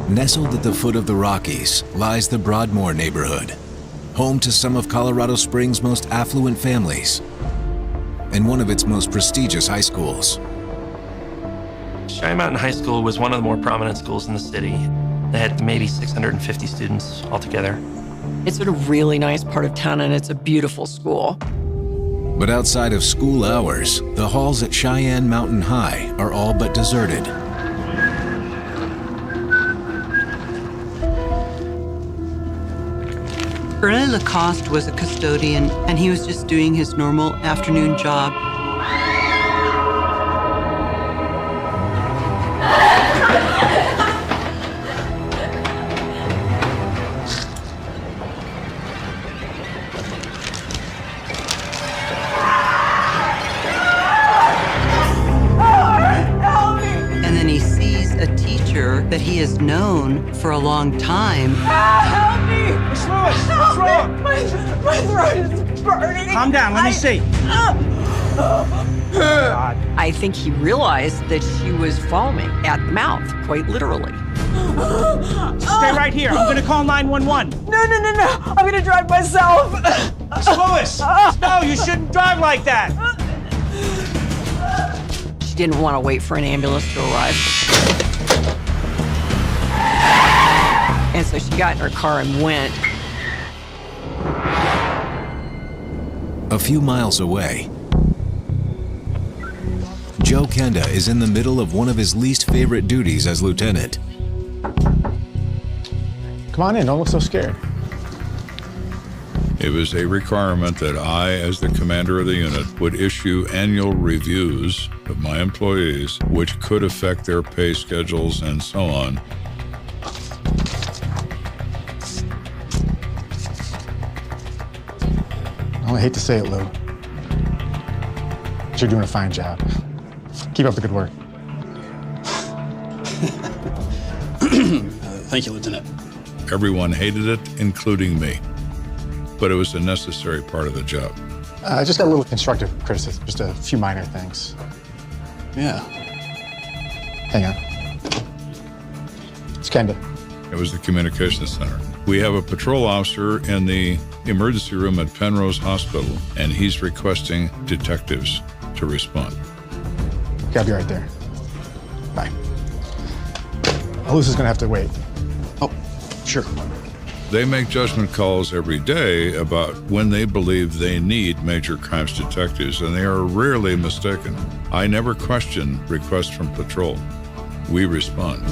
Nestled at the foot of the Rockies lies the Broadmoor neighborhood, home to some of Colorado Springs' most affluent families and one of its most prestigious high schools. Cheyenne Mountain High School was one of the more prominent schools in the city. They had maybe 650 students altogether. It's a really nice part of town, and it's a beautiful school. But outside of school hours, the halls at Cheyenne Mountain High are all but deserted. René Lacoste was a custodian, and he was just doing his normal afternoon job. And then he sees a teacher that he has known for a long time. Help me! What's wrong? My throat is burning. Calm down, let me see. God. I think he realized that she was foaming at the mouth, quite literally. Stay right here. I'm gonna call 911. No. I'm gonna drive myself. Louis! No, you shouldn't drive like that. She didn't want to wait for an ambulance to arrive. And so she got in her car and went. A few miles away, Joe Kenda is in the middle of one of his least favorite duties as lieutenant. Come on in, don't look so scared. It was a requirement that I, as the commander of the unit, would issue annual reviews of my employees, which could affect their pay schedules and so on. I hate to say it, Lou, but you're doing a fine job. Keep up the good work. Thank you, Lieutenant. Everyone hated it, including me. But it was a necessary part of the job. I just got a little constructive criticism, just a few minor things. Yeah. Hang on. It's Kenda. It was the communications center. We have a patrol officer in the emergency room at Penrose Hospital, and he's requesting detectives to respond. Okay, I'll be right there. Bye. Lucy's gonna have to wait. Oh, sure. They make judgment calls every day about when they believe they need major crimes detectives, and they are rarely mistaken. I never question requests from patrol. We respond.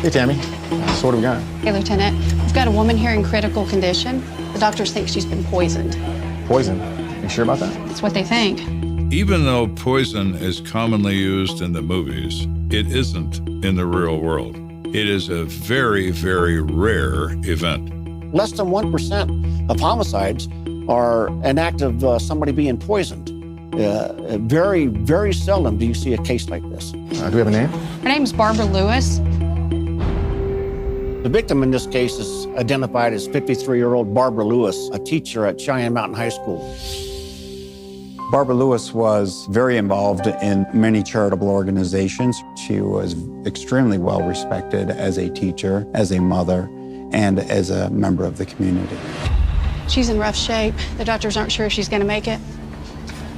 Hey, Tammy. So what do we got? Hey, Lieutenant. We've got a woman here in critical condition. The doctors think she's been poisoned. Poison? You sure about that? That's what they think. Even though poison is commonly used in the movies, it isn't in the real world. It is a very, very rare event. Less than 1% of homicides are an act of somebody being poisoned. Very, very seldom do you see a case like this. Do we have a name? Her name's Barbara Lewis. The victim in this case is identified as 53-year-old Barbara Lewis, a teacher at Cheyenne Mountain High School. Barbara Lewis was very involved in many charitable organizations. She was extremely well respected as a teacher, as a mother, and as a member of the community. She's in rough shape. The doctors aren't sure if she's going to make it.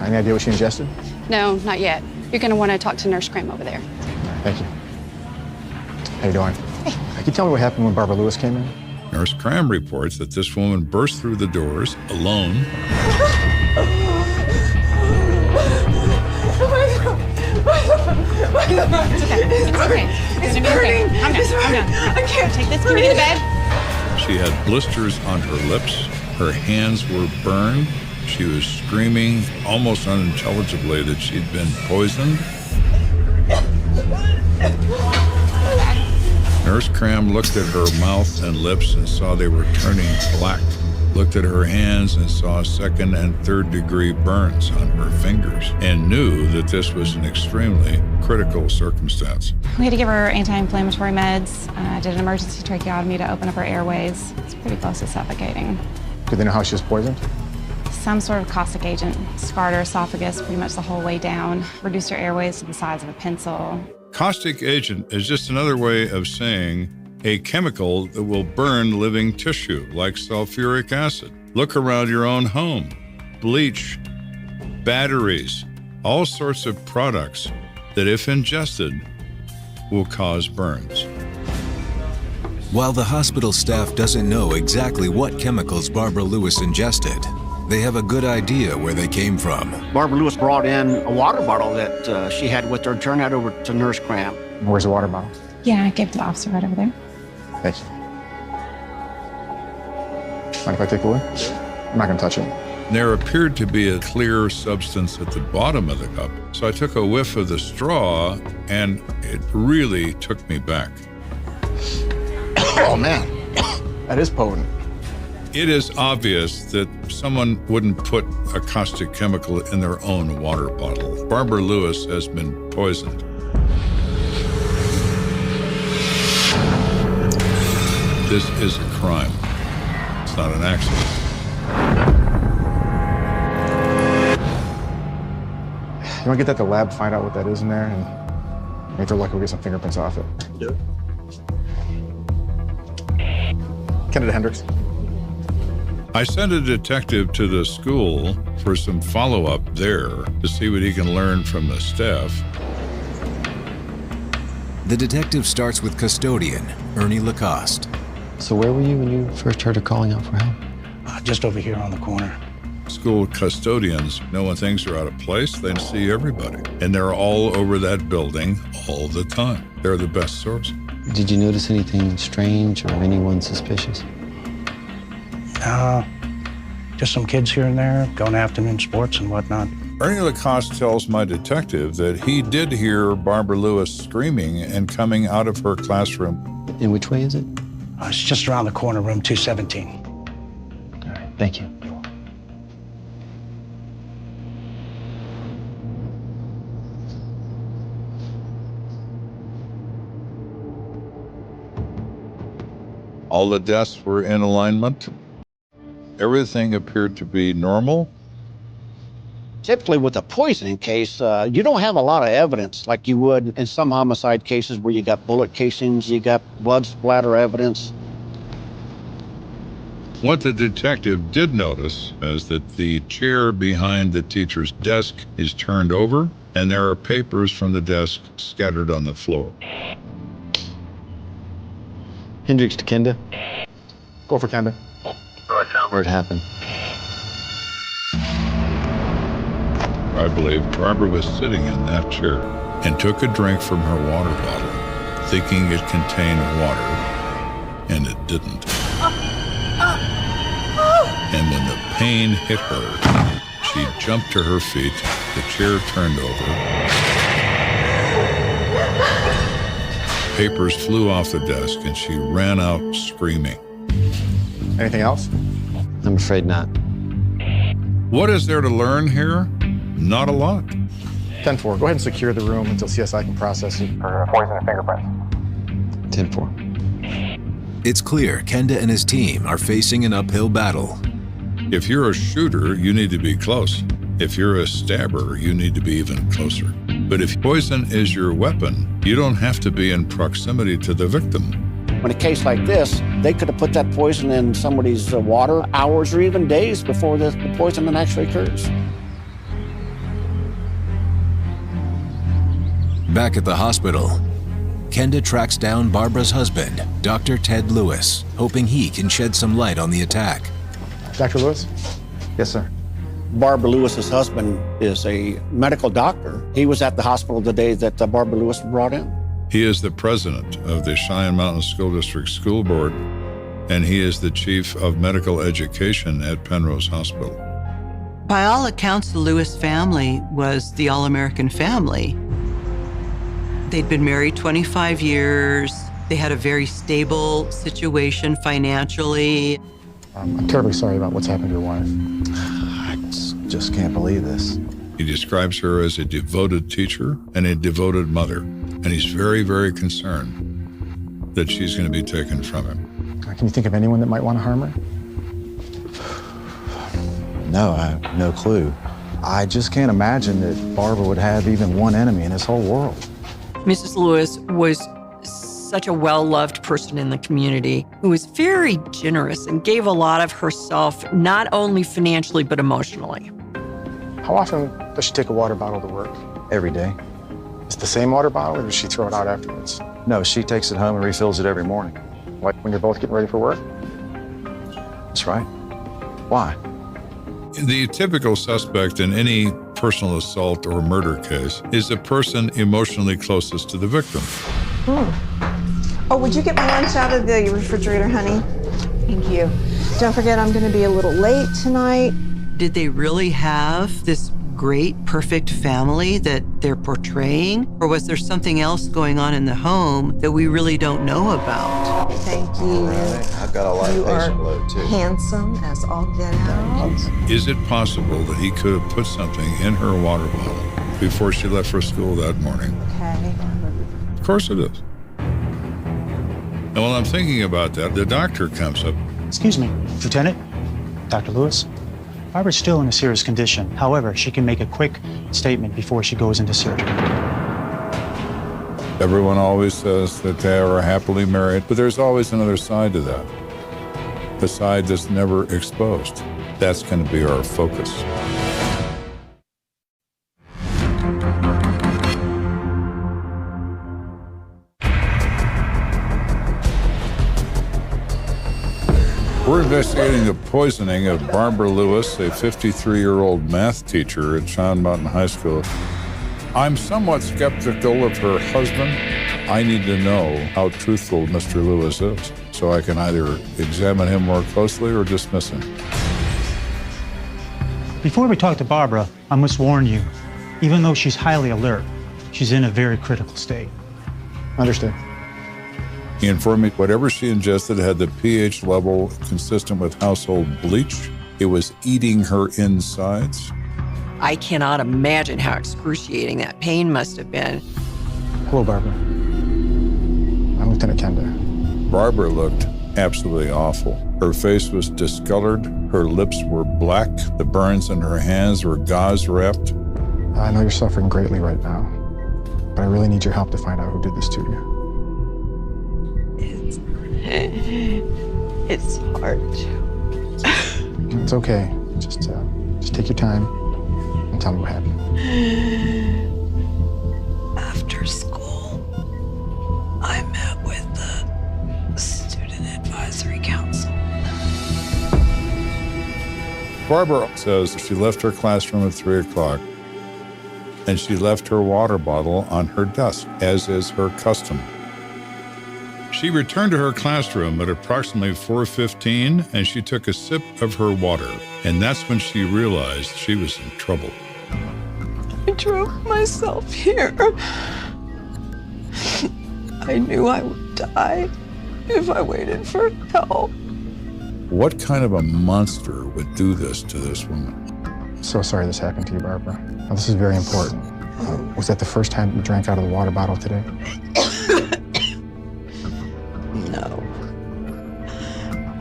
Any idea what she ingested? No, not yet. You're going to want to talk to Nurse Cram over there. Thank you. How you doing? Hey. Can you tell me what happened when Barbara Lewis came in? Nurse Cram reports that this woman burst through the doors alone. It's okay. It's okay. It's gonna be okay. Calm down. I can't take this. Can we get to bed? She had blisters on her lips. Her hands were burned. She was screaming almost unintelligibly that she'd been poisoned. Nurse Cram looked at her mouth and lips and saw they were turning black. Looked at her hands and saw second and third degree burns on her fingers and knew that this was an extremely critical circumstance. We had to give her anti-inflammatory meds, did an emergency tracheotomy to open up her airways. It's pretty close to suffocating. Do they know how she was poisoned? some sort of caustic agent. Scarred her esophagus pretty much the whole way down, reduced her airways to the size of a pencil. Caustic agent is just another way of saying a chemical that will burn living tissue, like sulfuric acid. Look around your own home. Bleach, batteries, all sorts of products that, if ingested, will cause burns. While the hospital staff doesn't know exactly what chemicals Barbara Lewis ingested, they have a good idea where they came from. Barbara Lewis brought in a water bottle that she had with her, turned that over to Nurse Cramp. Where's the water bottle? Yeah, I gave it to the officer right over there. Thank you. Mind if I take the lid? I'm not gonna touch it. There appeared to be a clear substance at the bottom of the cup, so I took a whiff of the straw, and it really took me back. Oh man, that is potent. It is obvious that someone wouldn't put a caustic chemical in their own water bottle. Barbara Lewis has been poisoned. This is a crime. It's not an accident. You want to get that to the lab, find out what that is in there, and if they're lucky, we'll get some fingerprints off it. Do it. Kenda Hendricks. I sent a detective to the school for some follow-up there to see what he can learn from the staff. The detective starts with custodian, Ernie Lacoste. So where were you when you first heard her calling out for help? Just over here on the corner. School custodians know when things are out of place, they see everybody. And they're all over that building all the time. They're the best source. Did you notice anything strange or anyone suspicious? Just some kids here and there, going to afternoon sports and whatnot. Ernie Lacoste tells my detective that he did hear Barbara Lewis screaming and coming out of her classroom. In which way is it? It's just around the corner, room 217. All right, thank you. All the desks were in alignment. Everything appeared to be normal. Typically with a poisoning case, you don't have a lot of evidence like you would in some homicide cases where you got bullet casings, you got blood splatter evidence. What the detective did notice is that the chair behind the teacher's desk is turned over, and there are papers from the desk scattered on the floor. Hendricks to Kenda. Go for Kenda. Where it happened. I believe Barbara was sitting in that chair and took a drink from her water bottle, thinking it contained water, and it didn't. And when the pain hit her, she jumped to her feet, the chair turned over. Papers flew off the desk, and she ran out screaming. Anything else? I'm afraid not. What is there to learn here? Not a lot. 10-4, go ahead and secure the room until CSI can process it for poison and fingerprints. 10-4. It's clear Kenda and his team are facing an uphill battle. If you're a shooter, you need to be close. If you're a stabber, you need to be even closer. But if poison is your weapon, you don't have to be in proximity to the victim. In a case like this, they could have put that poison in somebody's water hours or even days before the poisoning actually occurs. Back at the hospital, Kenda tracks down Barbara's husband, Dr. Ted Lewis, hoping he can shed some light on the attack. Dr. Lewis? Yes, sir. Barbara Lewis's husband is a medical doctor. He was at the hospital the day that Barbara Lewis was brought in. He is the president of the Cheyenne Mountain School District School Board, and he is the chief of medical education at Penrose Hospital. By all accounts, the Lewis family was the all-American family. They'd been married 25 years. They had a very stable situation financially. I'm terribly sorry about what's happened to your wife. I just can't believe this. He describes her as a devoted teacher and a devoted mother, and he's very, very concerned that she's going to be taken from him. Can you think of anyone that might want to harm her? No, I have no clue. I just can't imagine that Barbara would have even one enemy in this whole world. Mrs. Lewis was such a well-loved person in the community who was very generous and gave a lot of herself, not only financially, but emotionally. How often does she take a water bottle to work? Every day. It's the same water bottle, or does she throw it out afterwards? No, she takes it home and refills it every morning. Like when you're both getting ready for work? That's right. Why? The typical suspect in any personal assault or murder case is the person emotionally closest to the victim. Oh, would you get my lunch out of the refrigerator, honey? Thank you. Don't forget, I'm going to be a little late tonight. Did they really have this great, perfect family that they're portraying? Or was there something else going on in the home that we really don't know about? Thank you. Right. I've got a lot of patient load, too. Handsome as all get out. Is it possible that he could have put something in her water bottle before she left for school that morning? Okay. Of course it is. And while I'm thinking about that, the doctor comes up. Excuse me, Lieutenant, Dr. Lewis. Barbara's still in a serious condition. However, she can make a quick statement before she goes into surgery. Everyone always says that they are happily married, but there's always another side to that. The side that's never exposed. That's going to be our focus. We're investigating the poisoning of Barbara Lewis, a 53-year-old math teacher at Cheyenne Mountain High School. I'm somewhat skeptical of her husband. I need to know how truthful Mr. Lewis is, so I can either examine him more closely or dismiss him. Before we talk to Barbara, I must warn you, even though she's highly alert, she's in a very critical state. Understood. He informed me whatever she ingested had the pH level consistent with household bleach. It was eating her insides. I cannot imagine how excruciating that pain must have been. Hello, Barbara. I'm Lieutenant Kenda. Barbara looked absolutely awful. Her face was discolored. Her lips were black. The burns in her hands were gauze wrapped. I know you're suffering greatly right now, but I really need your help to find out who did this to you. It's hard. It's okay. Just take your time and tell me what happened. After school, I met with the Student Advisory Council. Barbara says she left her classroom at 3 o'clock and she left her water bottle on her desk, as is her custom. She returned to her classroom at approximately 4:15 and she took a sip of her water. And that's when she realized she was in trouble. I drove myself here. I knew I would die if I waited for help. What kind of a monster would do this to this woman? So sorry this happened to you, Barbara. Now, this is very important. Was that the first time you drank out of the water bottle today? No.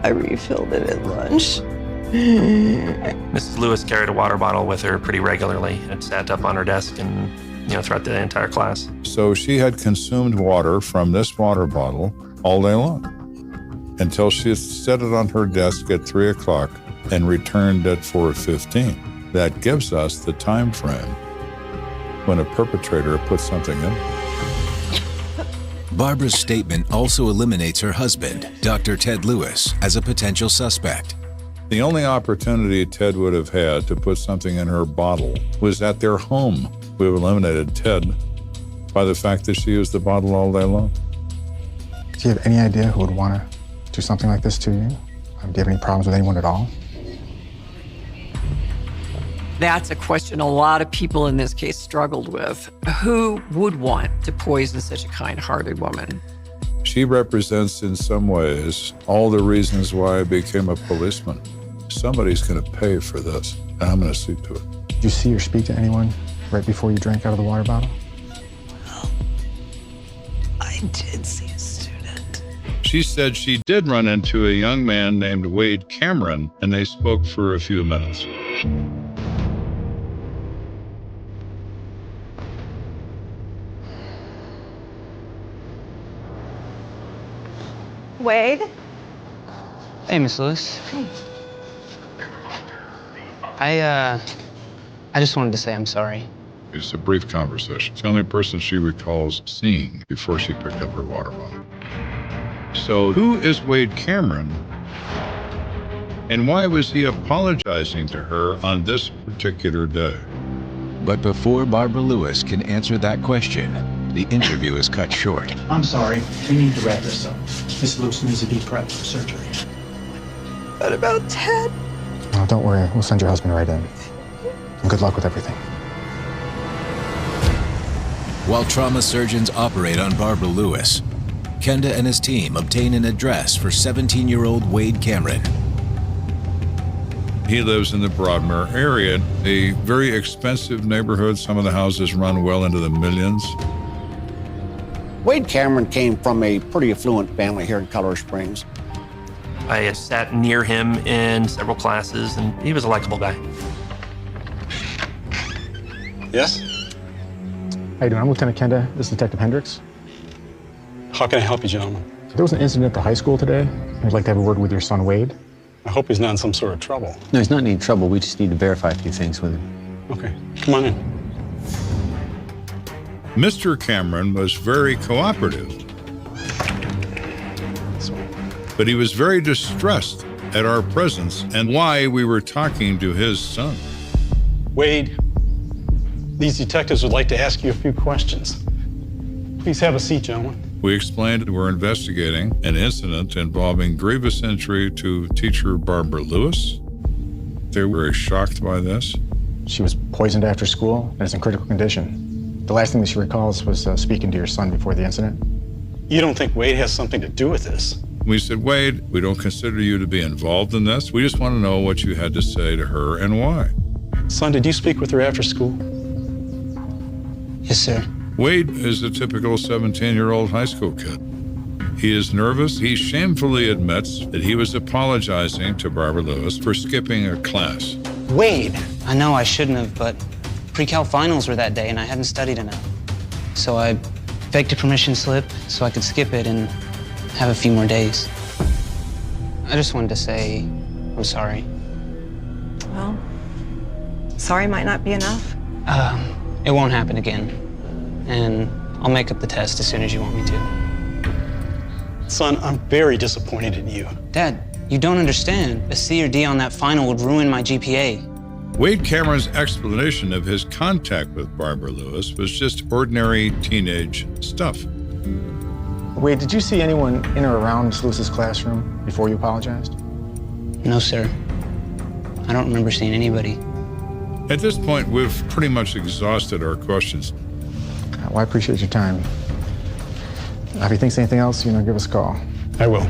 I refilled it at lunch. Mrs. Lewis carried a water bottle with her pretty regularly. It sat up on her desk and, throughout the entire class. So she had consumed water from this water bottle all day long until she set it on her desk at 3 o'clock and returned at 4:15. That gives us the time frame when a perpetrator puts something in. Barbara's statement also eliminates her husband, Dr. Ted Lewis, as a potential suspect. The only opportunity Ted would have had to put something in her bottle was at their home. We've eliminated Ted by the fact that she used the bottle all day long. Do you have any idea who would want to do something like this to you? Do you have any problems with anyone at all? That's a question a lot of people in this case struggled with. Who would want to poison such a kind-hearted woman? She represents in some ways all the reasons why I became a policeman. Somebody's going to pay for this, and I'm going to see to it. Did you see or speak to anyone right before you drank out of the water bottle? Well, I did see a student. She said she did run into a young man named Wade Cameron, and they spoke for a few minutes. Wade? Hey, Miss Lewis. Hey. I just wanted to say I'm sorry. It's a brief conversation. It's the only person she recalls seeing before she picked up her water bottle. So who is Wade Cameron? And why was he apologizing to her on this particular day? But before Barbara Lewis can answer that question, the interview is cut short. I'm sorry. We need to wrap this up. Miss Lewis needs to be prepped for surgery. What about Ted? Oh, don't worry. We'll send your husband right in. And good luck with everything. While trauma surgeons operate on Barbara Lewis, Kenda and his team obtain an address for 17-year-old Wade Cameron. He lives in the Broadmoor area, a very expensive neighborhood. Some of the houses run well into the millions. Wade Cameron came from a pretty affluent family here in Colorado Springs. I sat near him in several classes, and he was a likable guy. Yes? How you doing? I'm Lieutenant Kenda. This is Detective Hendricks. How can I help you, gentlemen? So there was an incident at the high school today. I'd like to have a word with your son, Wade. I hope he's not in some sort of trouble. No, he's not in any trouble. We just need to verify a few things with him. Okay, come on in. Mr. Cameron was very cooperative, but he was very distressed at our presence and why we were talking to his son. Wade, these detectives would like to ask you a few questions. Please have a seat, gentlemen. We explained we're investigating an incident involving grievous injury to teacher Barbara Lewis. They were very shocked by this. She was poisoned after school and is in critical condition. The last thing that she recalls was speaking to your son before the incident. You don't think Wade has something to do with this? We said, Wade, we don't consider you to be involved in this. We just want to know what you had to say to her and why. Son, did you speak with her after school? Yes, sir. Wade is a typical 17-year-old high school kid. He is nervous. He shamefully admits that he was apologizing to Barbara Lewis for skipping a class. Wade! I know I shouldn't have, but pre-cal finals were that day and I hadn't studied enough. So I faked a permission slip so I could skip it and have a few more days. I just wanted to say I'm sorry. Well, sorry might not be enough. It won't happen again. And I'll make up the test as soon as you want me to. Son, I'm very disappointed in you. Dad, you don't understand. A C or D on that final would ruin my GPA. Wade Cameron's explanation of his contact with Barbara Lewis was just ordinary teenage stuff. Wade, did you see anyone in or around Miss Lewis's classroom before you apologized? No, sir. I don't remember seeing anybody. At this point, we've pretty much exhausted our questions. Well, I appreciate your time. If you think of anything else, give us a call. I will.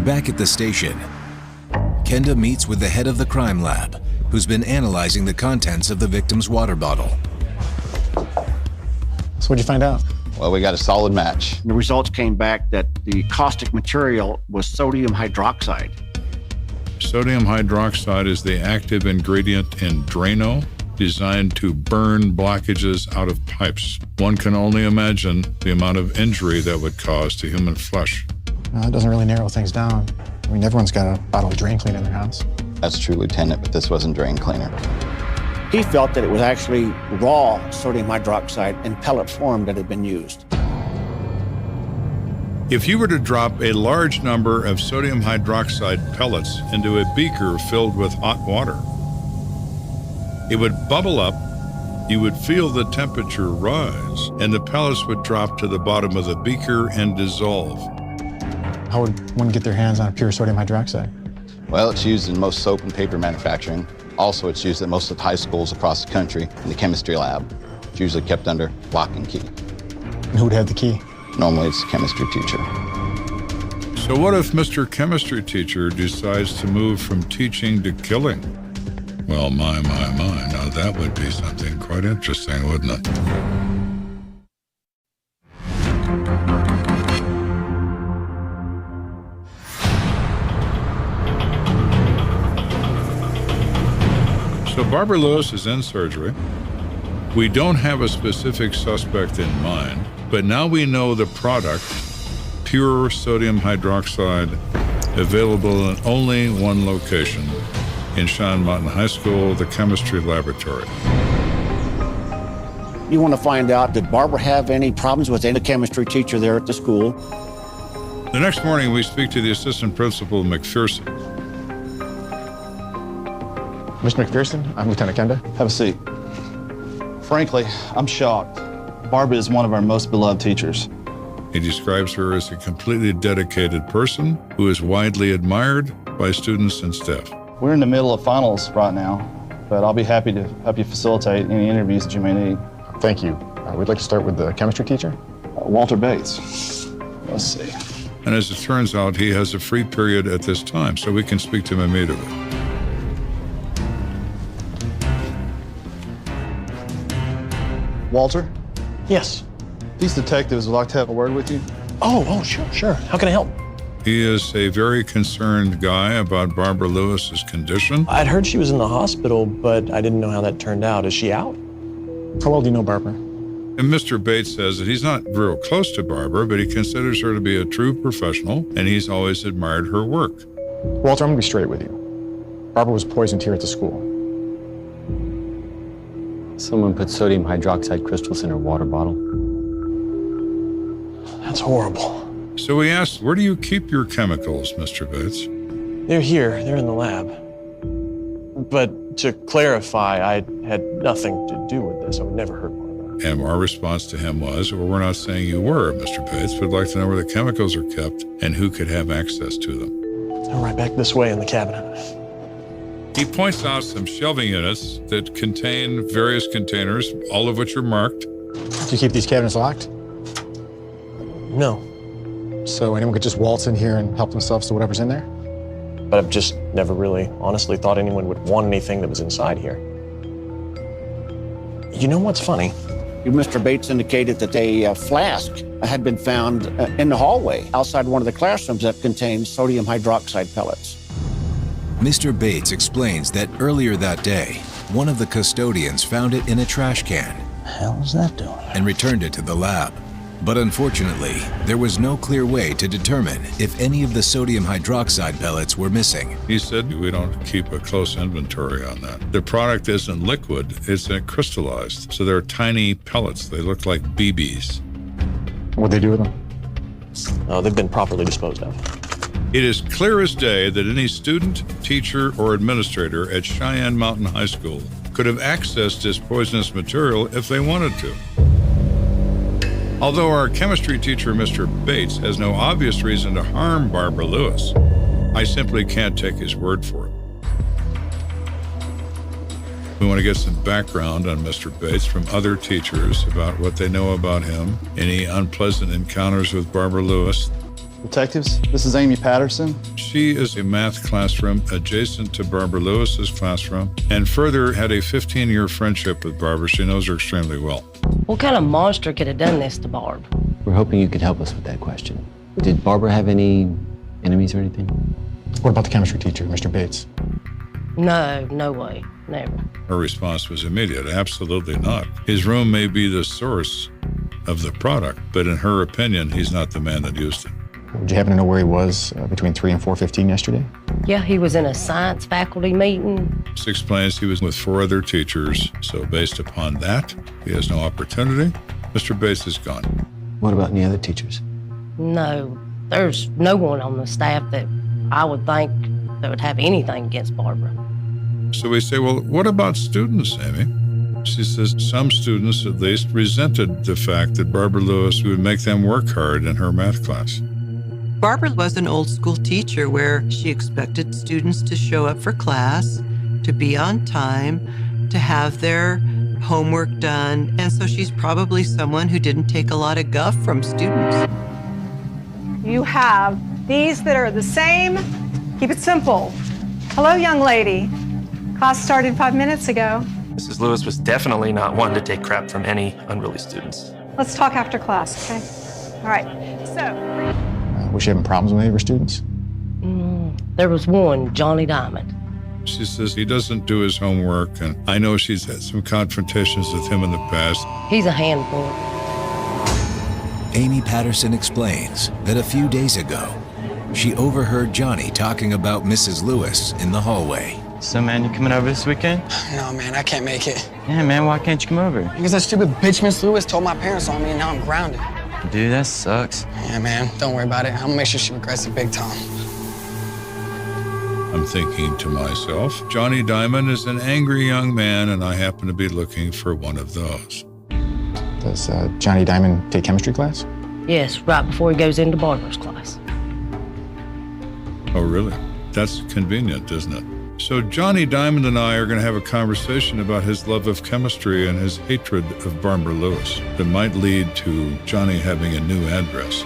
Back at the station, Kenda meets with the head of the crime lab, who's been analyzing the contents of the victim's water bottle. So what'd you find out? Well, we got a solid match. The results came back that the caustic material was sodium hydroxide. Sodium hydroxide is the active ingredient in Drano, designed to burn blockages out of pipes. One can only imagine the amount of injury that would cause to human flesh. It doesn't really narrow things down. I mean, everyone's got a bottle of drain cleaner in their house. That's true, Lieutenant, but this wasn't drain cleaner. He felt that it was actually raw sodium hydroxide in pellet form that had been used. If you were to drop a large number of sodium hydroxide pellets into a beaker filled with hot water, it would bubble up, you would feel the temperature rise, and the pellets would drop to the bottom of the beaker and dissolve. How would one get their hands on pure sodium hydroxide? Well, it's used in most soap and paper manufacturing. Also, it's used at most of the high schools across the country in the chemistry lab. It's usually kept under lock and key. And who would have the key? Normally, it's the chemistry teacher. So what if Mr. Chemistry Teacher decides to move from teaching to killing? Well, my. Now that would be something quite interesting, wouldn't it? So Barbara Lewis is in surgery. We don't have a specific suspect in mind, but now we know the product, pure sodium hydroxide, available in only one location, in Cheyenne Mountain High School, the chemistry laboratory. You want to find out, did Barbara have any problems with any chemistry teacher there at the school? The next morning, we speak to the assistant principal, McPherson. Mr. McPherson, I'm Lieutenant Kenda. Have a seat. Frankly, I'm shocked. Barbara is one of our most beloved teachers. He describes her as a completely dedicated person who is widely admired by students and staff. We're in the middle of finals right now, but I'll be happy to help you facilitate any interviews that you may need. Thank you. We'd like to start with the chemistry teacher. Walter Bates. Let's see. And as it turns out, he has a free period at this time, so we can speak to him immediately. Walter? Yes. These detectives would like to have a word with you. Oh, sure. How can I help? He is a very concerned guy about Barbara Lewis's condition. I'd heard she was in the hospital, but I didn't know how that turned out. Is she out? How well do you know Barbara? And Mr. Bates says that he's not real close to Barbara, but he considers her to be a true professional, and he's always admired her work. Walter, I'm going to be straight with you. Barbara was poisoned here at the school. Someone put sodium hydroxide crystals in her water bottle. That's horrible. So we asked, where do you keep your chemicals, Mr. Bates? They're here. They're in the lab. But to clarify, I had nothing to do with this. I would never hurt Barbara. And our response to him was, well, we're not saying you were, Mr. Bates. We'd like to know where the chemicals are kept and who could have access to them. I'm right back this way in the cabinet. He points out some shelving units that contain various containers, all of which are marked. Do you keep these cabinets locked? No. So anyone could just waltz in here and help themselves to whatever's in there? But I've just never really honestly thought anyone would want anything that was inside here. You know what's funny? Mr. Bates indicated that a flask had been found in the hallway outside one of the classrooms that contained sodium hydroxide pellets. Mr. Bates explains that earlier that day, one of the custodians found it in a trash can. The hell is that doing? And returned it to the lab. But unfortunately, there was no clear way to determine if any of the sodium hydroxide pellets were missing. He said we don't keep a close inventory on that. The product isn't liquid, it's crystallized. So they're tiny pellets. They look like BBs. What'd they do with them? Oh, they've been properly disposed of. It is clear as day that any student, teacher, or administrator at Cheyenne Mountain High School could have accessed this poisonous material if they wanted to. Although our chemistry teacher, Mr. Bates, has no obvious reason to harm Barbara Lewis, I simply can't take his word for it. We want to get some background on Mr. Bates from other teachers about what they know about him, any unpleasant encounters with Barbara Lewis. Detectives, this is Amy Patterson. She is a math classroom adjacent to Barbara Lewis's classroom, and further had a 15-year friendship with Barbara. She knows her extremely well. What kind of monster could have done this to Barb? We're hoping you could help us with that question. Did Barbara have any enemies or anything? What about the chemistry teacher, Mr. Bates? No, no way, never. Her response was immediate. Absolutely not. His room may be the source of the product, but in her opinion, he's not the man that used it. Would you happen to know where he was between 3 and 4:15 yesterday? Yeah, he was in a science faculty meeting. This explains he was with 4 other teachers, so based upon that, he has no opportunity. Mr. Bates is gone. What about any other teachers? No, there's no one on the staff that I would think that would have anything against Barbara. So we say, well, what about students, Amy? She says some students at least resented the fact that Barbara Lewis would make them work hard in her math class. Barbara was an old school teacher where she expected students to show up for class, to be on time, to have their homework done. And so she's probably someone who didn't take a lot of guff from students. You have these that are the same. Keep it simple. Hello, young lady. Class started 5 minutes ago. Mrs. Lewis was definitely not one to take crap from any unruly students. Let's talk after class, okay? All right, so. Was she having problems with any of her students? There was one, Johnny Diamond. She says he doesn't do his homework, and I know she's had some confrontations with him in the past. He's a handful. Amy Patterson explains that a few days ago, she overheard Johnny talking about Mrs. Lewis in the hallway. So, man, you coming over this weekend? No, man, I can't make it. Yeah, man, why can't you come over? Because that stupid bitch, Miss Lewis, told my parents on me, and now I'm grounded. Dude, that sucks. Yeah, man, don't worry about it. I'm gonna make sure she regrets it big time. I'm thinking to myself, Johnny Diamond is an angry young man, and I happen to be looking for one of those. Does Johnny Diamond take chemistry class? Yes, right before he goes into Barbara's class. Oh, really? That's convenient, isn't it? So Johnny Diamond and I are going to have a conversation about his love of chemistry and his hatred of Barbara Lewis that might lead to Johnny having a new address.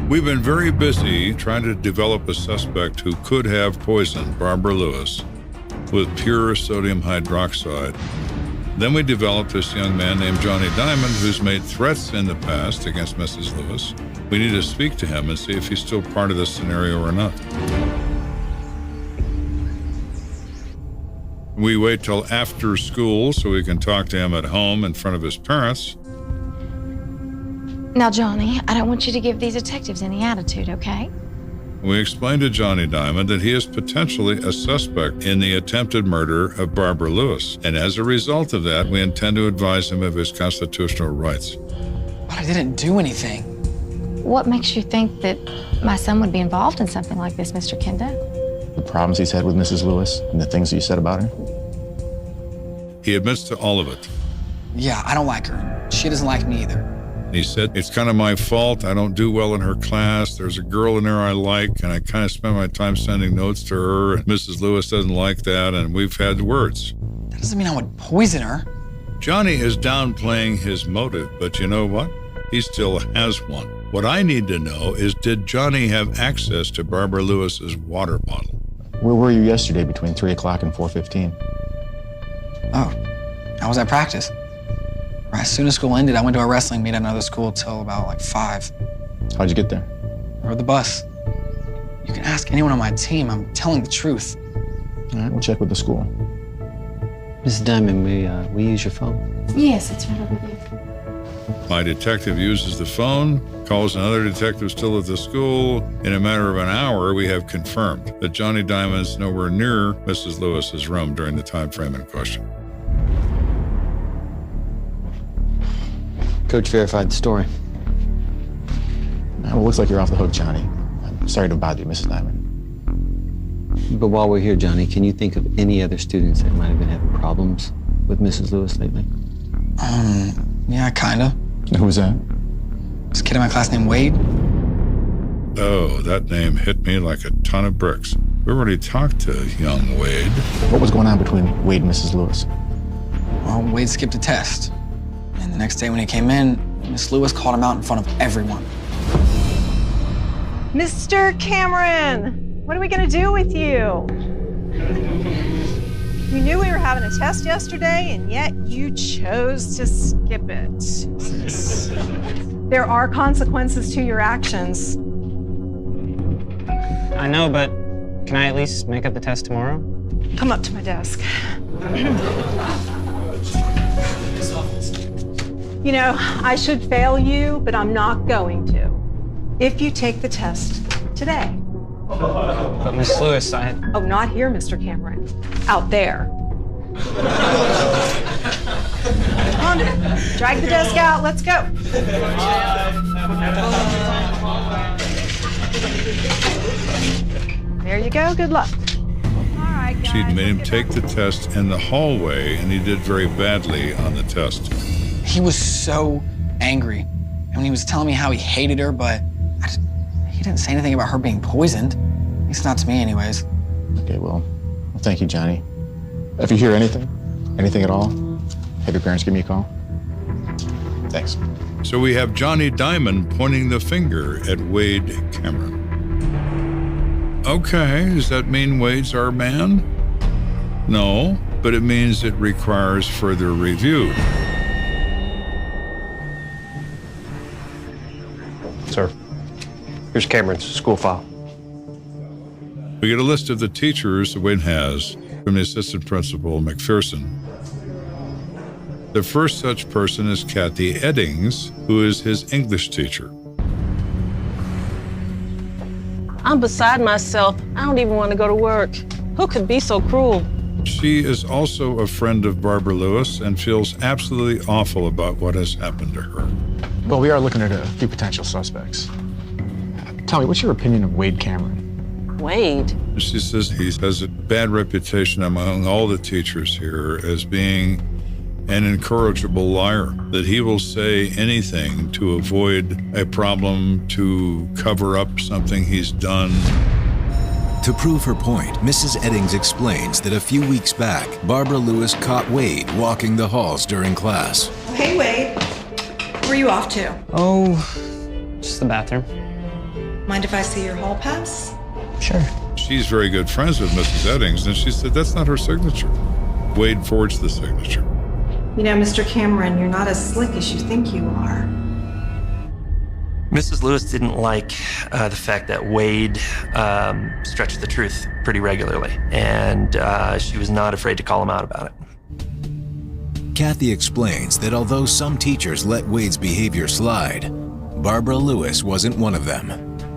We've been very busy trying to develop a suspect who could have poisoned Barbara Lewis with pure sodium hydroxide. Then we developed this young man named Johnny Diamond who's made threats in the past against Mrs. Lewis. We need to speak to him and see if he's still part of this scenario or not. We wait till after school so we can talk to him at home in front of his parents. Now, Johnny, I don't want you to give these detectives any attitude, okay? We explained to Johnny Diamond that he is potentially a suspect in the attempted murder of Barbara Lewis, and as a result of that, we intend to advise him of his constitutional rights. But I didn't do anything. What makes you think that my son would be involved in something like this, Mr. Kenda? The problems he's had with Mrs. Lewis and the things that you said about her? He admits to all of it. Yeah, I don't like her. She doesn't like me either. He said, it's kind of my fault. I don't do well in her class. There's a girl in there I like, and I kind of spend my time sending notes to her. And Mrs. Lewis doesn't like that, and we've had words. That doesn't mean I would poison her. Johnny is downplaying his motive, but you know what? He still has one. What I need to know is, did Johnny have access to Barbara Lewis's water bottle? Where were you yesterday between 3 o'clock and 4:15? Oh, I was at practice. As soon as school ended, I went to a wrestling meet at another school till about like 5. How'd you get there? Rode the bus. You can ask anyone on my team. I'm telling the truth. All right, we'll check with the school. Mrs. Diamond, may we use your phone? Yes, it's right over there. My detective uses the phone, calls another detective still at the school. In a matter of an hour, we have confirmed that Johnny Diamond's nowhere near Mrs. Lewis's room during the time frame in question. Coach verified the story. Well, looks like you're off the hook, Johnny. I'm sorry to bother you, Mrs. Diamond. But while we're here, Johnny, can you think of any other students that might have been having problems with Mrs. Lewis lately? Yeah, kinda. Who was that? This kid in my class named Wade. Oh, that name hit me like a ton of bricks. We already talked to young Wade. What was going on between Wade and Mrs. Lewis? Well, Wade skipped a test. And the next day when he came in, Miss Lewis called him out in front of everyone. Mr. Cameron, what are we gonna do with you? You knew we were having a test yesterday, and yet you chose to skip it. There are consequences to your actions. I know, but can I at least make up the test tomorrow? Come up to my desk. You know, I should fail you, but I'm not going to. If you take the test today. But Miss Lewis, Oh, not here, Mr. Cameron. Out there. Come on, drag the desk out. Let's go. There you go. Good luck. She'd made him take the test in the hallway, and he did very badly on the test. He was so angry. I mean, he was telling me how he hated her, but he didn't say anything about her being poisoned. At least not to me, anyways. Okay, well, thank you, Johnny. If you hear anything at all, have your parents give me a call. Thanks. So we have Johnny Diamond pointing the finger at Wade Cameron. Okay, does that mean Wade's our man? No, but it means it requires further review. Sir, here's Cameron's school file. We get a list of the teachers that Wade has from the assistant principal, McPherson. The first such person is Kathy Eddings, who is his English teacher. I'm beside myself. I don't even want to go to work. Who could be so cruel? She is also a friend of Barbara Lewis and feels absolutely awful about what has happened to her. Well, we are looking at a few potential suspects. Tell me, what's your opinion of Wade Cameron? Wade? She says he has a bad reputation among all the teachers here as being an incorrigible liar, that he will say anything to avoid a problem, to cover up something he's done. To prove her point, Mrs. Eddings explains that a few weeks back, Barbara Lewis caught Wade walking the halls during class. Hey, Wade. Where are you off to? Oh, just the bathroom. Mind if I see your hall pass? Sure. She's very good friends with Mrs. Eddings, and she said that's not her signature. Wade forged the signature. You know, Mr. Cameron, you're not as slick as you think you are. Mrs. Lewis didn't like the fact that Wade stretched the truth pretty regularly, and she was not afraid to call him out about it. Kathy explains that although some teachers let Wade's behavior slide, Barbara Lewis wasn't one of them.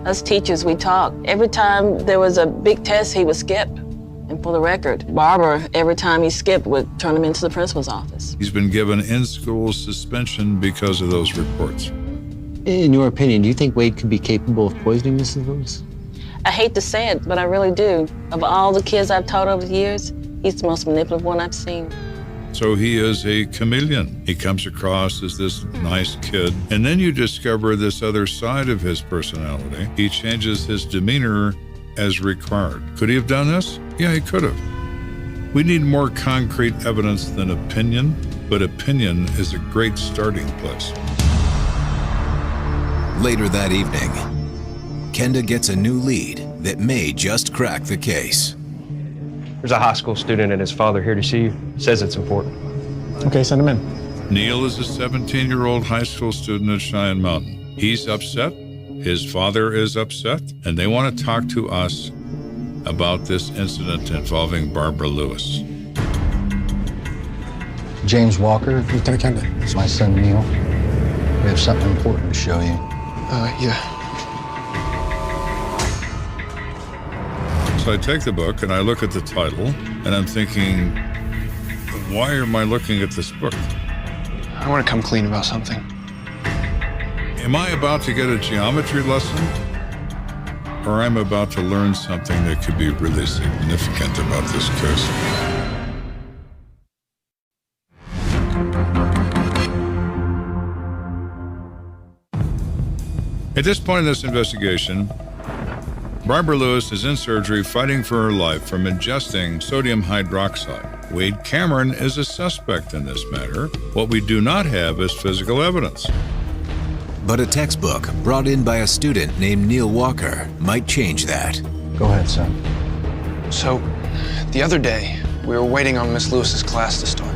Us teachers, we talk. Every time there was a big test, he would skip. And for the record, Barbara, every time he skipped, would turn him into the principal's office. He's been given in-school suspension because of those reports. In your opinion, do you think Wade could be capable of poisoning Mrs. Lewis? I hate to say it, but I really do. Of all the kids I've taught over the years, he's the most manipulative one I've seen. So he is a chameleon. He comes across as this nice kid, and then you discover this other side of his personality. He changes his demeanor as required. Could he have done this? Yeah, he could have. We need more concrete evidence than opinion, but opinion is a great starting place. Later that evening, Kenda gets a new lead that may just crack the case. There's a high school student and his father here to see you. Says it's important. Okay, send him in. Neil is a 17-year-old high school student at Cheyenne Mountain. He's upset, his father is upset, and they want to talk to us about this incident involving Barbara Lewis. James Walker, Lieutenant Kenda. it's my son Neil. We have something important to show you. Yeah. So I take the book and I look at the title, and I'm thinking, why am I looking at this book? I want to come clean about something. Am I about to get a geometry lesson? Or I'm about to learn something that could be really significant about this case? At this point in this investigation, Barbara Lewis is in surgery fighting for her life from ingesting sodium hydroxide. Wade Cameron is a suspect in this matter. What we do not have is physical evidence. But a textbook brought in by a student named Neil Walker might change that. Go ahead, son. So, the other day, we were waiting on Miss Lewis's class to start.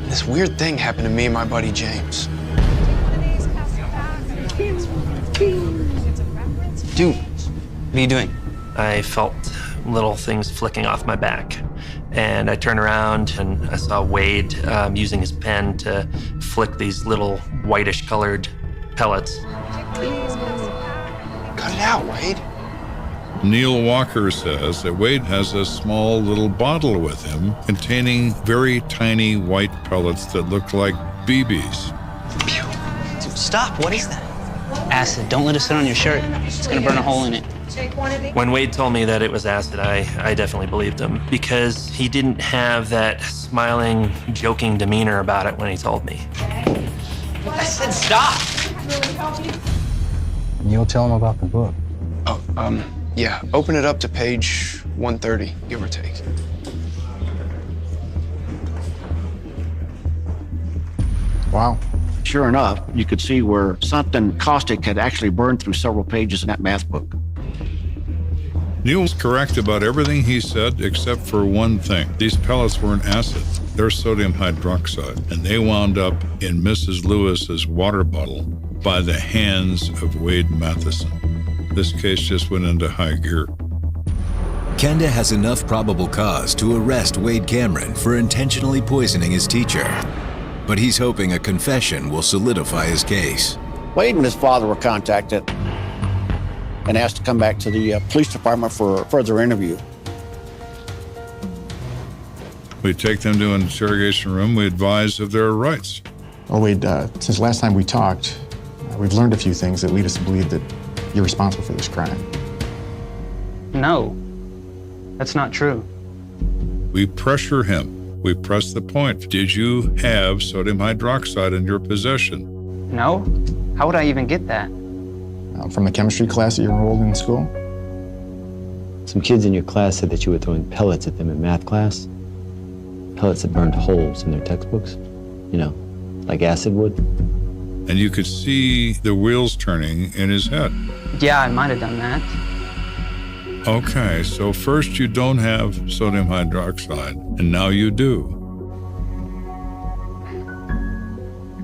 This weird thing happened to me and my buddy James. Dude, what are you doing? I felt little things flicking off my back. And I turned around and I saw Wade using his pen to flick these little whitish colored pellets. Cut it out, Wade. Neil Walker says that Wade has a small little bottle with him containing very tiny white pellets that look like BBs. Dude, stop. What is that? Acid. Don't let it sit on your shirt. It's gonna burn a hole in it. When Wade told me that it was acid, I definitely believed him because he didn't have that smiling, joking demeanor about it when he told me. I said stop. And you'll tell him about the book. Oh, yeah. Open it up to page 130, give or take. Wow. Sure enough, you could see where something caustic had actually burned through several pages in that math book. Neil's correct about everything he said except for one thing. These pellets weren't acid. They're sodium hydroxide, and they wound up in Mrs. Lewis's water bottle by the hands of Wade Matheson. This case just went into high gear. Kenda has enough probable cause to arrest Wade Cameron for intentionally poisoning his teacher. But he's hoping a confession will solidify his case. Wade and his father were contacted and asked to come back to the police department for a further interview. We take them to an interrogation room. We advise of their rights. Oh, Wade, since last time we talked, we've learned a few things that lead us to believe that you're responsible for this crime. No, that's not true. We pressure him. We press the point. Did you have sodium hydroxide in your possession? No? How would I even get that? From the chemistry class that you enrolled in school? Some kids in your class said that you were throwing pellets at them in math class. Pellets that burned holes in their textbooks. You know, like acid would. And you could see the wheels turning in his head. Yeah, I might have done that. Okay, so first you don't have sodium hydroxide, and now you do.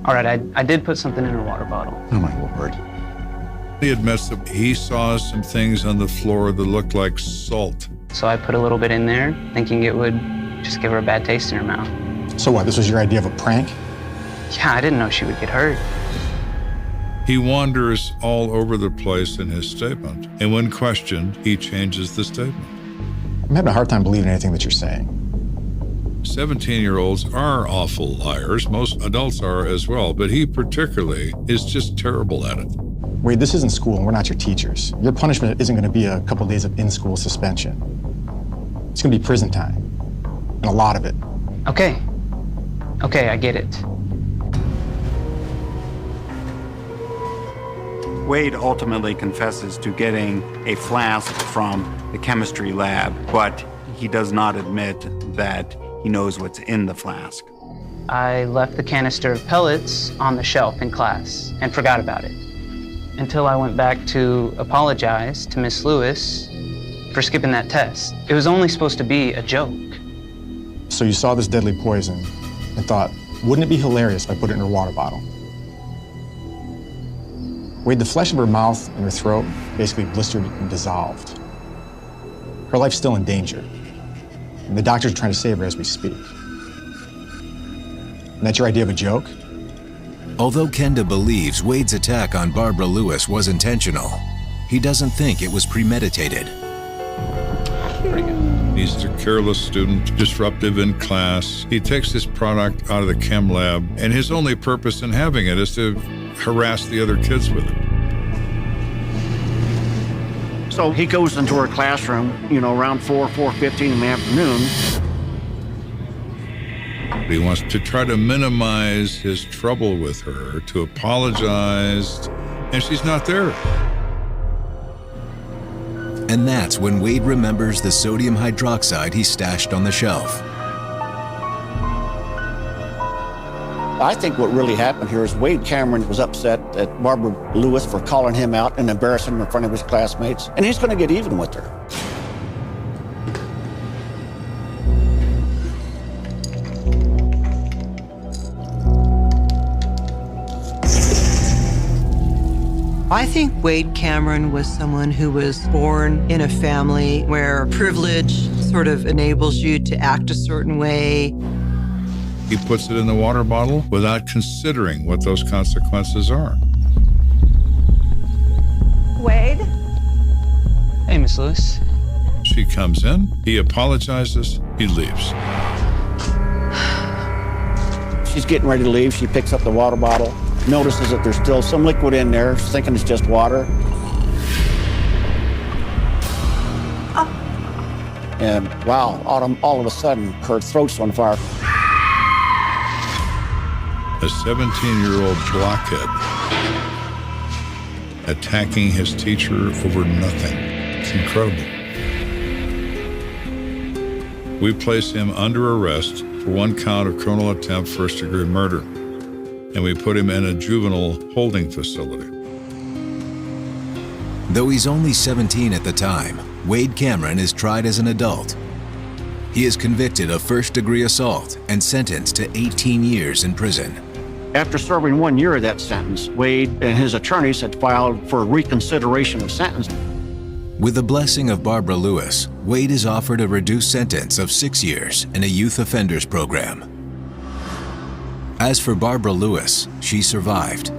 All right, I did put something in her water bottle. Oh, my Lord. He admits that he saw some things on the floor that looked like salt. So I put a little bit in there, thinking it would just give her a bad taste in her mouth. So what, this was your idea of a prank? Yeah, I didn't know she would get hurt. He wanders all over the place in his statement, and when questioned, he changes the statement. I'm having a hard time believing anything that you're saying. 17-year-olds are awful liars. Most adults are as well, but he particularly is just terrible at it. Wade, this isn't school, and we're not your teachers. Your punishment isn't going to be a couple days of in-school suspension. It's going to be prison time, and a lot of it. Okay, I get it. Wade ultimately confesses to getting a flask from the chemistry lab, but he does not admit that he knows what's in the flask. I left the canister of pellets on the shelf in class and forgot about it until I went back to apologize to Miss Lewis for skipping that test. It was only supposed to be a joke. So you saw this deadly poison and thought, wouldn't it be hilarious if I put it in her water bottle? Wade, the flesh of her mouth and her throat basically blistered and dissolved. Her life's still in danger, and the doctors are trying to save her as we speak. And that's your idea of a joke? Although Kenda believes Wade's attack on Barbara Lewis was intentional, he doesn't think it was premeditated. He's a careless student, disruptive in class. He takes his product out of the chem lab, and his only purpose in having it is to harass the other kids with it. So he goes into her classroom, around 4:15 in the afternoon. He wants to try to minimize his trouble with her, to apologize, and she's not there. And that's when Wade remembers the sodium hydroxide he stashed on the shelf. I think what really happened here is Wade Cameron was upset at Barbara Lewis for calling him out and embarrassing him in front of his classmates, and he's going to get even with her. I think Wade Cameron was someone who was born in a family where privilege sort of enables you to act a certain way. He puts it in the water bottle without considering what those consequences are. Wade? Hey, Miss Lewis. She comes in, he apologizes, he leaves. She's getting ready to leave. She picks up the water bottle, notices that there's still some liquid in there. She's thinking it's just water. And wow, all of a sudden, her throat's on fire. A 17-year-old blockhead attacking his teacher over nothing. It's incredible. We place him under arrest for one count of criminal attempt first-degree murder, and we put him in a juvenile holding facility. Though he's only 17 at the time, Wade Cameron is tried as an adult. He is convicted of first-degree assault and sentenced to 18 years in prison. After serving 1 year of that sentence, Wade and his attorneys had filed for reconsideration of sentence. With the blessing of Barbara Lewis, Wade is offered a reduced sentence of 6 years in a youth offenders program. As for Barbara Lewis, she survived,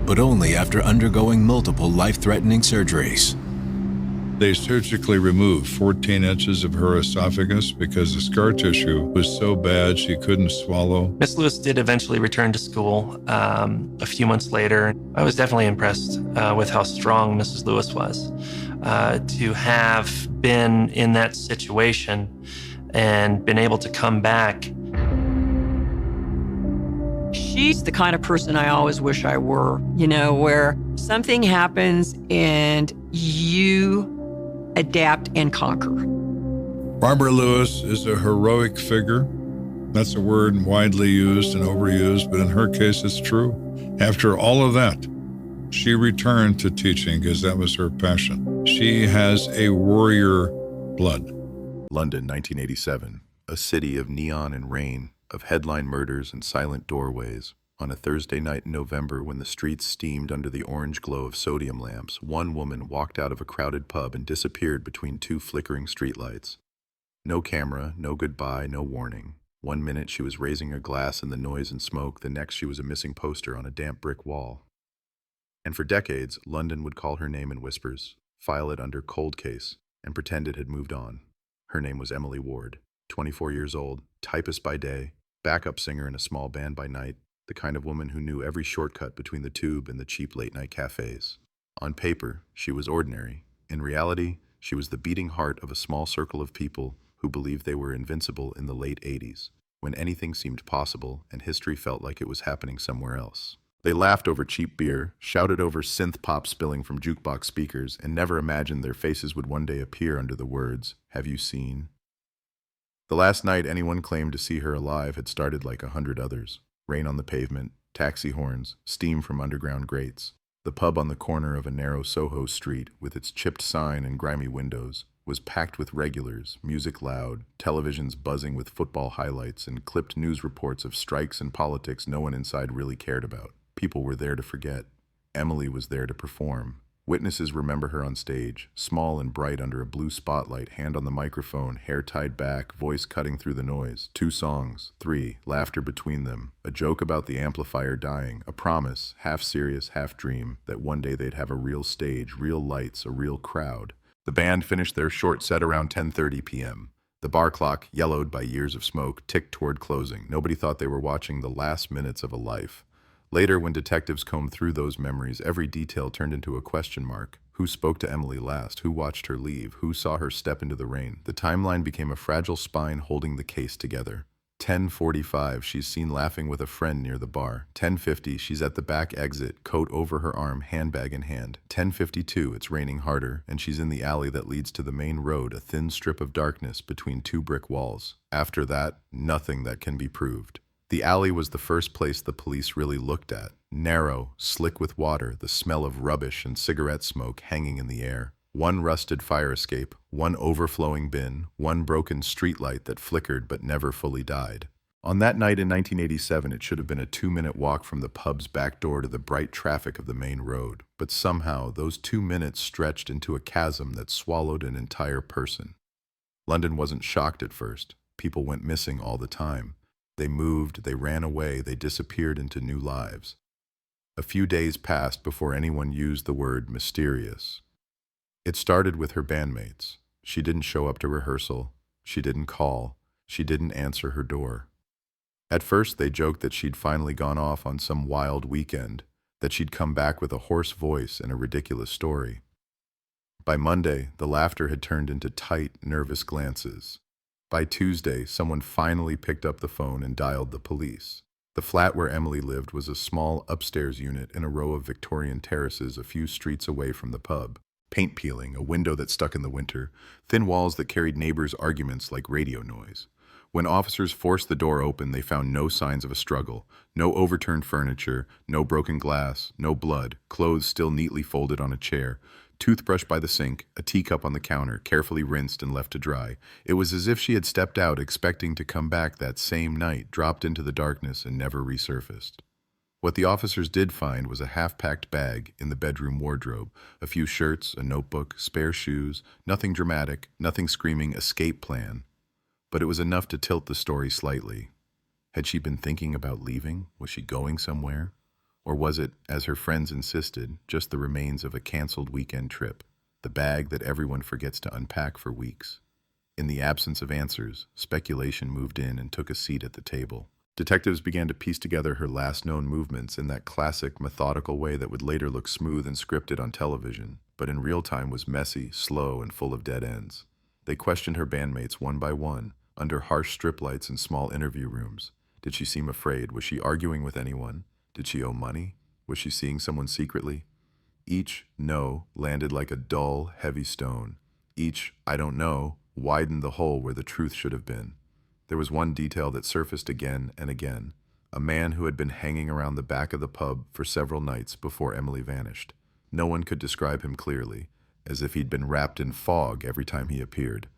but only after undergoing multiple life-threatening surgeries. They surgically removed 14 inches of her esophagus because the scar tissue was so bad she couldn't swallow. Miss Lewis did eventually return to school a few months later. I was definitely impressed with how strong Mrs. Lewis was. To have been in that situation and been able to come back. She's the kind of person I always wish I were, where something happens and you adapt and conquer. Barbara Lewis is a heroic figure. That's a word widely used and overused, but in her case, it's true. After all of that, she returned to teaching because that was her passion. She has a warrior blood. London, 1987, a city of neon and rain, of headline murders and silent doorways. On a Thursday night in November, when the streets steamed under the orange glow of sodium lamps, one woman walked out of a crowded pub and disappeared between two flickering streetlights. No camera, no goodbye, no warning. 1 minute she was raising a glass in the noise and smoke, the next she was a missing poster on a damp brick wall. And for decades, London would call her name in whispers, file it under cold case, and pretend it had moved on. Her name was Emily Ward, 24 years old, typist by day, backup singer in a small band by night, the kind of woman who knew every shortcut between the tube and the cheap late-night cafes. On paper, she was ordinary. In reality, she was the beating heart of a small circle of people who believed they were invincible in the late 80s, when anything seemed possible and history felt like it was happening somewhere else. They laughed over cheap beer, shouted over synth pop spilling from jukebox speakers, and never imagined their faces would one day appear under the words, "Have you seen?" The last night anyone claimed to see her alive had started like 100 others. Rain on the pavement, taxi horns, steam from underground grates. The pub on the corner of a narrow Soho street, with its chipped sign and grimy windows, was packed with regulars, music loud, televisions buzzing with football highlights, and clipped news reports of strikes and politics no one inside really cared about. People were there to forget. Emily was there to perform. Witnesses remember her on stage, small and bright under a blue spotlight, hand on the microphone, hair tied back, voice cutting through the noise. 2 songs, 3, laughter between them, a joke about the amplifier dying, a promise, half serious, half dream, that one day they'd have a real stage, real lights, a real crowd. The band finished their short set around 10:30 p.m. The bar clock, yellowed by years of smoke, ticked toward closing. Nobody thought they were watching the last minutes of a life. Later, when detectives combed through those memories, every detail turned into a question mark. Who spoke to Emily last? Who watched her leave? Who saw her step into the rain? The timeline became a fragile spine holding the case together. 10:45, she's seen laughing with a friend near the bar. 10:50, she's at the back exit, coat over her arm, handbag in hand. 10:52, it's raining harder, and she's in the alley that leads to the main road, a thin strip of darkness between 2 brick walls. After that, nothing that can be proved. The alley was the first place the police really looked at. Narrow, slick with water, the smell of rubbish and cigarette smoke hanging in the air. 1 rusted fire escape, 1 overflowing bin, 1 broken streetlight that flickered but never fully died. On that night in 1987, it should have been a 2-minute walk from the pub's back door to the bright traffic of the main road. But somehow, those 2 minutes stretched into a chasm that swallowed an entire person. London wasn't shocked at first. People went missing all the time. They moved, they ran away, they disappeared into new lives. A few days passed before anyone used the word mysterious. It started with her bandmates. She didn't show up to rehearsal. She didn't call. She didn't answer her door. At first, they joked that she'd finally gone off on some wild weekend, that she'd come back with a hoarse voice and a ridiculous story. By Monday, the laughter had turned into tight, nervous glances. By Tuesday, someone finally picked up the phone and dialed the police. The flat where Emily lived was a small upstairs unit in a row of Victorian terraces a few streets away from the pub. Paint peeling, a window that stuck in the winter, thin walls that carried neighbors' arguments like radio noise. When officers forced the door open, they found no signs of a struggle, no overturned furniture, no broken glass, no blood, clothes still neatly folded on a chair, toothbrush by the sink, a teacup on the counter, carefully rinsed and left to dry. It was as if she had stepped out expecting to come back that same night, dropped into the darkness and never resurfaced. What the officers did find was a half-packed bag in the bedroom wardrobe, a few shirts, a notebook, spare shoes, nothing dramatic, nothing screaming escape plan. But it was enough to tilt the story slightly. Had she been thinking about leaving? Was she going somewhere? Or was it, as her friends insisted, just the remains of a canceled weekend trip, the bag that everyone forgets to unpack for weeks? In the absence of answers, speculation moved in and took a seat at the table. Detectives began to piece together her last known movements in that classic, methodical way that would later look smooth and scripted on television, but in real time was messy, slow, and full of dead ends. They questioned her bandmates one by one, under harsh strip lights in small interview rooms. Did she seem afraid? Was she arguing with anyone? Did she owe money? Was she seeing someone secretly? Each "no" landed like a dull, heavy stone. Each "I don't know" widened the hole where the truth should have been. There was one detail that surfaced again and again. A man who had been hanging around the back of the pub for several nights before Emily vanished. No one could describe him clearly, as if he'd been wrapped in fog every time he appeared.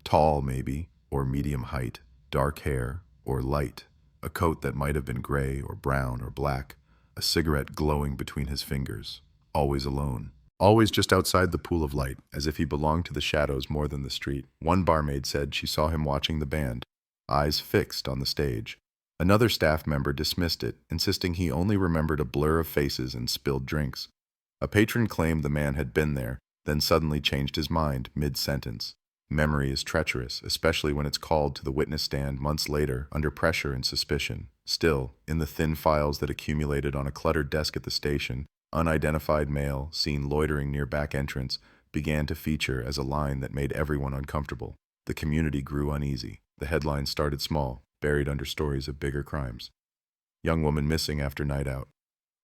Tall, maybe, or medium height, dark hair, or light. A coat that might have been gray or brown or black. A cigarette glowing between his fingers. Always alone. Always just outside the pool of light, as if he belonged to the shadows more than the street. One barmaid said she saw him watching the band, eyes fixed on the stage. Another staff member dismissed it, insisting he only remembered a blur of faces and spilled drinks. A patron claimed the man had been there, then suddenly changed his mind mid-sentence. Memory is treacherous, especially when it's called to the witness stand months later under pressure and suspicion. Still, in the thin files that accumulated on a cluttered desk at the station, unidentified male, seen loitering near back entrance, began to feature as a line that made everyone uncomfortable. The community grew uneasy. The headlines started small, buried under stories of bigger crimes. Young woman missing after night out.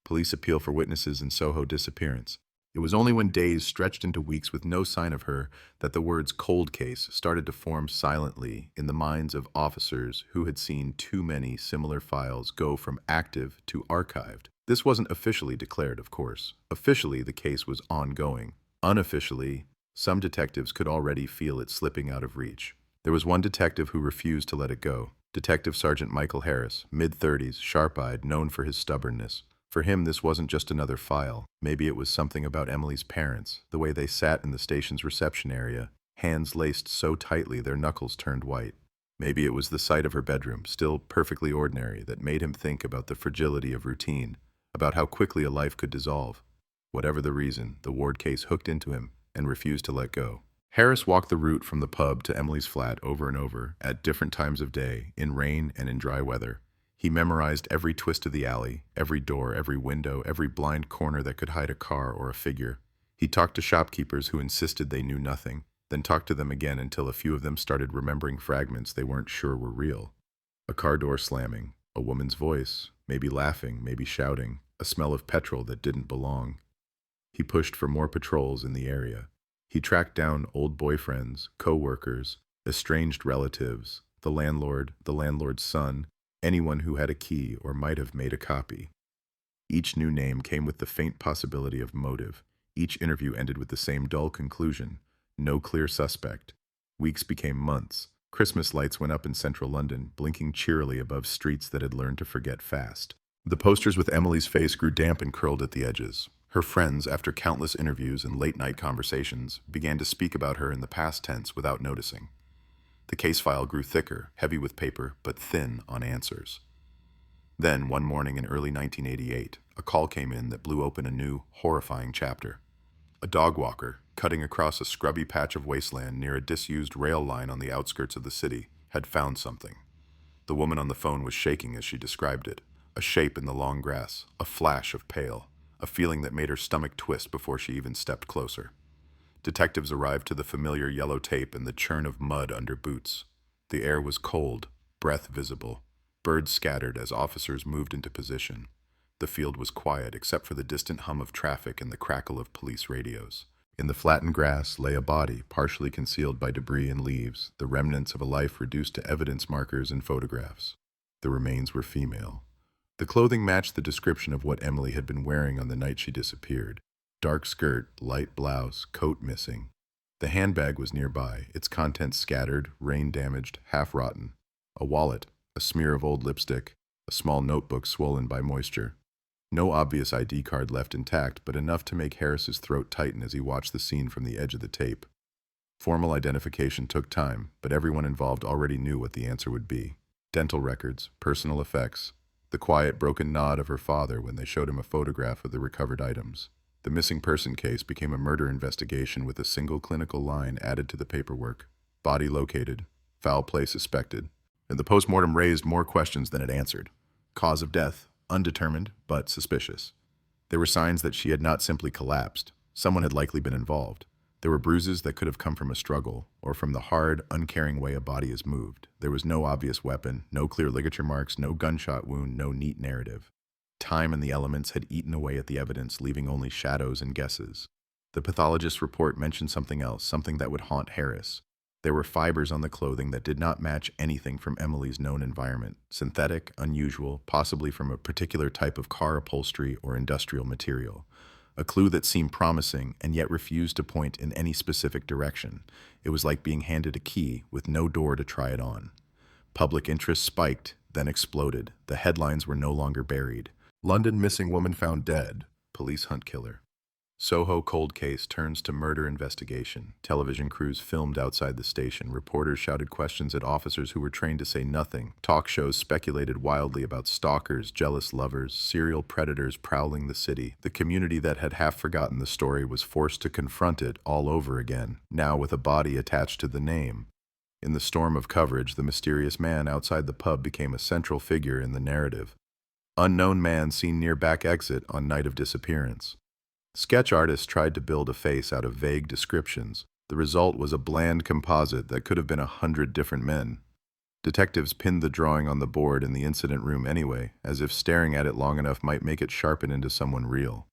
Police appeal for witnesses in Soho disappearance. It was only when days stretched into weeks with no sign of her that the words cold case started to form silently in the minds of officers who had seen too many similar files go from active to archived. This wasn't officially declared, of course. Officially, the case was ongoing. Unofficially, some detectives could already feel it slipping out of reach. There was one detective who refused to let it go. Detective Sergeant Michael Harris, mid-30s, sharp-eyed, known for his stubbornness. For him, this wasn't just another file. Maybe it was something about Emily's parents, the way they sat in the station's reception area, hands laced so tightly their knuckles turned white. Maybe it was the sight of her bedroom, still perfectly ordinary, that made him think about the fragility of routine, about how quickly a life could dissolve. Whatever the reason, the Ward case hooked into him and refused to let go. Harris walked the route from the pub to Emily's flat over and over, at different times of day, in rain and in dry weather. He memorized every twist of the alley, every door, every window, every blind corner that could hide a car or a figure. He talked to shopkeepers who insisted they knew nothing, then talked to them again until a few of them started remembering fragments they weren't sure were real. A car door slamming, a woman's voice, maybe laughing, maybe shouting, a smell of petrol that didn't belong. He pushed for more patrols in the area. He tracked down old boyfriends, co-workers, estranged relatives, the landlord's son, anyone who had a key or might have made a copy. Each new name came with the faint possibility of motive. Each interview ended with the same dull conclusion. No clear suspect. Weeks became months. Christmas lights went up in central London, blinking cheerily above streets that had learned to forget fast. The posters with Emily's face grew damp and curled at the edges. Her friends, after countless interviews and late-night conversations, began to speak about her in the past tense without noticing. The case file grew thicker, heavy with paper, but thin on answers. Then, one morning in early 1988, a call came in that blew open a new, horrifying chapter. A dog walker, cutting across a scrubby patch of wasteland near a disused rail line on the outskirts of the city, had found something. The woman on the phone was shaking as she described it. A shape in the long grass, a flash of pale, a feeling that made her stomach twist before she even stepped closer. Detectives arrived to the familiar yellow tape and the churn of mud under boots. The air was cold, breath visible. Birds scattered as officers moved into position. The field was quiet except for the distant hum of traffic and the crackle of police radios. In the flattened grass lay a body partially concealed by debris and leaves, the remnants of a life reduced to evidence markers and photographs. The remains were female. The clothing matched the description of what Emily had been wearing on the night she disappeared. Dark skirt, light blouse, coat missing. The handbag was nearby, its contents scattered, rain-damaged, half-rotten. A wallet, a smear of old lipstick, a small notebook swollen by moisture. No obvious ID card left intact, but enough to make Harris's throat tighten as he watched the scene from the edge of the tape. Formal identification took time, but everyone involved already knew what the answer would be. Dental records, personal effects, the quiet, broken nod of her father when they showed him a photograph of the recovered items. The missing person case became a murder investigation with a single clinical line added to the paperwork. Body located, foul play suspected, and the postmortem raised more questions than it answered. Cause of death, undetermined, but suspicious. There were signs that she had not simply collapsed. Someone had likely been involved. There were bruises that could have come from a struggle, or from the hard, uncaring way a body is moved. There was no obvious weapon, no clear ligature marks, no gunshot wound, no neat narrative. Time and the elements had eaten away at the evidence, leaving only shadows and guesses. The pathologist's report mentioned something else, something that would haunt Harris. There were fibers on the clothing that did not match anything from Emily's known environment. Synthetic, unusual, possibly from a particular type of car upholstery or industrial material. A clue that seemed promising and yet refused to point in any specific direction. It was like being handed a key with no door to try it on. Public interest spiked, then exploded. The headlines were no longer buried. London missing woman found dead. Police hunt killer. Soho cold case turns to murder investigation. Television crews filmed outside the station. Reporters shouted questions at officers who were trained to say nothing. Talk shows speculated wildly about stalkers, jealous lovers, serial predators prowling the city. The community that had half forgotten the story was forced to confront it all over again, now with a body attached to the name. In the storm of coverage, the mysterious man outside the pub became a central figure in the narrative. Unknown man seen near back exit on night of disappearance. Sketch artists tried to build a face out of vague descriptions. The result was a bland composite that could have been 100 different men. Detectives pinned the drawing on the board in the incident room anyway, as if staring at it long enough might make it sharpen into someone real.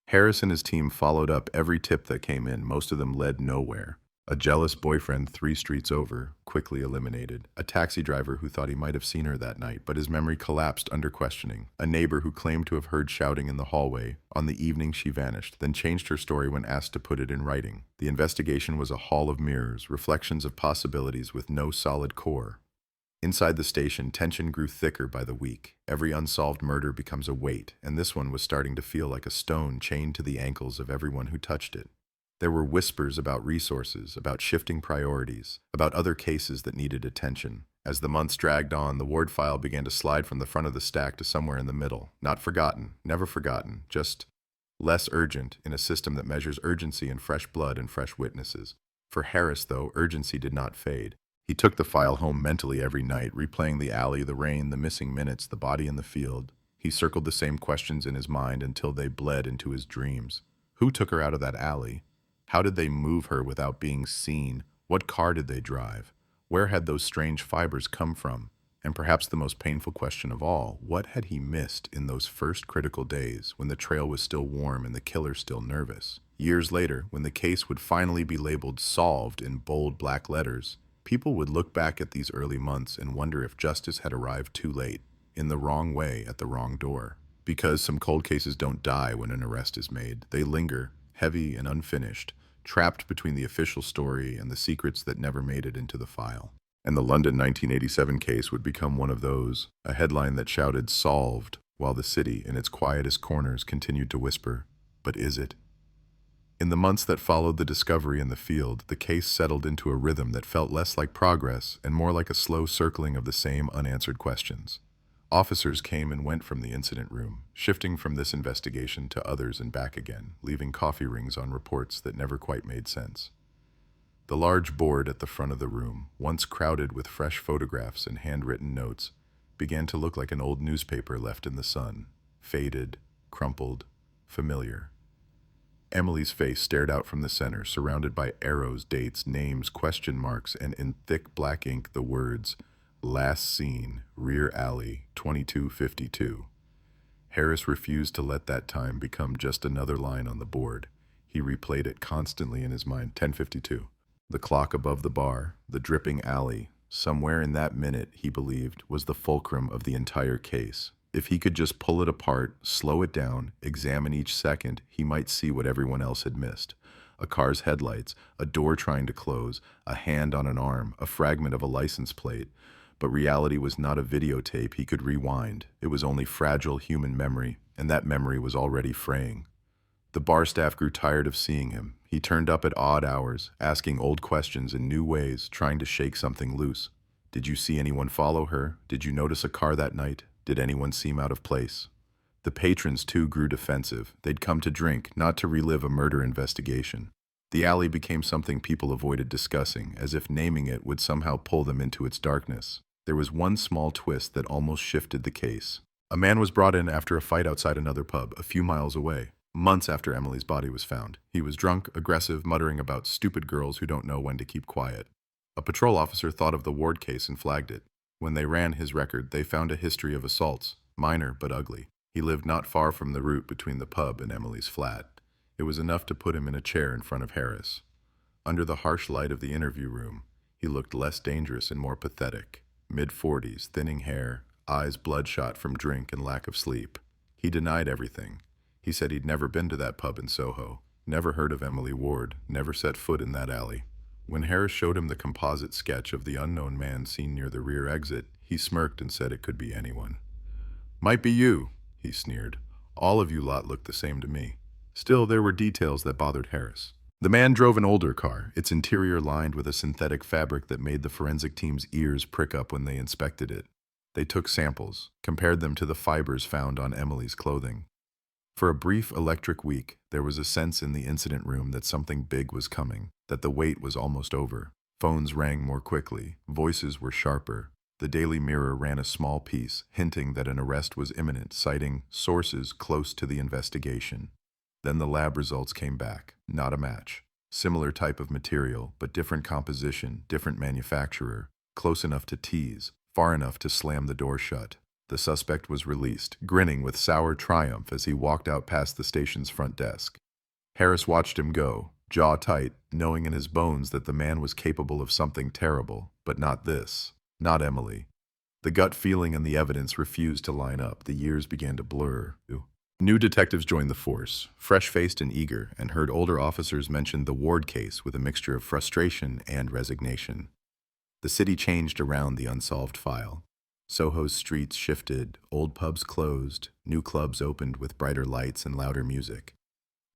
Harris and his team followed up every tip that came in. Most of them led nowhere. A jealous boyfriend 3 streets over, quickly eliminated. A taxi driver who thought he might have seen her that night, but his memory collapsed under questioning. A neighbor who claimed to have heard shouting in the hallway on the evening she vanished, then changed her story when asked to put it in writing. The investigation was a hall of mirrors, reflections of possibilities with no solid core. Inside the station, tension grew thicker by the week. Every unsolved murder becomes a weight, and this one was starting to feel like a stone chained to the ankles of everyone who touched it. There were whispers about resources, about shifting priorities, about other cases that needed attention. As the months dragged on, the ward file began to slide from the front of the stack to somewhere in the middle. Not forgotten, never forgotten, just less urgent in a system that measures urgency in fresh blood and fresh witnesses. For Harris, though, urgency did not fade. He took the file home mentally every night, replaying the alley, the rain, the missing minutes, the body in the field. He circled the same questions in his mind until they bled into his dreams. Who took her out of that alley? How did they move her without being seen? What car did they drive? Where had those strange fibers come from? And perhaps the most painful question of all, what had he missed in those first critical days when the trail was still warm and the killer still nervous? Years later, when the case would finally be labeled solved in bold black letters, people would look back at these early months and wonder if justice had arrived too late, in the wrong way at the wrong door. Because some cold cases don't die when an arrest is made. They linger, heavy and unfinished, trapped between the official story and the secrets that never made it into the file. And the London 1987 case would become one of those, a headline that shouted solved, while the city, in its quietest corners, continued to whisper, but is it? In the months that followed the discovery in the field, the case settled into a rhythm that felt less like progress and more like a slow circling of the same unanswered questions. Officers came and went from the incident room, shifting from this investigation to others and back again, leaving coffee rings on reports that never quite made sense. The large board at the front of the room, once crowded with fresh photographs and handwritten notes, began to look like an old newspaper left in the sun, faded, crumpled, familiar. Emily's face stared out from the center, surrounded by arrows, dates, names, question marks, and in thick black ink the words, Last seen, rear alley, 2252. Harris refused to let that time become just another line on the board. He replayed it constantly in his mind, 1052. The clock above the bar, the dripping alley, somewhere in that minute, he believed, was the fulcrum of the entire case. If he could just pull it apart, slow it down, examine each second, he might see what everyone else had missed. A car's headlights, a door trying to close, a hand on an arm, a fragment of a license plate. But reality was not a videotape he could rewind. It was only fragile human memory, and that memory was already fraying. The bar staff grew tired of seeing him. He turned up at odd hours, asking old questions in new ways, trying to shake something loose. Did you see anyone follow her? Did you notice a car that night? Did anyone seem out of place? The patrons, too, grew defensive. They'd come to drink, not to relive a murder investigation. The alley became something people avoided discussing, as if naming it would somehow pull them into its darkness. There was one small twist that almost shifted the case. A man was brought in after a fight outside another pub, a few miles away, months after Emily's body was found. He was drunk, aggressive, muttering about stupid girls who don't know when to keep quiet. A patrol officer thought of the Ward case and flagged it. When they ran his record, they found a history of assaults, minor but ugly. He lived not far from the route between the pub and Emily's flat. It was enough to put him in a chair in front of Harris. Under the harsh light of the interview room, he looked less dangerous and more pathetic. Mid-40s, thinning hair, eyes bloodshot from drink and lack of sleep. He denied everything. He said he'd never been to that pub in Soho, never heard of Emily Ward, never set foot in that alley. When Harris showed him the composite sketch of the unknown man seen near the rear exit, he smirked and said it could be anyone. "Might be you," he sneered. "All of you lot look the same to me." Still, there were details that bothered Harris. The man drove an older car, its interior lined with a synthetic fabric that made the forensic team's ears prick up when they inspected it. They took samples, compared them to the fibers found on Emily's clothing. For a brief electric week, there was a sense in the incident room that something big was coming, that the wait was almost over. Phones rang more quickly, voices were sharper. The Daily Mirror ran a small piece, hinting that an arrest was imminent, citing sources close to the investigation. Then the lab results came back, not a match. Similar type of material, but different composition, different manufacturer, close enough to tease, far enough to slam the door shut. The suspect was released, grinning with sour triumph as he walked out past the station's front desk. Harris watched him go, jaw tight, knowing in his bones that the man was capable of something terrible, but not this, not Emily. The gut feeling and the evidence refused to line up. The years began to blur. New detectives joined the force, fresh-faced and eager, and heard older officers mention the Ward case with a mixture of frustration and resignation. The city changed around the unsolved file. Soho's streets shifted, old pubs closed, new clubs opened with brighter lights and louder music.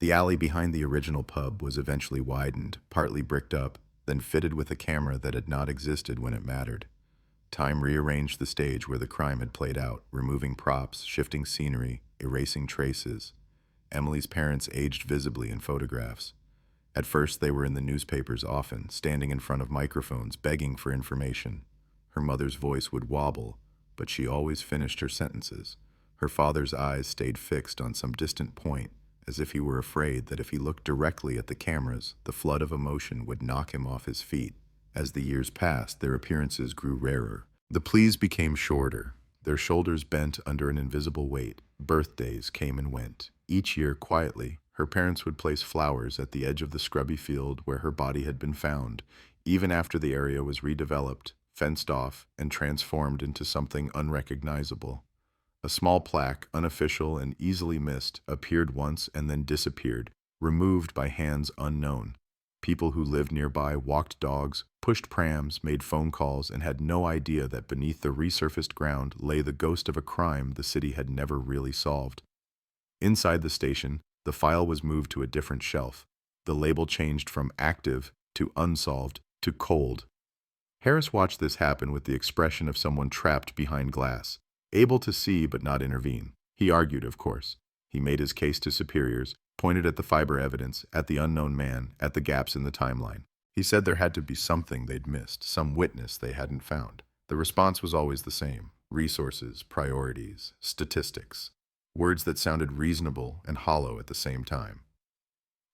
The alley behind the original pub was eventually widened, partly bricked up, then fitted with a camera that had not existed when it mattered. Time rearranged the stage where the crime had played out, removing props, shifting scenery, erasing traces. Emily's parents aged visibly in photographs. At first, they were in the newspapers often, standing in front of microphones, begging for information. Her mother's voice would wobble, but she always finished her sentences. Her father's eyes stayed fixed on some distant point, as if he were afraid that if he looked directly at the cameras, the flood of emotion would knock him off his feet. As the years passed, their appearances grew rarer. The pleas became shorter, their shoulders bent under an invisible weight. Birthdays came and went. Each year, quietly, her parents would place flowers at the edge of the scrubby field where her body had been found, even after the area was redeveloped, fenced off, and transformed into something unrecognizable. A small plaque, unofficial and easily missed, appeared once and then disappeared, removed by hands unknown. People who lived nearby walked dogs, pushed prams, made phone calls, and had no idea that beneath the resurfaced ground lay the ghost of a crime the city had never really solved. Inside the station, the file was moved to a different shelf. The label changed from active to unsolved to cold. Harris watched this happen with the expression of someone trapped behind glass, able to see but not intervene. He argued, of course. He made his case to superiors, pointed at the fiber evidence, at the unknown man, at the gaps in the timeline. He said there had to be something they'd missed, some witness they hadn't found. The response was always the same: resources, priorities, statistics. Words that sounded reasonable and hollow at the same time.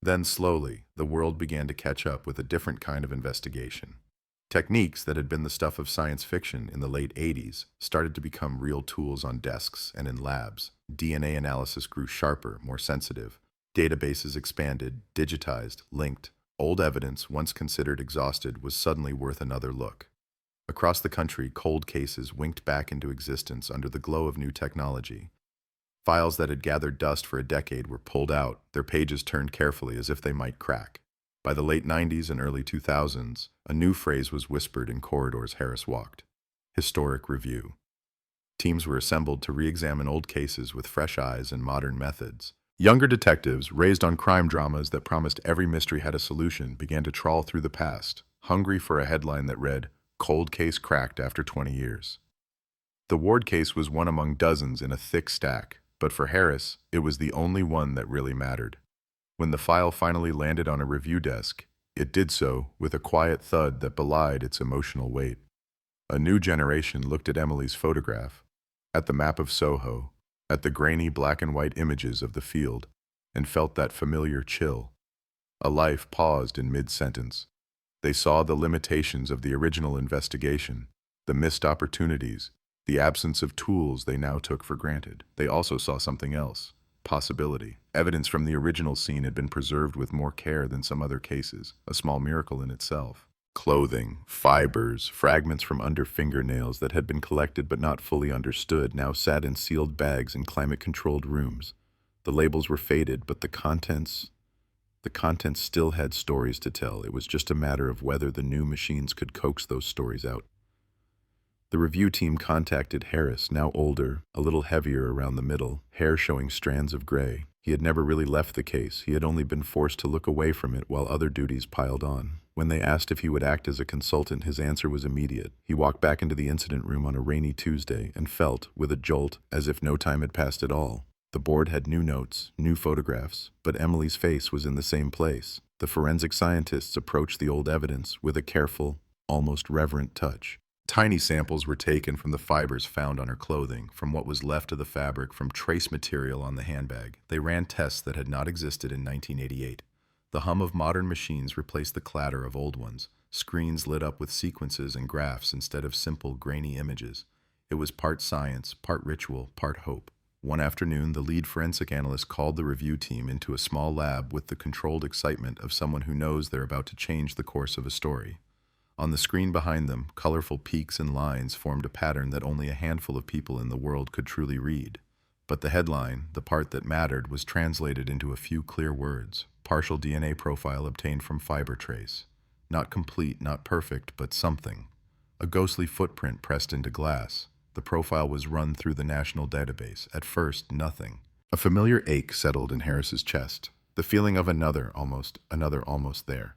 Then slowly, the world began to catch up with a different kind of investigation. Techniques that had been the stuff of science fiction in the late 80s started to become real tools on desks and in labs. DNA analysis grew sharper, more sensitive. Databases expanded, digitized, linked. Old evidence, once considered exhausted, was suddenly worth another look. Across the country, cold cases winked back into existence under the glow of new technology. Files that had gathered dust for a decade were pulled out, their pages turned carefully as if they might crack. By the late 90s and early 2000s, a new phrase was whispered in corridors Harris walked: historic review. Teams were assembled to re-examine old cases with fresh eyes and modern methods. Younger detectives, raised on crime dramas that promised every mystery had a solution, began to trawl through the past, hungry for a headline that read, "Cold case cracked after 20 years." The Ward case was one among dozens in a thick stack, but for Harris, it was the only one that really mattered. When the file finally landed on a review desk, it did so with a quiet thud that belied its emotional weight. A new generation looked at Emily's photograph, at the map of Soho, at the grainy black and white images of the field, and felt that familiar chill. A life paused in mid-sentence. They saw the limitations of the original investigation, the missed opportunities, the absence of tools they now took for granted. They also saw something else, possibility. Evidence from the original scene had been preserved with more care than some other cases, a small miracle in itself. Clothing, fibers, fragments from under fingernails that had been collected but not fully understood now sat in sealed bags in climate-controlled rooms. The labels were faded, but the contents still had stories to tell. It was just a matter of whether the new machines could coax those stories out. The review team contacted Harris, now older, a little heavier around the middle, hair showing strands of gray. He had never really left the case. He had only been forced to look away from it while other duties piled on. When they asked if he would act as a consultant, his answer was immediate. He walked back into the incident room on a rainy Tuesday and felt, with a jolt, as if no time had passed at all. The board had new notes, new photographs, but Emily's face was in the same place. The forensic scientists approached the old evidence with a careful, almost reverent touch. Tiny samples were taken from the fibers found on her clothing, from what was left of the fabric, from trace material on the handbag. They ran tests that had not existed in 1988. The hum of modern machines replaced the clatter of old ones. Screens lit up with sequences and graphs instead of simple, grainy images. It was part science, part ritual, part hope. One afternoon, the lead forensic analyst called the review team into a small lab with the controlled excitement of someone who knows they're about to change the course of a story. On the screen behind them, colorful peaks and lines formed a pattern that only a handful of people in the world could truly read. But the headline, the part that mattered, was translated into a few clear words. Partial DNA profile obtained from fiber trace. Not complete, not perfect, but something. A ghostly footprint pressed into glass. The profile was run through the national database. At first, nothing. A familiar ache settled in Harris's chest. The feeling of another almost there.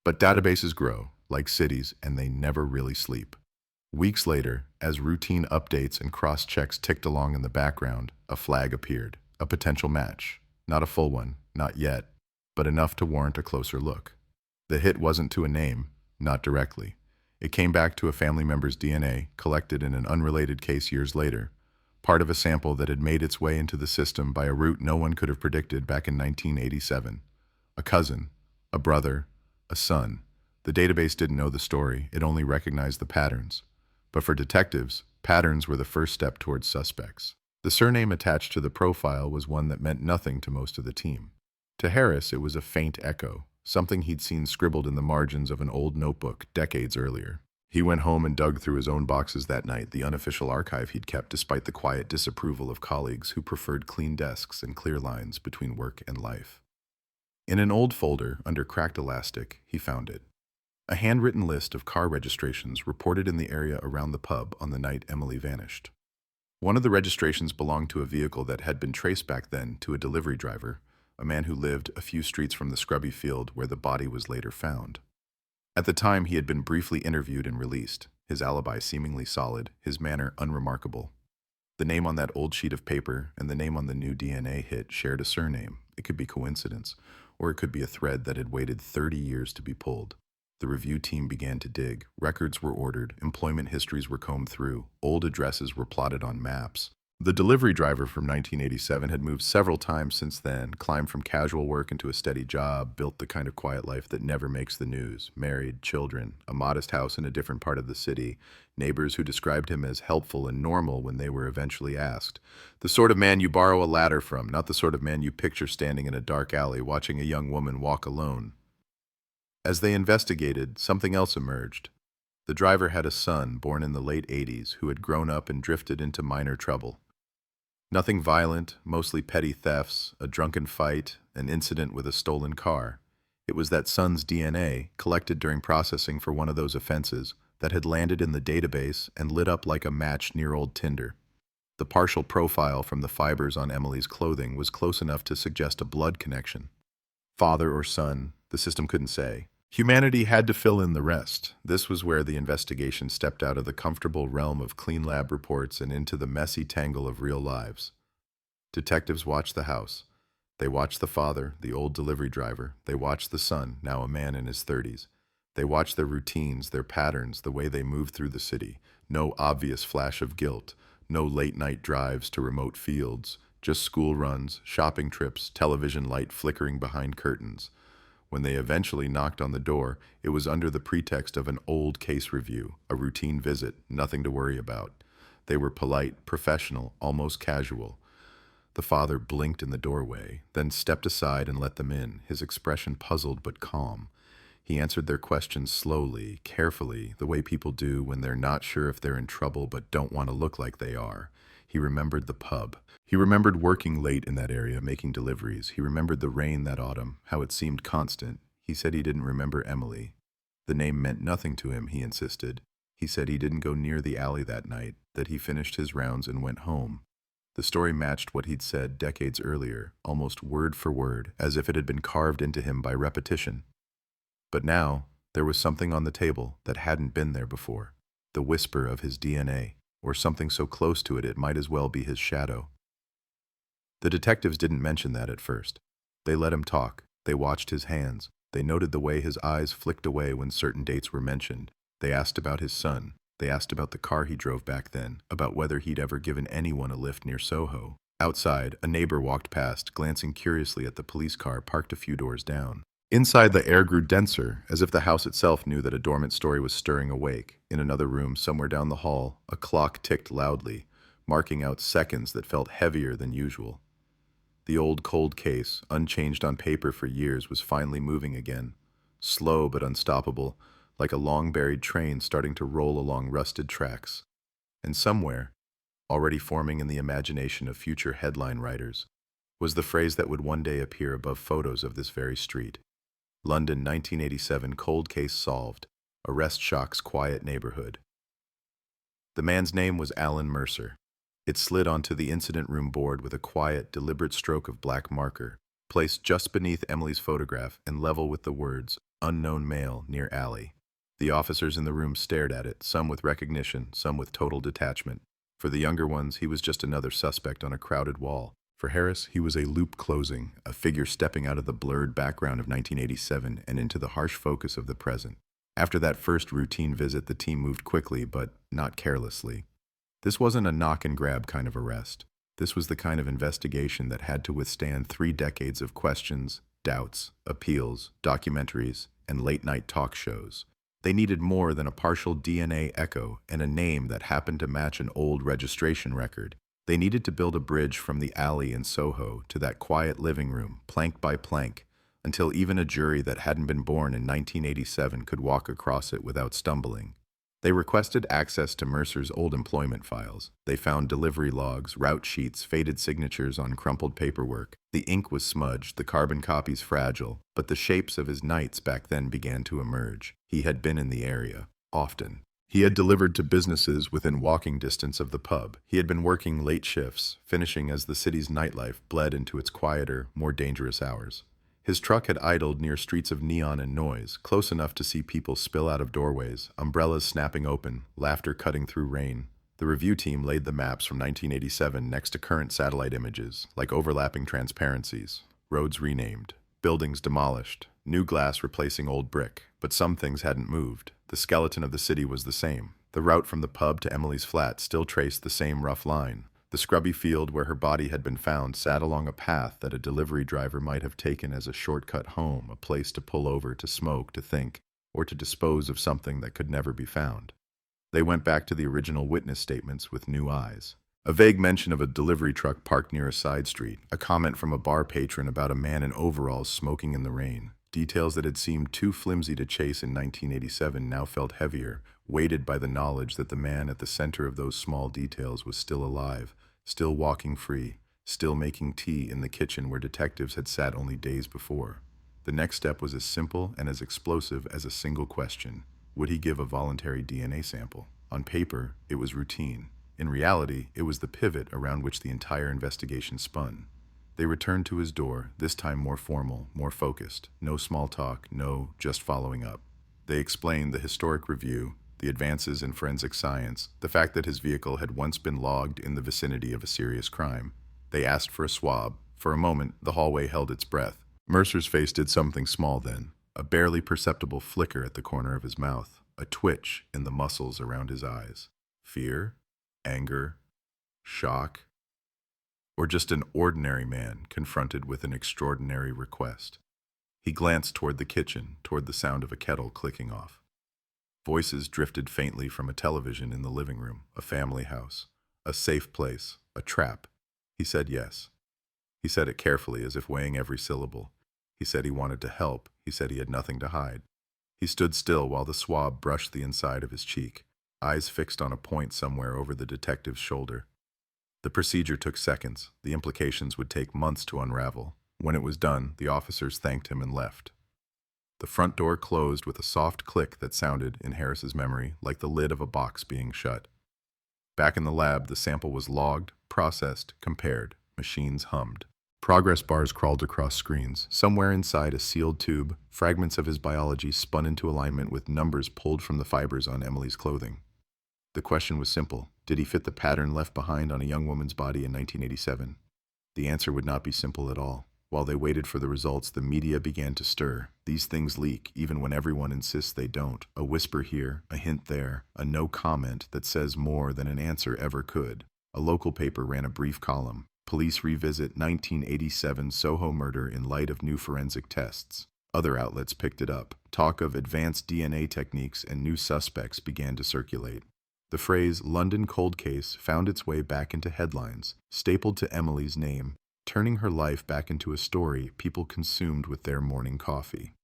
But databases grow, like cities, and they never really sleep. Weeks later, as routine updates and cross-checks ticked along in the background, a flag appeared. A potential match. Not a full one, not yet, but enough to warrant a closer look. The hit wasn't to a name, not directly. It came back to a family member's DNA, collected in an unrelated case years later, part of a sample that had made its way into the system by a route no one could have predicted back in 1987. A cousin, a brother, a son. The database didn't know the story, it only recognized the patterns. But for detectives, patterns were the first step towards suspects. The surname attached to the profile was one that meant nothing to most of the team. To Harris, it was a faint echo, something he'd seen scribbled in the margins of an old notebook decades earlier. He went home and dug through his own boxes that night, the unofficial archive he'd kept despite the quiet disapproval of colleagues who preferred clean desks and clear lines between work and life. In an old folder under cracked elastic, he found it. A handwritten list of car registrations reported in the area around the pub on the night Emily vanished. One of the registrations belonged to a vehicle that had been traced back then to a delivery driver, a man who lived a few streets from the scrubby field where the body was later found. At the time, he had been briefly interviewed and released, his alibi seemingly solid, his manner unremarkable. The name on that old sheet of paper and the name on the new DNA hit shared a surname. It could be coincidence, or it could be a thread that had waited 30 years to be pulled. The review team began to dig. Records were ordered, employment histories were combed through, old addresses were plotted on maps. The delivery driver from 1987 had moved several times since then, climbed from casual work into a steady job, built the kind of quiet life that never makes the news, married, children, a modest house in a different part of the city, neighbors who described him as helpful and normal when they were eventually asked. The sort of man you borrow a ladder from, not the sort of man you picture standing in a dark alley watching a young woman walk alone. As they investigated, something else emerged. The driver had a son born in the late 80s who had grown up and drifted into minor trouble. Nothing violent, mostly petty thefts, a drunken fight, an incident with a stolen car. It was that son's DNA, collected during processing for one of those offenses, that had landed in the database and lit up like a match near old tinder. The partial profile from the fibers on Emily's clothing was close enough to suggest a blood connection. Father or son, the system couldn't say. Humanity had to fill in the rest. This was where the investigation stepped out of the comfortable realm of clean lab reports and into the messy tangle of real lives. Detectives watched the house. They watched the father, the old delivery driver. They watched the son, now a man in his 30s. They watched their routines, their patterns, the way they moved through the city. No obvious flash of guilt. No late-night drives to remote fields. Just school runs, shopping trips, television light flickering behind curtains. When they eventually knocked on the door, it was under the pretext of an old case review, a routine visit, nothing to worry about. They were polite, professional, almost casual. The father blinked in the doorway, then stepped aside and let them in, his expression puzzled but calm. He answered their questions slowly, carefully, the way people do when they're not sure if they're in trouble but don't want to look like they are. He remembered the pub. He remembered working late in that area, making deliveries. He remembered the rain that autumn, how it seemed constant. He said he didn't remember Emily. The name meant nothing to him, he insisted. He said he didn't go near the alley that night, that he finished his rounds and went home. The story matched what he'd said decades earlier, almost word for word, as if it had been carved into him by repetition. But now, there was something on the table that hadn't been there before. The whisper of his DNA, or something so close to it it might as well be his shadow. The detectives didn't mention that at first. They let him talk. They watched his hands. They noted the way his eyes flicked away when certain dates were mentioned. They asked about his son. They asked about the car he drove back then, about whether he'd ever given anyone a lift near Soho. Outside, a neighbor walked past, glancing curiously at the police car parked a few doors down. Inside, the air grew denser, as if the house itself knew that a dormant story was stirring awake. In another room, somewhere down the hall, a clock ticked loudly, marking out seconds that felt heavier than usual. The old cold case, unchanged on paper for years, was finally moving again, slow but unstoppable, like a long-buried train starting to roll along rusted tracks. And somewhere, already forming in the imagination of future headline writers, was the phrase that would one day appear above photos of this very street. London, 1987, cold case solved. Arrest shocks quiet neighborhood. The man's name was Alan Mercer. It slid onto the incident room board with a quiet, deliberate stroke of black marker, placed just beneath Emily's photograph and level with the words, "Unknown male near alley." The officers in the room stared at it, some with recognition, some with total detachment. For the younger ones, he was just another suspect on a crowded wall. For Harris, he was a loop closing, a figure stepping out of the blurred background of 1987 and into the harsh focus of the present. After that first routine visit, the team moved quickly, but not carelessly. This wasn't a knock-and-grab kind of arrest. This was the kind of investigation that had to withstand 3 decades of questions, doubts, appeals, documentaries, and late-night talk shows. They needed more than a partial DNA echo and a name that happened to match an old registration record. They needed to build a bridge from the alley in Soho to that quiet living room, plank by plank, until even a jury that hadn't been born in 1987 could walk across it without stumbling. They requested access to Mercer's old employment files. They found delivery logs, route sheets, faded signatures on crumpled paperwork. The ink was smudged, the carbon copies fragile, but the shapes of his nights back then began to emerge. He had been in the area, often. He had delivered to businesses within walking distance of the pub. He had been working late shifts, finishing as the city's nightlife bled into its quieter, more dangerous hours. His truck had idled near streets of neon and noise, close enough to see people spill out of doorways, umbrellas snapping open, laughter cutting through rain. The review team laid the maps from 1987 next to current satellite images, like overlapping transparencies. Roads renamed, buildings demolished, new glass replacing old brick. But some things hadn't moved. The skeleton of the city was the same. The route from the pub to Emily's flat still traced the same rough line. The scrubby field where her body had been found sat along a path that a delivery driver might have taken as a shortcut home, a place to pull over, to smoke, to think, or to dispose of something that could never be found. They went back to the original witness statements with new eyes. A vague mention of a delivery truck parked near a side street, a comment from a bar patron about a man in overalls smoking in the rain. Details that had seemed too flimsy to chase in 1987 now felt heavier, weighted by the knowledge that the man at the center of those small details was still alive, still walking free, still making tea in the kitchen where detectives had sat only days before. The next step was as simple and as explosive as a single question. Would he give a voluntary DNA sample? On paper, it was routine. In reality, it was the pivot around which the entire investigation spun. They returned to his door, this time more formal, more focused. No small talk, no just following up. They explained the historic review, the advances in forensic science, the fact that his vehicle had once been logged in the vicinity of a serious crime. They asked for a swab. For a moment, the hallway held its breath. Mercer's face did something small then, a barely perceptible flicker at the corner of his mouth, a twitch in the muscles around his eyes. Fear? Anger? Shock? Or just an ordinary man confronted with an extraordinary request? He glanced toward the kitchen, toward the sound of a kettle clicking off. Voices drifted faintly from a television in the living room, a family house, a safe place, a trap. He said yes. He said it carefully, as if weighing every syllable. He said he wanted to help. He said he had nothing to hide. He stood still while the swab brushed the inside of his cheek, eyes fixed on a point somewhere over the detective's shoulder. The procedure took seconds. The implications would take months to unravel. When it was done, the officers thanked him and left. The front door closed with a soft click that sounded, in Harris's memory, like the lid of a box being shut. Back in the lab, the sample was logged, processed, compared. Machines hummed. Progress bars crawled across screens. Somewhere inside a sealed tube, fragments of his biology spun into alignment with numbers pulled from the fibers on Emily's clothing. The question was simple. Did he fit the pattern left behind on a young woman's body in 1987? The answer would not be simple at all. While they waited for the results, the media began to stir. These things leak, even when everyone insists they don't. A whisper here, a hint there, a no comment that says more than an answer ever could. A local paper ran a brief column. Police revisit 1987 Soho murder in light of new forensic tests. Other outlets picked it up. Talk of advanced DNA techniques and new suspects began to circulate. The phrase London cold case found its way back into headlines, stapled to Emily's name, turning her life back into a story people consumed with their morning coffee.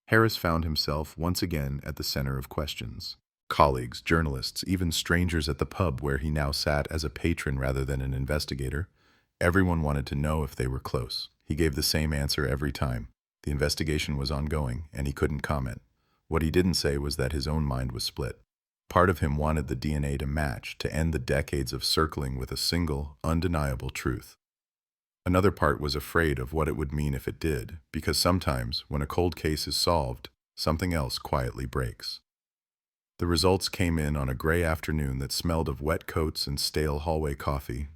Harris found himself once again at the center of questions. Colleagues, journalists, even strangers at the pub where he now sat as a patron rather than an investigator. Everyone wanted to know if they were close. He gave the same answer every time. The investigation was ongoing, and he couldn't comment. What he didn't say was that his own mind was split. Part of him wanted the DNA to match, to end the decades of circling with a single, undeniable truth. Another part was afraid of what it would mean if it did, because sometimes, when a cold case is solved, something else quietly breaks. The results came in on a gray afternoon that smelled of wet coats and stale hallway coffee.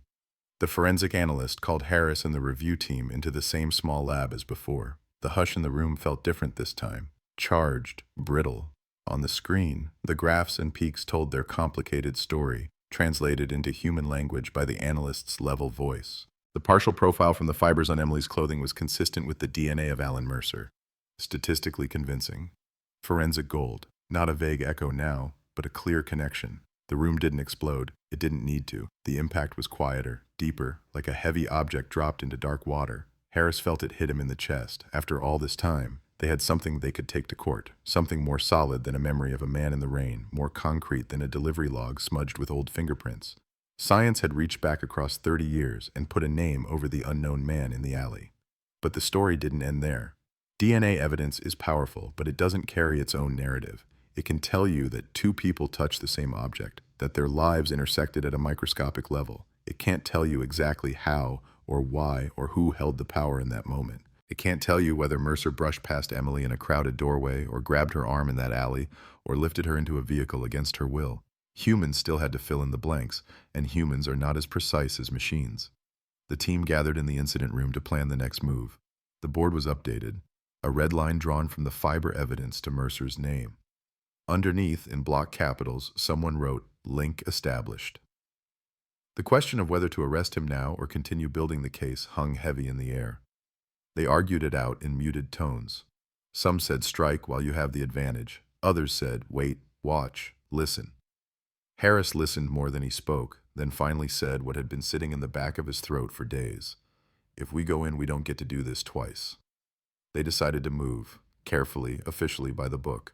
The forensic analyst called Harris and the review team into the same small lab as before. The hush in the room felt different this time, charged, brittle. On the screen, the graphs and peaks told their complicated story, translated into human language by the analyst's level voice. The partial profile from the fibers on Emily's clothing was consistent with the DNA of Alan Mercer. Statistically convincing. Forensic gold. Not a vague echo now, but a clear connection. The room didn't explode. It didn't need to. The impact was quieter, deeper, like a heavy object dropped into dark water. Harris felt it hit him in the chest. After all this time, they had something they could take to court, something more solid than a memory of a man in the rain, more concrete than a delivery log smudged with old fingerprints. Science had reached back across 30 years and put a name over the unknown man in the alley. But the story didn't end there. DNA evidence is powerful, but it doesn't carry its own narrative. It can tell you that two people touched the same object, that their lives intersected at a microscopic level. It can't tell you exactly how or why or who held the power in that moment. It can't tell you whether Mercer brushed past Emily in a crowded doorway or grabbed her arm in that alley or lifted her into a vehicle against her will. Humans still had to fill in the blanks, and humans are not as precise as machines. The team gathered in the incident room to plan the next move. The board was updated, a red line drawn from the fiber evidence to Mercer's name. Underneath, in block capitals, someone wrote, "Link established." The question of whether to arrest him now or continue building the case hung heavy in the air. They argued it out in muted tones. Some said strike while you have the advantage. Others said wait, watch, listen. Harris listened more than he spoke, then finally said what had been sitting in the back of his throat for days. If we go in, we don't get to do this twice. They decided to move, carefully, officially by the book.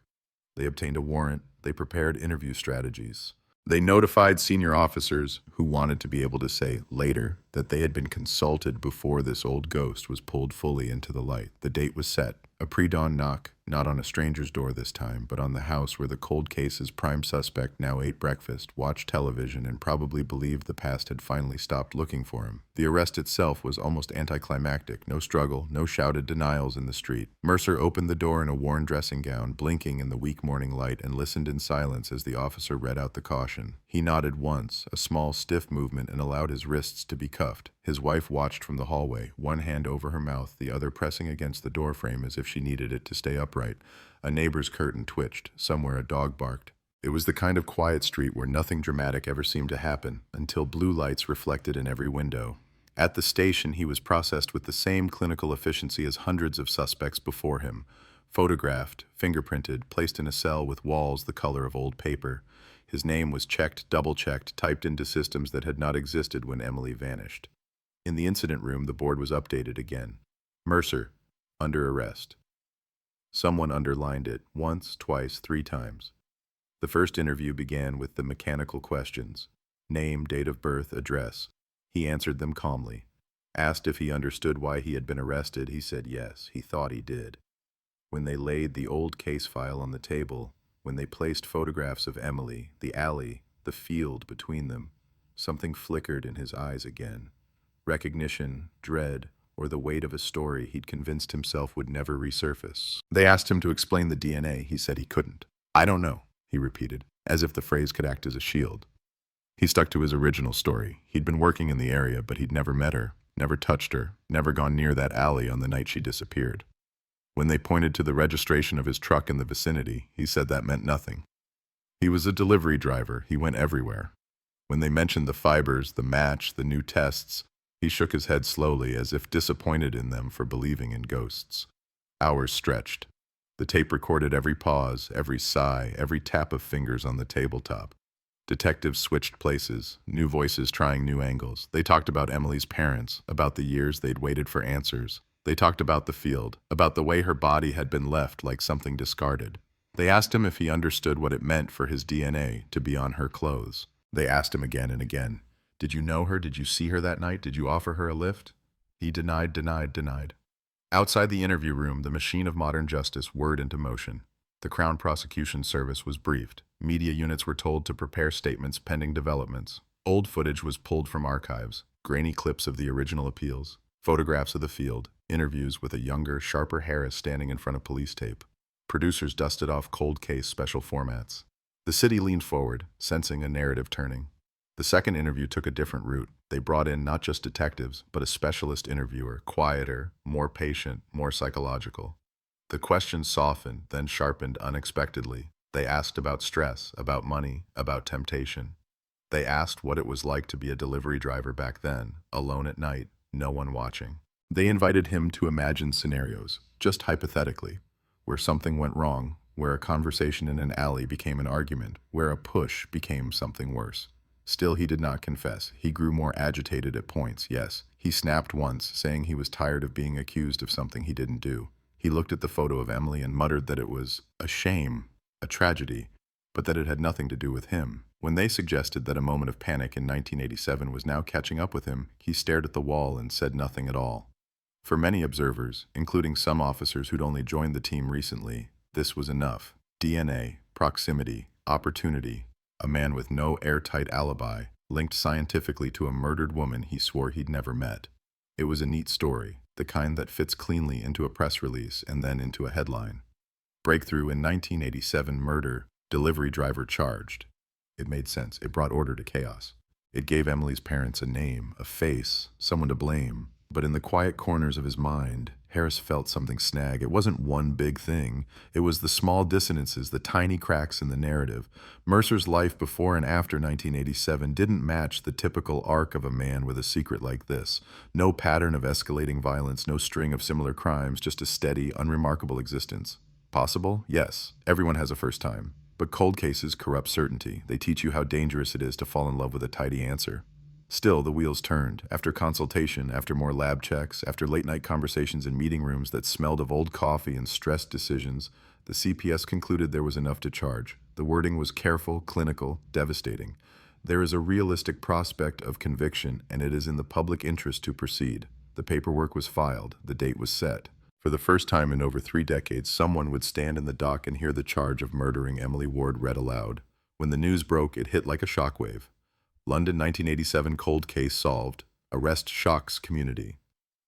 They obtained a warrant. They prepared interview strategies. They notified senior officers who wanted to be able to say later that they had been consulted before this old ghost was pulled fully into the light. The date was set. A pre-dawn knock, not on a stranger's door this time, but on the house where the cold case's prime suspect now ate breakfast, watched television, and probably believed the past had finally stopped looking for him. The arrest itself was almost anticlimactic. No struggle, no shouted denials in the street. Mercer opened the door in a worn dressing gown, blinking in the weak morning light, and listened in silence as the officer read out the caution. He nodded once, a small, stiff movement, and allowed his wrists to be cuffed. His wife watched from the hallway, one hand over her mouth, the other pressing against the doorframe as if she needed it to stay upright. A neighbor's curtain twitched. Somewhere a dog barked. It was the kind of quiet street where nothing dramatic ever seemed to happen, until blue lights reflected in every window. At the station, he was processed with the same clinical efficiency as hundreds of suspects before him. Photographed, fingerprinted, placed in a cell with walls the color of old paper. His name was checked, double-checked, typed into systems that had not existed when Emily vanished. In the incident room, the board was updated again. Mercer, under arrest. Someone underlined it, once, twice, 3 times. The first interview began with the mechanical questions. Name, date of birth, address. He answered them calmly. Asked if he understood why he had been arrested, he said yes, he thought he did. When they laid the old case file on the table, when they placed photographs of Emily, the alley, the field between them, something flickered in his eyes again. Recognition, dread, or the weight of a story he'd convinced himself would never resurface. They asked him to explain the DNA. He said he couldn't. I don't know, he repeated, as if the phrase could act as a shield. He stuck to his original story. He'd been working in the area, but he'd never met her, never touched her, never gone near that alley on the night she disappeared. When they pointed to the registration of his truck in the vicinity, he said that meant nothing. He was a delivery driver. He went everywhere. When they mentioned the fibers, the match, the new tests, he shook his head slowly, as if disappointed in them for believing in ghosts. Hours stretched. The tape recorded every pause, every sigh, every tap of fingers on the tabletop. Detectives switched places, new voices trying new angles. They talked about Emily's parents, about the years they'd waited for answers. They talked about the field, about the way her body had been left like something discarded. They asked him if he understood what it meant for his DNA to be on her clothes. They asked him again and again. Did you know her? Did you see her that night? Did you offer her a lift? He denied. Outside the interview room, the machine of modern justice whirred into motion. The Crown Prosecution Service was briefed. Media units were told to prepare statements pending developments. Old footage was pulled from archives, grainy clips of the original appeals, photographs of the field, interviews with a younger, sharper Harris standing in front of police tape. Producers dusted off cold case special formats. The city leaned forward, sensing a narrative turning. The second interview took a different route. They brought in not just detectives, but a specialist interviewer, quieter, more patient, more psychological. The questions softened, then sharpened unexpectedly. They asked about stress, about money, about temptation. They asked what it was like to be a delivery driver back then, alone at night, no one watching. They invited him to imagine scenarios, just hypothetically, where something went wrong, where a conversation in an alley became an argument, where a push became something worse. Still, he did not confess. He grew more agitated at points, yes. He snapped once, saying he was tired of being accused of something he didn't do. He looked at the photo of Emily and muttered that it was a shame, a tragedy, but that it had nothing to do with him. When they suggested that a moment of panic in 1987 was now catching up with him, he stared at the wall and said nothing at all. For many observers, including some officers who'd only joined the team recently, this was enough. DNA, proximity, opportunity, a man with no airtight alibi, linked scientifically to a murdered woman he swore he'd never met. It was a neat story, the kind that fits cleanly into a press release and then into a headline. Breakthrough in 1987 murder, delivery driver charged. It made sense. It brought order to chaos. It gave Emily's parents a name, a face, someone to blame. But in the quiet corners of his mind, Harris felt something snag. It wasn't one big thing. It was the small dissonances, the tiny cracks in the narrative. Mercer's life before and after 1987 didn't match the typical arc of a man with a secret like this. No pattern of escalating violence, no string of similar crimes, just a steady, unremarkable existence. Possible? Yes. Everyone has a first time. But cold cases corrupt certainty. They teach you how dangerous it is to fall in love with a tidy answer. Still, the wheels turned. After consultation, after more lab checks, after late-night conversations in meeting rooms that smelled of old coffee and stressed decisions, the CPS concluded there was enough to charge. The wording was careful, clinical, devastating. There is a realistic prospect of conviction, and it is in the public interest to proceed. The paperwork was filed. The date was set. For the first time in over 3 decades, someone would stand in the dock and hear the charge of murdering Emily Ward read aloud. When the news broke, it hit like a shockwave. London 1987 cold case solved. Arrest shocks community.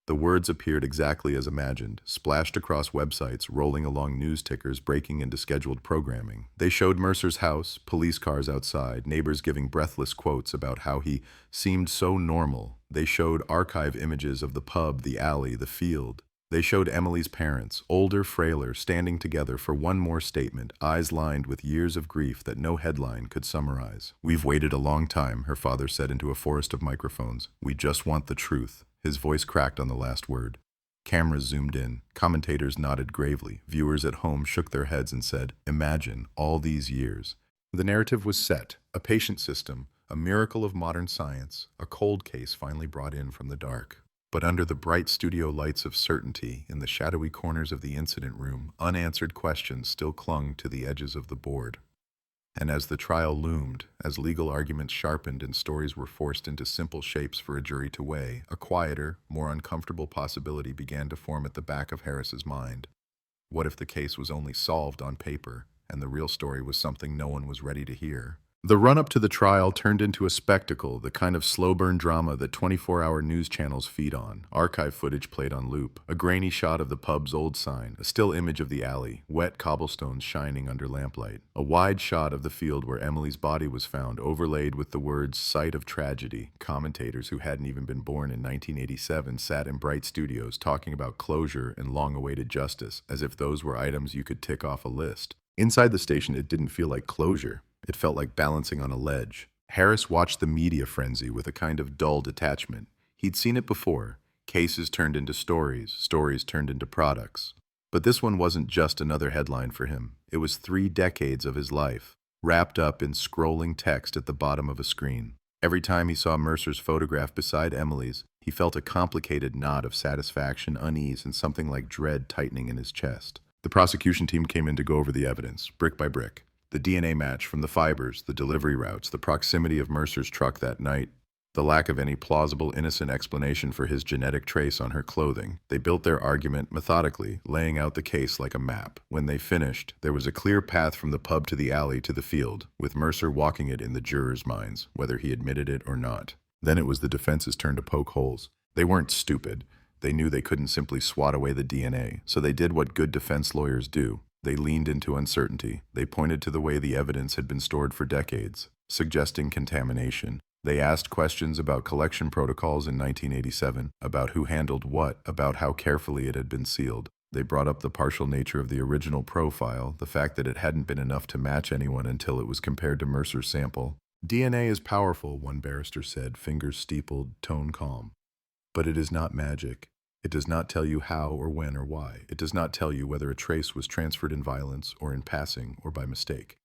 The words appeared exactly as imagined, splashed across websites, rolling along news tickers, breaking into scheduled programming. They showed Mercer's house, police cars outside, neighbors giving breathless quotes about how he seemed so normal. They showed archive images of the pub, the alley, the field. They showed Emily's parents, older, frailer, standing together for one more statement, eyes lined with years of grief that no headline could summarize. "We've waited a long time," her father said into a forest of microphones. "We just want the truth." His voice cracked on the last word. Cameras zoomed in. Commentators nodded gravely. Viewers at home shook their heads and said, "Imagine all these years." The narrative was set. A patient system, a miracle of modern science, a cold case finally brought in from the dark. But under the bright studio lights of certainty, in the shadowy corners of the incident room, unanswered questions still clung to the edges of the board. And as the trial loomed, as legal arguments sharpened and stories were forced into simple shapes for a jury to weigh, a quieter, more uncomfortable possibility began to form at the back of Harris's mind. What if the case was only solved on paper, and the real story was something no one was ready to hear? The run-up to the trial turned into a spectacle, the kind of slow-burn drama that 24-hour news channels feed on. Archive footage played on loop. A grainy shot of the pub's old sign. A still image of the alley, wet cobblestones shining under lamplight. A wide shot of the field where Emily's body was found, overlaid with the words, "Site of tragedy." Commentators who hadn't even been born in 1987 sat in bright studios talking about closure and long-awaited justice, as if those were items you could tick off a list. Inside the station, it didn't feel like closure. It felt like balancing on a ledge. Harris watched the media frenzy with a kind of dull detachment. He'd seen it before. Cases turned into stories, stories turned into products. But this one wasn't just another headline for him. It was 3 decades of his life, wrapped up in scrolling text at the bottom of a screen. Every time he saw Mercer's photograph beside Emily's, he felt a complicated knot of satisfaction, unease, and something like dread tightening in his chest. The prosecution team came in to go over the evidence, brick by brick. The DNA match from the fibers, the delivery routes, the proximity of Mercer's truck that night, the lack of any plausible, innocent explanation for his genetic trace on her clothing. They built their argument methodically, laying out the case like a map. When they finished, there was a clear path from the pub to the alley to the field, with Mercer walking it in the jurors' minds, whether he admitted it or not. Then it was the defense's turn to poke holes. They weren't stupid. They knew they couldn't simply swat away the DNA, so they did what good defense lawyers do. They leaned into uncertainty. They pointed to the way the evidence had been stored for decades, suggesting contamination. They asked questions about collection protocols in 1987, about who handled what, about how carefully it had been sealed. They brought up the partial nature of the original profile, the fact that it hadn't been enough to match anyone until it was compared to Mercer's sample. "DNA is powerful," one barrister said, fingers steepled, tone calm. "But it is not magic. It does not tell you how or when or why. It does not tell you whether a trace was transferred in violence or in passing or by mistake."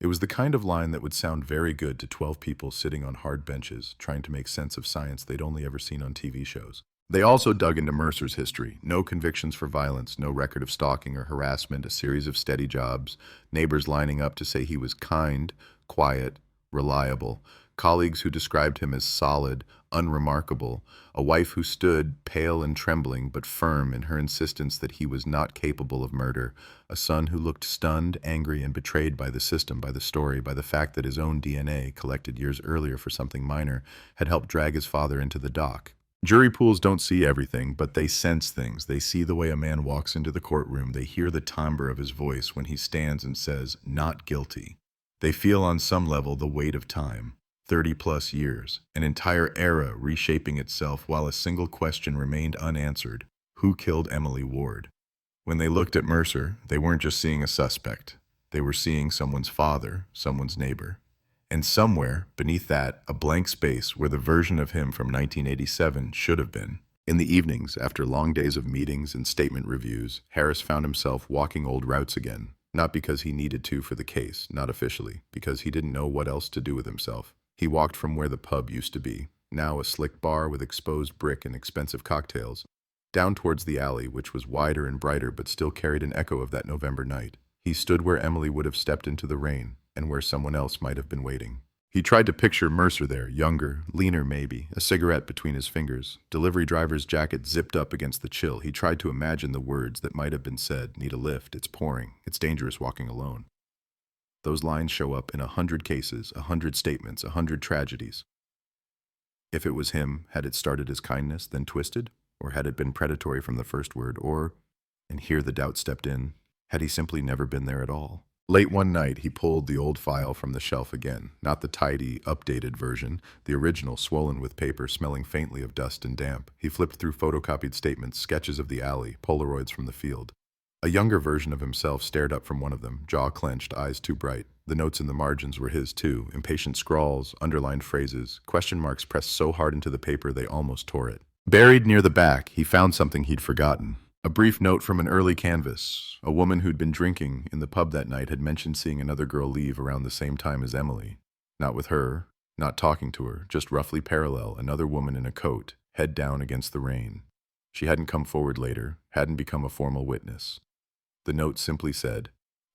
It was the kind of line that would sound very good to 12 people sitting on hard benches, trying to make sense of science they'd only ever seen on TV shows. They also dug into Mercer's history. No convictions for violence, no record of stalking or harassment, a series of steady jobs, neighbors lining up to say he was kind, quiet, reliable, colleagues who described him as solid, unremarkable, a wife who stood, pale and trembling, but firm in her insistence that he was not capable of murder, a son who looked stunned, angry, and betrayed by the system, by the story, by the fact that his own DNA, collected years earlier for something minor, had helped drag his father into the dock. Jury pools don't see everything, but they sense things. They see the way a man walks into the courtroom. They hear the timbre of his voice when he stands and says, "Not guilty." They feel on some level the weight of time. 30-plus years, an entire era reshaping itself while a single question remained unanswered: who killed Emily Ward? When they looked at Mercer, they weren't just seeing a suspect. They were seeing someone's father, someone's neighbor. And somewhere, beneath that, a blank space where the version of him from 1987 should have been. In the evenings, after long days of meetings and statement reviews, Harris found himself walking old routes again. Not because he needed to for the case, not officially, because he didn't know what else to do with himself. He walked from where the pub used to be, now a slick bar with exposed brick and expensive cocktails, down towards the alley, which was wider and brighter but still carried an echo of that November night. He stood where Emily would have stepped into the rain, and where someone else might have been waiting. He tried to picture Mercer there, younger, leaner maybe, a cigarette between his fingers, delivery driver's jacket zipped up against the chill. He tried to imagine the words that might have been said: need a lift, it's pouring, it's dangerous walking alone. Those lines show up in 100 cases, 100 statements, 100 tragedies. If it was him, had it started as kindness, then twisted? Or had it been predatory from the first word? Or, and here the doubt stepped in, had he simply never been there at all? Late one night, he pulled the old file from the shelf again, not the tidy, updated version, the original swollen with paper, smelling faintly of dust and damp. He flipped through photocopied statements, sketches of the alley, Polaroids from the field. A younger version of himself stared up from one of them, jaw clenched, eyes too bright. The notes in the margins were his too, impatient scrawls, underlined phrases, question marks pressed so hard into the paper they almost tore it. Buried near the back, he found something he'd forgotten. A brief note from an early canvas. A woman who'd been drinking in the pub that night had mentioned seeing another girl leave around the same time as Emily. Not with her, not talking to her, just roughly parallel, another woman in a coat, head down against the rain. She hadn't come forward later, hadn't become a formal witness. The note simply said,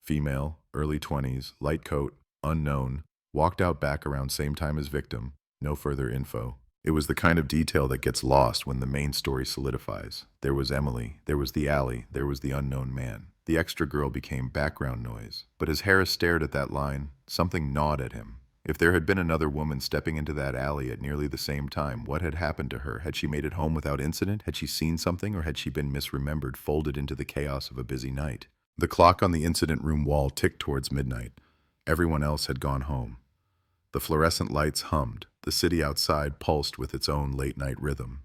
female, early 20s, light coat, unknown, walked out back around same time as victim, no further info. It was the kind of detail that gets lost when the main story solidifies. There was Emily, there was the alley, there was the unknown man. The extra girl became background noise. But as Harris stared at that line, something gnawed at him. If there had been another woman stepping into that alley at nearly the same time, what had happened to her? Had she made it home without incident? Had she seen something, or had she been misremembered, folded into the chaos of a busy night? The clock on the incident room wall ticked towards midnight. Everyone else had gone home. The fluorescent lights hummed. The city outside pulsed with its own late-night rhythm.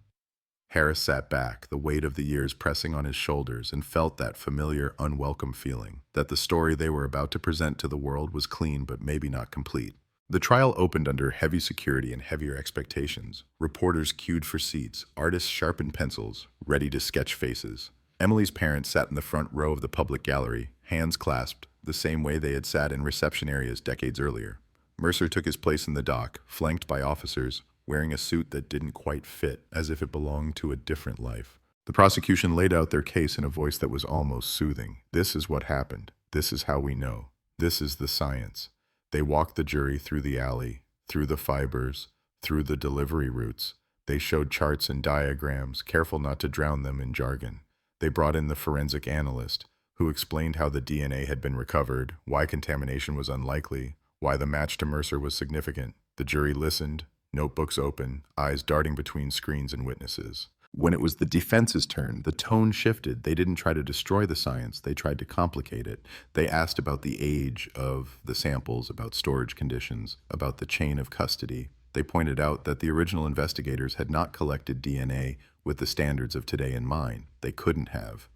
Harris sat back, the weight of the years pressing on his shoulders, and felt that familiar, unwelcome feeling, that the story they were about to present to the world was clean but maybe not complete. The trial opened under heavy security and heavier expectations. Reporters queued for seats, artists sharpened pencils, ready to sketch faces. Emily's parents sat in the front row of the public gallery, hands clasped, the same way they had sat in reception areas decades earlier. Mercer took his place in the dock, flanked by officers, wearing a suit that didn't quite fit, as if it belonged to a different life. The prosecution laid out their case in a voice that was almost soothing. This is what happened. This is how we know. This is the science. They walked the jury through the alley, through the fibers, through the delivery routes. They showed charts and diagrams, careful not to drown them in jargon. They brought in the forensic analyst, who explained how the DNA had been recovered, why contamination was unlikely, why the match to Mercer was significant. The jury listened, notebooks open, eyes darting between screens and witnesses. When it was the defense's turn, the tone shifted. They didn't try to destroy the science, they tried to complicate it. They asked about the age of the samples, about storage conditions, about the chain of custody. They pointed out that the original investigators had not collected DNA with the standards of today in mind. They couldn't have.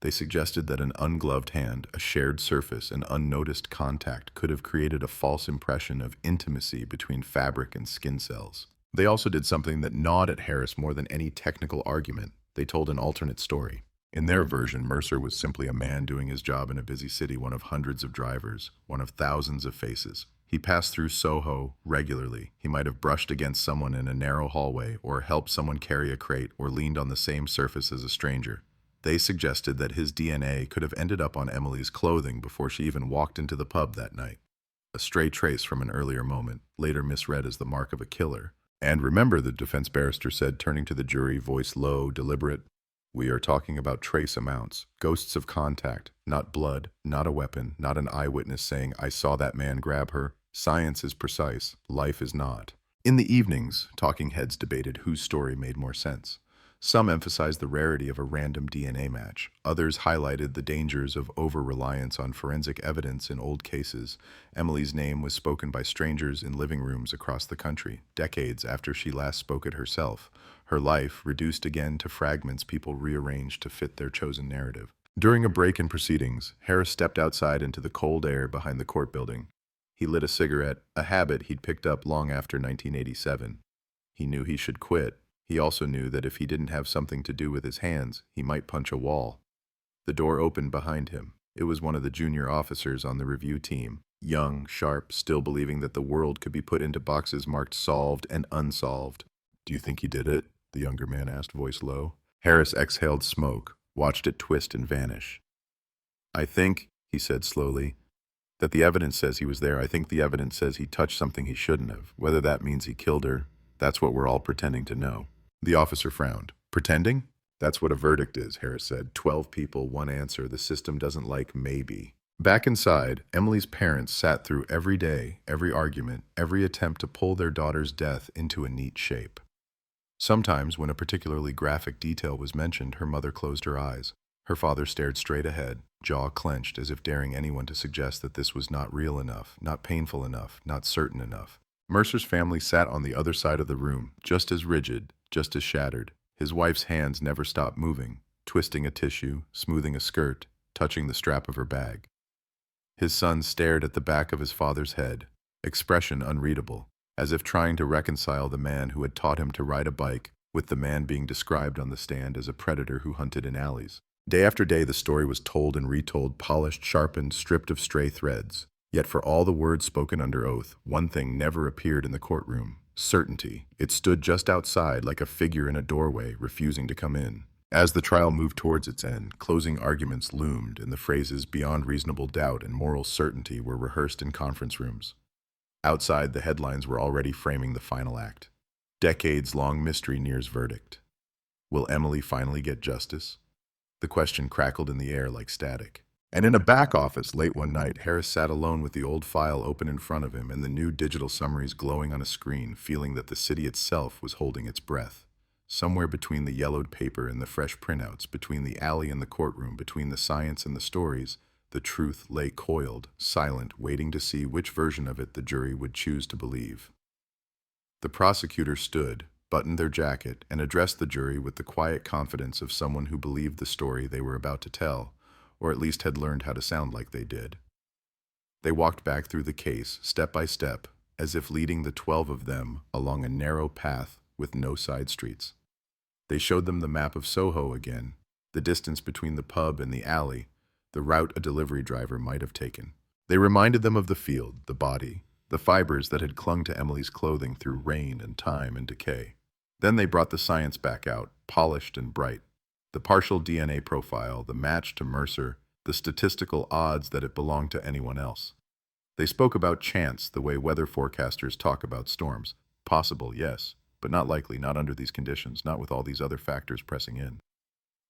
They suggested that an ungloved hand, a shared surface, an unnoticed contact could have created a false impression of intimacy between fabric and skin cells. They also did something that gnawed at Harris more than any technical argument. They told an alternate story. In their version, Mercer was simply a man doing his job in a busy city, one of hundreds of drivers, one of thousands of faces. He passed through Soho regularly. He might have brushed against someone in a narrow hallway, or helped someone carry a crate, or leaned on the same surface as a stranger. They suggested that his DNA could have ended up on Emily's clothing before she even walked into the pub that night. A stray trace from an earlier moment, later misread as the mark of a killer. And remember, the defense barrister said, turning to the jury, voice low, deliberate, we are talking about trace amounts, ghosts of contact, not blood, not a weapon, not an eyewitness saying, I saw that man grab her. Science is precise, life is not. In the evenings, talking heads debated whose story made more sense. Some emphasized the rarity of a random DNA match. Others highlighted the dangers of over-reliance on forensic evidence in old cases. Emily's name was spoken by strangers in living rooms across the country, decades after she last spoke it herself. Her life, reduced again to fragments people rearranged to fit their chosen narrative. During a break in proceedings, Harris stepped outside into the cold air behind the court building. He lit a cigarette, a habit he'd picked up long after 1987. He knew he should quit. He also knew that if he didn't have something to do with his hands, he might punch a wall. The door opened behind him. It was one of the junior officers on the review team, young, sharp, still believing that the world could be put into boxes marked solved and unsolved. Do you think he did it? The younger man asked, voice low. Harris exhaled smoke, watched it twist and vanish. I think, he said slowly, That the evidence says he was there. I think the evidence says he touched something he shouldn't have. Whether that means he killed her, that's what we're all pretending to know. The officer frowned. Pretending? That's what a verdict is, Harris said. 12 people, one answer. The system doesn't like maybe. Back inside, Emily's parents sat through every day, every argument, every attempt to pull their daughter's death into a neat shape. Sometimes, when a particularly graphic detail was mentioned, her mother closed her eyes. Her father stared straight ahead, jaw clenched, as if daring anyone to suggest that this was not real enough, not painful enough, not certain enough. Mercer's family sat on the other side of the room, just as rigid, just as shattered. His wife's hands never stopped moving, twisting a tissue, smoothing a skirt, touching the strap of her bag. His son stared at the back of his father's head, expression unreadable, as if trying to reconcile the man who had taught him to ride a bike with the man being described on the stand as a predator who hunted in alleys. Day after day, the story was told and retold, polished, sharpened, stripped of stray threads. Yet for all the words spoken under oath, one thing never appeared in the courtroom: certainty. It stood just outside like a figure in a doorway, refusing to come in. As the trial moved towards its end, closing arguments loomed, and the phrases beyond reasonable doubt and moral certainty were rehearsed in conference rooms. Outside, the headlines were already framing the final act. Decades-long mystery nears verdict. Will Emily finally get justice? The question crackled in the air like static. And in a back office late one night, Harris sat alone with the old file open in front of him and the new digital summaries glowing on a screen, feeling that the city itself was holding its breath. Somewhere between the yellowed paper and the fresh printouts, between the alley and the courtroom, between the science and the stories, the truth lay coiled, silent, waiting to see which version of it the jury would choose to believe. The prosecutor stood, buttoned their jacket, and addressed the jury with the quiet confidence of someone who believed the story they were about to tell, or at least had learned how to sound like they did. They walked back through the case, step by step, as if leading the 12 of them along a narrow path with no side streets. They showed them the map of Soho again, the distance between the pub and the alley, the route a delivery driver might have taken. They reminded them of the field, the body, the fibers that had clung to Emily's clothing through rain and time and decay. Then they brought the science back out, polished and bright. The partial DNA profile, the match to Mercer, the statistical odds that it belonged to anyone else. They spoke about chance the way weather forecasters talk about storms. Possible, yes, but not likely, not under these conditions, not with all these other factors pressing in.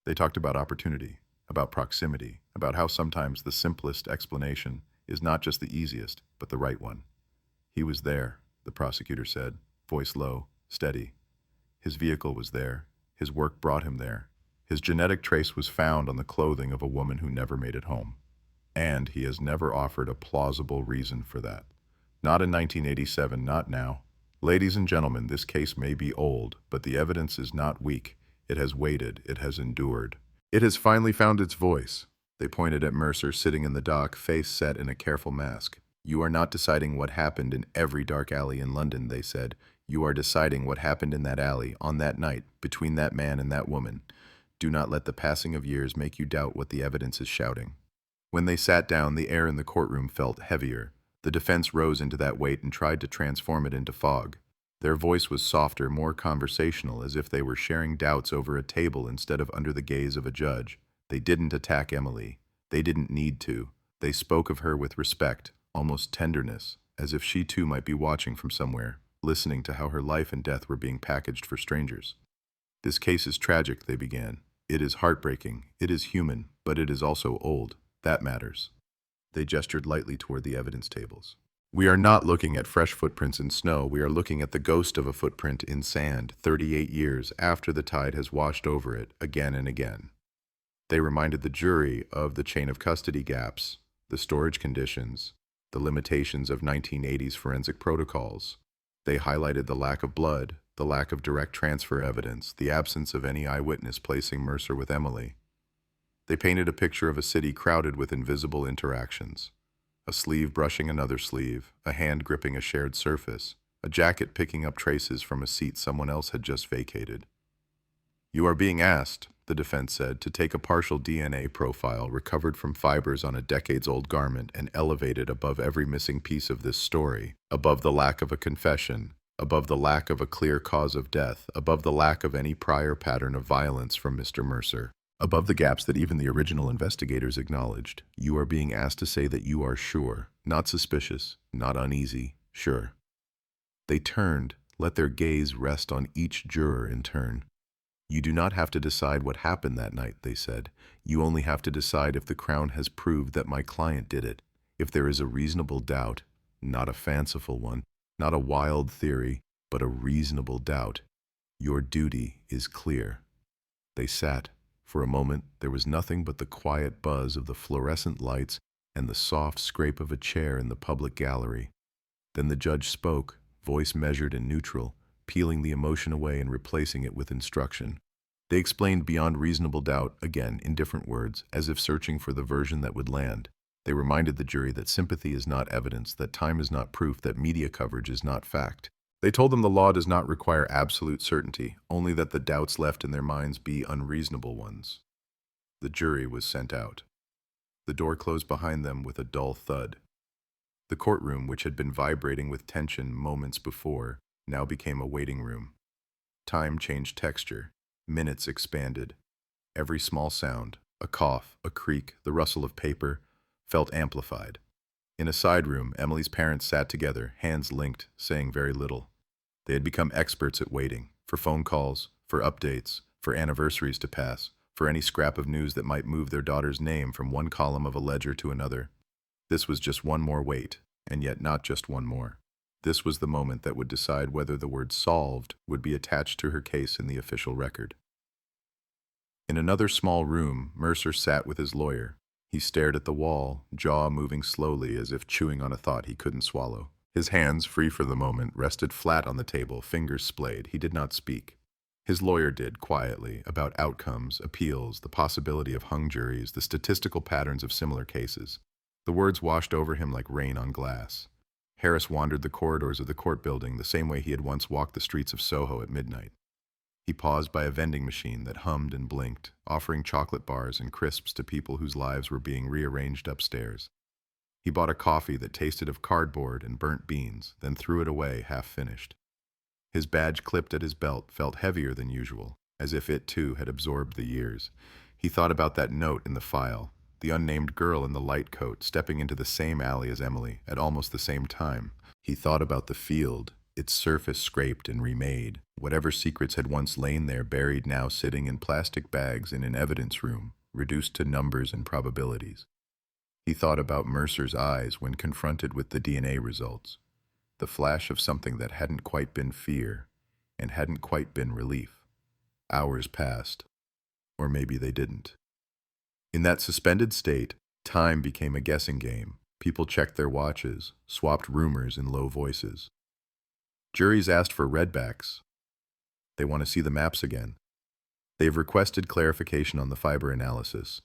They talked about opportunity, about proximity, about how sometimes the simplest explanation is not just the easiest, but the right one. He was there, the prosecutor said, voice low, steady. His vehicle was there. His work brought him there. His genetic trace was found on the clothing of a woman who never made it home. And he has never offered a plausible reason for that. Not in 1987, not now. Ladies and gentlemen, this case may be old, but the evidence is not weak. It has waited. It has endured. It has finally found its voice. They pointed at Mercer sitting in the dock, face set in a careful mask. You are not deciding what happened in every dark alley in London, they said. You are deciding what happened in that alley, on that night, between that man and that woman. Do not let the passing of years make you doubt what the evidence is shouting. When they sat down, the air in the courtroom felt heavier. The defense rose into that weight and tried to transform it into fog. Their voice was softer, more conversational, as if they were sharing doubts over a table instead of under the gaze of a judge. They didn't attack Emily. They didn't need to. They spoke of her with respect, almost tenderness, as if she too might be watching from somewhere, listening to how her life and death were being packaged for strangers. This case is tragic, they began. It is heartbreaking. It is human, but it is also old. That matters. They gestured lightly toward the evidence tables. We are not looking at fresh footprints in snow. We are looking at the ghost of a footprint in sand, 38 years after the tide has washed over it again and again. They reminded the jury of the chain of custody gaps, the storage conditions, the limitations of 1980s forensic protocols. They highlighted the lack of blood, the lack of direct transfer evidence, the absence of any eyewitness placing Mercer with Emily. They painted a picture of a city crowded with invisible interactions. A sleeve brushing another sleeve, a hand gripping a shared surface, a jacket picking up traces from a seat someone else had just vacated. You are being asked, the defense said, to take a partial DNA profile recovered from fibers on a decades-old garment and elevate it above every missing piece of this story, above the lack of a confession, above the lack of a clear cause of death, above the lack of any prior pattern of violence from Mr. Mercer, Above the gaps that even the original investigators acknowledged, you are being asked to say that you are sure, not suspicious, not uneasy, sure. They turned, let their gaze rest on each juror in turn. You do not have to decide what happened that night, they said. You only have to decide if the Crown has proved that my client did it, if there is a reasonable doubt, not a fanciful one, not a wild theory, but a reasonable doubt. Your duty is clear. They sat. For a moment, there was nothing but the quiet buzz of the fluorescent lights and the soft scrape of a chair in the public gallery. Then the judge spoke, voice measured and neutral, peeling the emotion away and replacing it with instruction. They explained beyond reasonable doubt, again, in different words, as if searching for the version that would land. They reminded the jury that sympathy is not evidence, that time is not proof, that media coverage is not fact. They told them the law does not require absolute certainty, only that the doubts left in their minds be unreasonable ones. The jury was sent out. The door closed behind them with a dull thud. The courtroom, which had been vibrating with tension moments before, now became a waiting room. Time changed texture. Minutes expanded. Every small sound, a cough, a creak, the rustle of paper, felt amplified. In a side room, Emily's parents sat together, hands linked, saying very little. They had become experts at waiting, for phone calls, for updates, for anniversaries to pass, for any scrap of news that might move their daughter's name from one column of a ledger to another. This was just one more wait, and yet not just one more. This was the moment that would decide whether the word solved would be attached to her case in the official record. In another small room, Mercer sat with his lawyer. He stared at the wall, jaw moving slowly as if chewing on a thought he couldn't swallow. His hands, free for the moment, rested flat on the table, fingers splayed. He did not speak. His lawyer did, quietly, about outcomes, appeals, the possibility of hung juries, the statistical patterns of similar cases. The words washed over him like rain on glass. Harris wandered the corridors of the court building the same way he had once walked the streets of Soho at midnight. He paused by a vending machine that hummed and blinked, offering chocolate bars and crisps to people whose lives were being rearranged upstairs. He bought a coffee that tasted of cardboard and burnt beans, then threw it away half-finished. His badge clipped at his belt felt heavier than usual, as if it too had absorbed the years. He thought about that note in the file, the unnamed girl in the light coat stepping into the same alley as Emily at almost the same time. He thought about the field, its surface scraped and remade, whatever secrets had once lain there buried now sitting in plastic bags in an evidence room, reduced to numbers and probabilities. He thought about Mercer's eyes when confronted with the DNA results, the flash of something that hadn't quite been fear and hadn't quite been relief. Hours passed, or maybe they didn't. In that suspended state, time became a guessing game. People checked their watches, swapped rumors in low voices. Juries asked for redbacks. They want to see the maps again. They've requested clarification on the fiber analysis.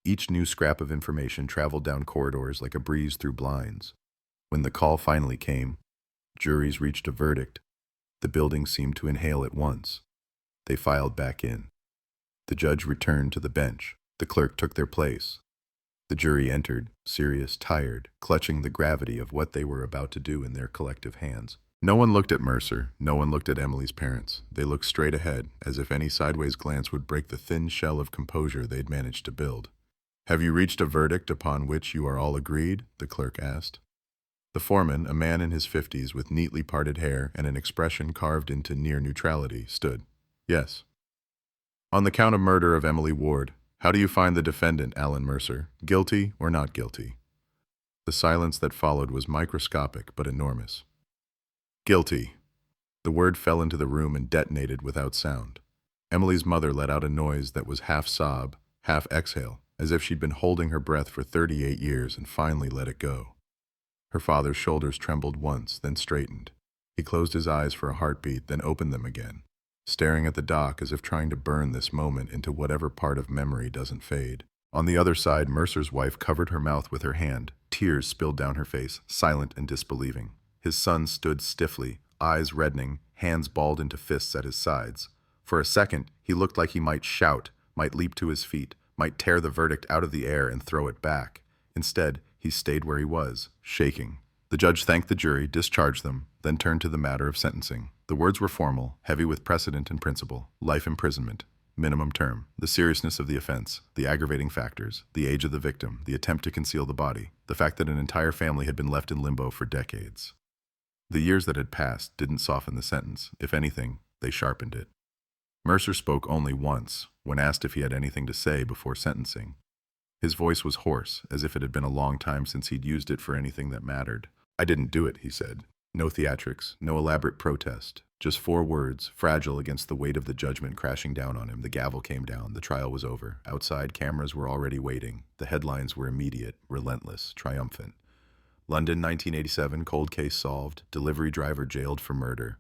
Each new scrap of information traveled down corridors like a breeze through blinds. When the call finally came, juries reached a verdict. The building seemed to inhale at once. They filed back in. The judge returned to the bench. The clerk took their place. The jury entered, serious, tired, clutching the gravity of what they were about to do in their collective hands. No one looked at Mercer. No one looked at Emily's parents. They looked straight ahead, as if any sideways glance would break the thin shell of composure they'd managed to build. "Have you reached a verdict upon which you are all agreed?" the clerk asked. The foreman, a man in his 50s with neatly parted hair and an expression carved into near neutrality, stood. "Yes." "On the count of murder of Emily Ward, how do you find the defendant, Alan Mercer, guilty or not guilty?" The silence that followed was microscopic but enormous. "Guilty." The word fell into the room and detonated without sound. Emily's mother let out a noise that was half sob, half exhale, as if she'd been holding her breath for 38 years and finally let it go. Her father's shoulders trembled once, then straightened. He closed his eyes for a heartbeat, then opened them again, staring at the dock as if trying to burn this moment into whatever part of memory doesn't fade. On the other side, Mercer's wife covered her mouth with her hand. Tears spilled down her face, silent and disbelieving. His son stood stiffly, eyes reddening, hands balled into fists at his sides. For a second, he looked like he might shout, might leap to his feet, might tear the verdict out of the air and throw it back. Instead, he stayed where he was, shaking. The judge thanked the jury, discharged them, then turned to the matter of sentencing. The words were formal, heavy with precedent and principle. Life imprisonment. Minimum term, the seriousness of the offense, the aggravating factors, the age of the victim, the attempt to conceal the body, the fact that an entire family had been left in limbo for decades. The years that had passed didn't soften the sentence. If anything, they sharpened it. Mercer spoke only once, when asked if he had anything to say before sentencing. His voice was hoarse, as if it had been a long time since he'd used it for anything that mattered. "I didn't do it," he said. No theatrics, no elaborate protest. Just 4 words, fragile against the weight of the judgment crashing down on him. The gavel came down. The trial was over. Outside, cameras were already waiting. The headlines were immediate, relentless, triumphant. London, 1987, cold case solved. Delivery driver jailed for murder.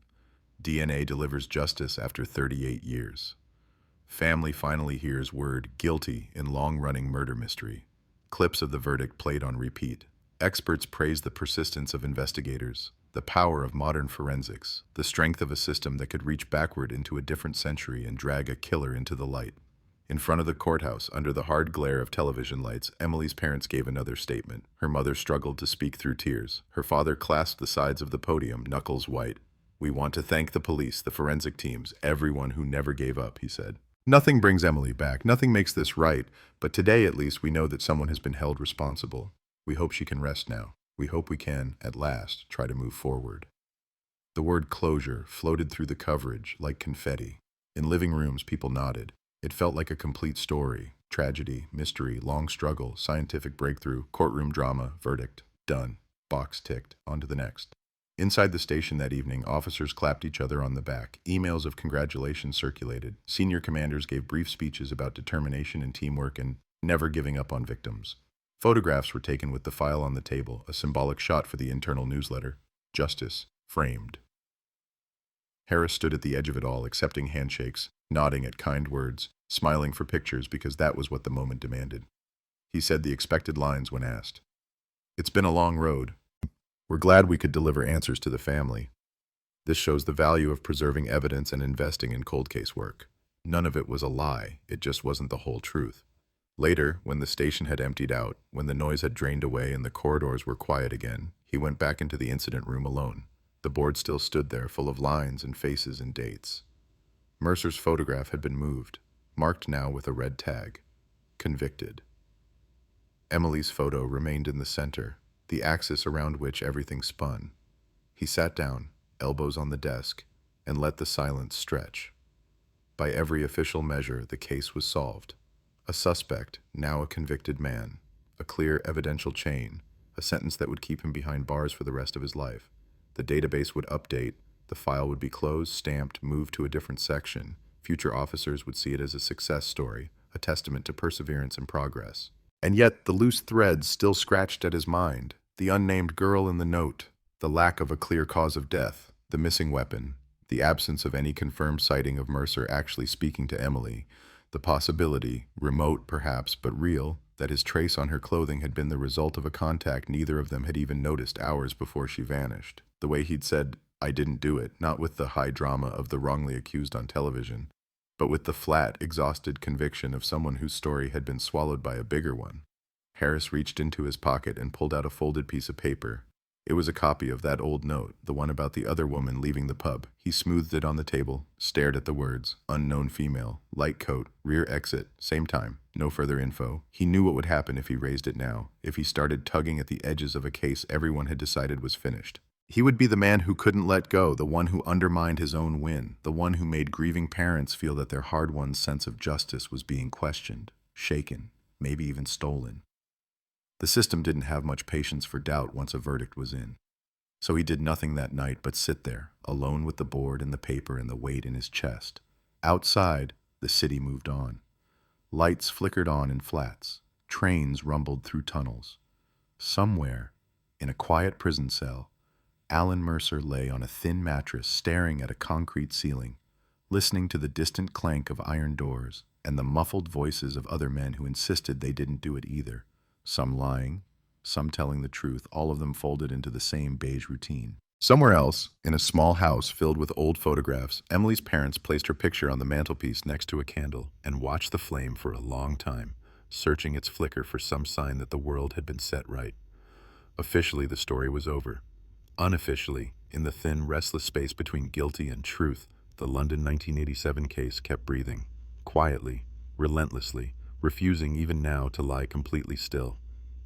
DNA delivers justice after 38 years. Family finally hears word guilty in long-running murder mystery. Clips of the verdict played on repeat. Experts praise the persistence of investigators, the power of modern forensics, the strength of a system that could reach backward into a different century and drag a killer into the light. In front of the courthouse, under the hard glare of television lights, Emily's parents gave another statement. Her mother struggled to speak through tears. Her father clasped the sides of the podium, knuckles white. "We want to thank the police, the forensic teams, everyone who never gave up," he said. "Nothing brings Emily back. Nothing makes this right. But today, at least, we know that someone has been held responsible. We hope she can rest now. We hope we can, at last, try to move forward." The word closure floated through the coverage like confetti. In living rooms, people nodded. It felt like a complete story. Tragedy, mystery, long struggle, scientific breakthrough, courtroom drama, verdict. Done. Box ticked. On to the next. Inside the station that evening, officers clapped each other on the back. Emails of congratulations circulated. Senior commanders gave brief speeches about determination and teamwork and never giving up on victims. Photographs were taken with the file on the table, a symbolic shot for the internal newsletter. Justice, framed. Harris stood at the edge of it all, accepting handshakes, nodding at kind words, smiling for pictures because that was what the moment demanded. He said the expected lines when asked. "It's been a long road. We're glad we could deliver answers to the family. This shows the value of preserving evidence and investing in cold case work. None of it was a lie, it just wasn't the whole truth." Later, when the station had emptied out, when the noise had drained away and the corridors were quiet again, he went back into the incident room alone. The board still stood there, full of lines and faces and dates. Mercer's photograph had been moved, marked now with a red tag. Convicted. Emily's photo remained in the center, the axis around which everything spun. He sat down, elbows on the desk, and let the silence stretch. By every official measure, the case was solved. A suspect, now a convicted man. A clear evidential chain, a sentence that would keep him behind bars for the rest of his life. The database would update, the file would be closed, stamped, moved to a different section. Future officers would see it as a success story, a testament to perseverance and progress. And yet, the loose threads still scratched at his mind. The unnamed girl in the note, the lack of a clear cause of death, the missing weapon, the absence of any confirmed sighting of Mercer actually speaking to Emily, the possibility, remote perhaps, but real, that his trace on her clothing had been the result of a contact neither of them had even noticed hours before she vanished. The way he'd said, "I didn't do it," not with the high drama of the wrongly accused on television, but with the flat, exhausted conviction of someone whose story had been swallowed by a bigger one. Harris reached into his pocket and pulled out a folded piece of paper. It was a copy of that old note, the one about the other woman leaving the pub. He smoothed it on the table, stared at the words, unknown female, light coat, rear exit, same time, no further info. He knew what would happen if he raised it now, if he started tugging at the edges of a case everyone had decided was finished. He would be the man who couldn't let go, the one who undermined his own win, the one who made grieving parents feel that their hard-won sense of justice was being questioned, shaken, maybe even stolen. The system didn't have much patience for doubt once a verdict was in. So he did nothing that night but sit there, alone with the board and the paper and the weight in his chest. Outside, the city moved on. Lights flickered on in flats. Trains rumbled through tunnels. Somewhere, in a quiet prison cell, Alan Mercer lay on a thin mattress staring at a concrete ceiling, listening to the distant clank of iron doors and the muffled voices of other men who insisted they didn't do it either. Some lying, some telling the truth, all of them folded into the same beige routine. Somewhere else, in a small house filled with old photographs, Emily's parents placed her picture on the mantelpiece next to a candle and watched the flame for a long time, searching its flicker for some sign that the world had been set right. Officially, the story was over. Unofficially, in the thin, restless space between guilty and truth, the London 1987 case kept breathing. quietly, relentlessly, refusing even now to lie completely still.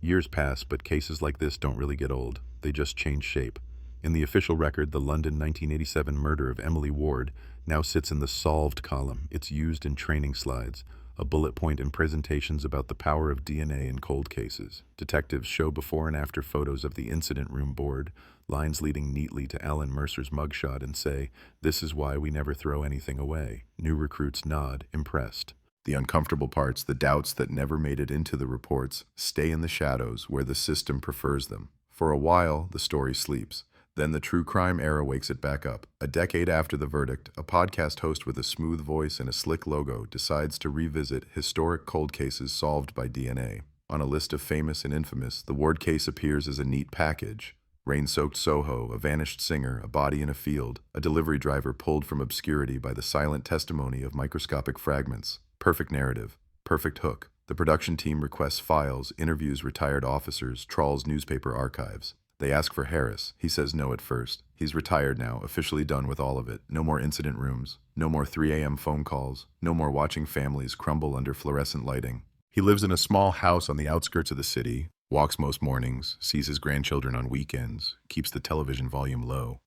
Years pass, but cases like this don't really get old. They just change shape. In the official record, the London 1987 murder of Emily Ward now sits in the solved column. It's used in training slides, a bullet point in presentations about the power of DNA in cold cases. Detectives show before and after photos of the incident room board, lines leading neatly to Alan Mercer's mugshot, and say, "This is why we never throw anything away." New recruits nod, impressed. The uncomfortable parts, the doubts that never made it into the reports, stay in the shadows where the system prefers them. For a while, the story sleeps. Then the true crime era wakes it back up. A decade after the verdict, a podcast host with a smooth voice and a slick logo decides to revisit historic cold cases solved by DNA. On a list of famous and infamous, the Ward case appears as a neat package. Rain-soaked Soho, a vanished singer, a body in a field, a delivery driver pulled from obscurity by the silent testimony of microscopic fragments. Perfect narrative, perfect hook. The production team requests files, interviews retired officers, trawls newspaper archives. They ask for Harris. He says no at first. He's retired now, officially done with all of it. No more incident rooms. No more 3 a.m. phone calls. No more watching families crumble under fluorescent lighting. He lives in a small house on the outskirts of the city, walks most mornings, sees his grandchildren on weekends, keeps the television volume low.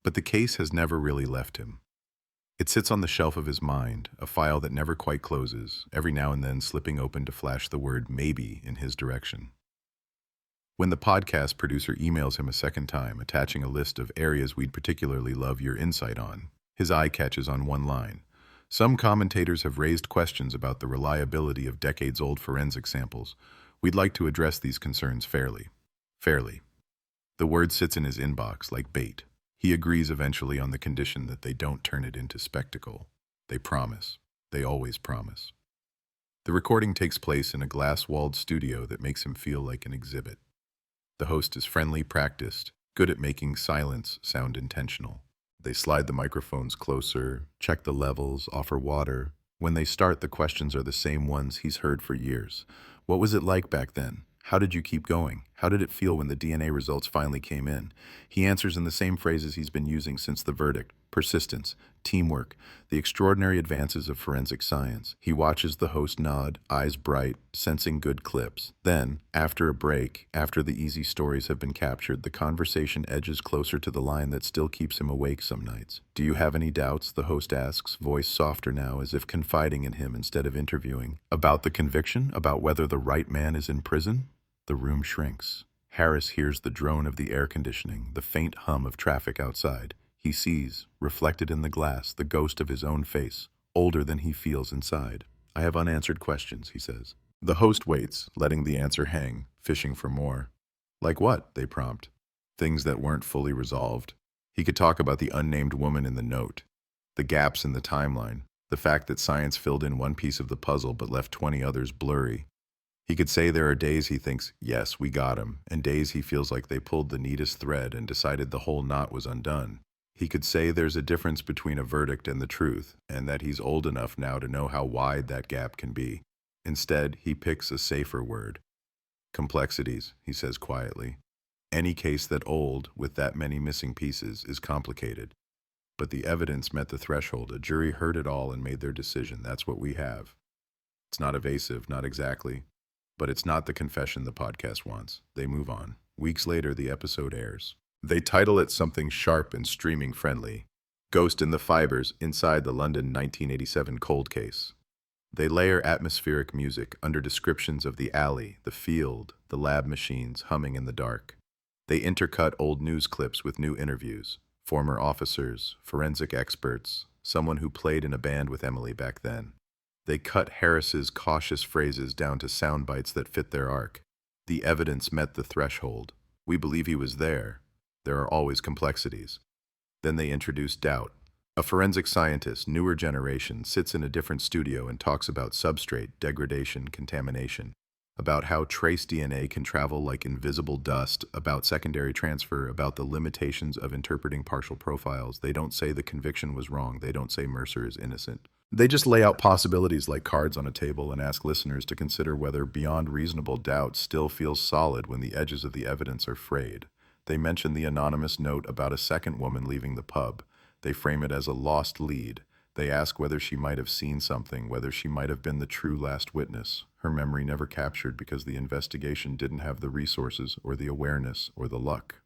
But the case has never really left him. It sits on the shelf of his mind, a file that never quite closes, every now and then slipping open to flash the word maybe in his direction. When the podcast producer emails him a second time, attaching a list of areas we'd particularly love your insight on, his eye catches on one line. Some commentators have raised questions about the reliability of decades-old forensic samples. We'd like to address these concerns fairly. Fairly. The word sits in his inbox like bait. He agrees eventually on the condition that they don't turn it into spectacle. They promise. They always promise. The recording takes place in a glass-walled studio that makes him feel like an exhibit. The host is friendly, practiced, good at making silence sound intentional. They slide the microphones closer, check the levels, offer water. When they start, the questions are the same ones he's heard for years. What was it like back then? How did you keep going? How did it feel when the DNA results finally came in? He answers in the same phrases he's been using since the verdict: persistence, teamwork, the extraordinary advances of forensic science. He watches the host nod, eyes bright, sensing good clips. Then, after a break, after the easy stories have been captured, the conversation edges closer to the line that still keeps him awake some nights. "Do you have any doubts?" the host asks, voice softer now, as if confiding in him instead of interviewing. "About the conviction? About whether the right man is in prison?" The room shrinks. Harris hears the drone of the air conditioning, the faint hum of traffic outside. He sees, reflected in the glass, the ghost of his own face, older than he feels inside. "I have unanswered questions," he says. The host waits, letting the answer hang, fishing for more. "Like what?" they prompt. Things that weren't fully resolved. He could talk about the unnamed woman in the note, the gaps in the timeline, the fact that science filled in one piece of the puzzle but left 20 others blurry. He could say there are days he thinks, yes, we got him, and days he feels like they pulled the neatest thread and decided the whole knot was undone. He could say there's a difference between a verdict and the truth, and that he's old enough now to know how wide that gap can be. Instead, he picks a safer word. Complexities, he says quietly. Any case that old, with that many missing pieces, is complicated. But the evidence met the threshold. A jury heard it all and made their decision. That's what we have. It's not evasive, not exactly. But it's not the confession the podcast wants. They move on. Weeks later, the episode airs. They title it something sharp and streaming friendly. Ghost in the Fibers inside the London 1987 cold case. They layer atmospheric music under descriptions of the alley, the field, the lab machines humming in the dark. They intercut old news clips with new interviews. Former officers, forensic experts, someone who played in a band with Emily back then. They cut Harris's cautious phrases down to sound bites that fit their arc. The evidence met the threshold. We believe he was there. There are always complexities. Then they introduce doubt. A forensic scientist, newer generation, sits in a different studio and talks about substrate, degradation, contamination, about how trace DNA can travel like invisible dust, about secondary transfer, about the limitations of interpreting partial profiles. They don't say the conviction was wrong. They don't say Mercer is innocent. They just lay out possibilities like cards on a table and ask listeners to consider whether beyond reasonable doubt still feels solid when the edges of the evidence are frayed. They mention the anonymous note about a second woman leaving the pub. They frame it as a lost lead. They ask whether she might have seen something, whether she might have been the true last witness, her memory never captured because the investigation didn't have the resources or the awareness or the luck.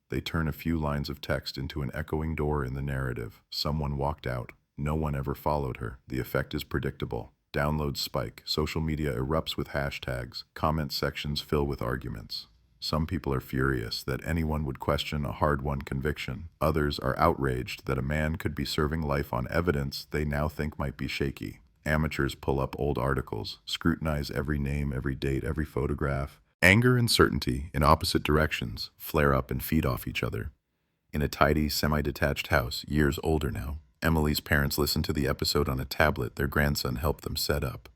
They turn a few lines of text into an echoing door in the narrative. Someone walked out. No one ever followed her. The effect is predictable. Downloads spike. Social media erupts with hashtags. Comment sections fill with arguments. Some people are furious that anyone would question a hard-won conviction. Others are outraged that a man could be serving life on evidence they now think might be shaky. Amateurs pull up old articles, scrutinize every name, every date, every photograph. Anger and certainty, in opposite directions, flare up and feed off each other. In a tidy, semi-detached house, years older now, Emily's parents listen to the episode on a tablet their grandson helped them set up.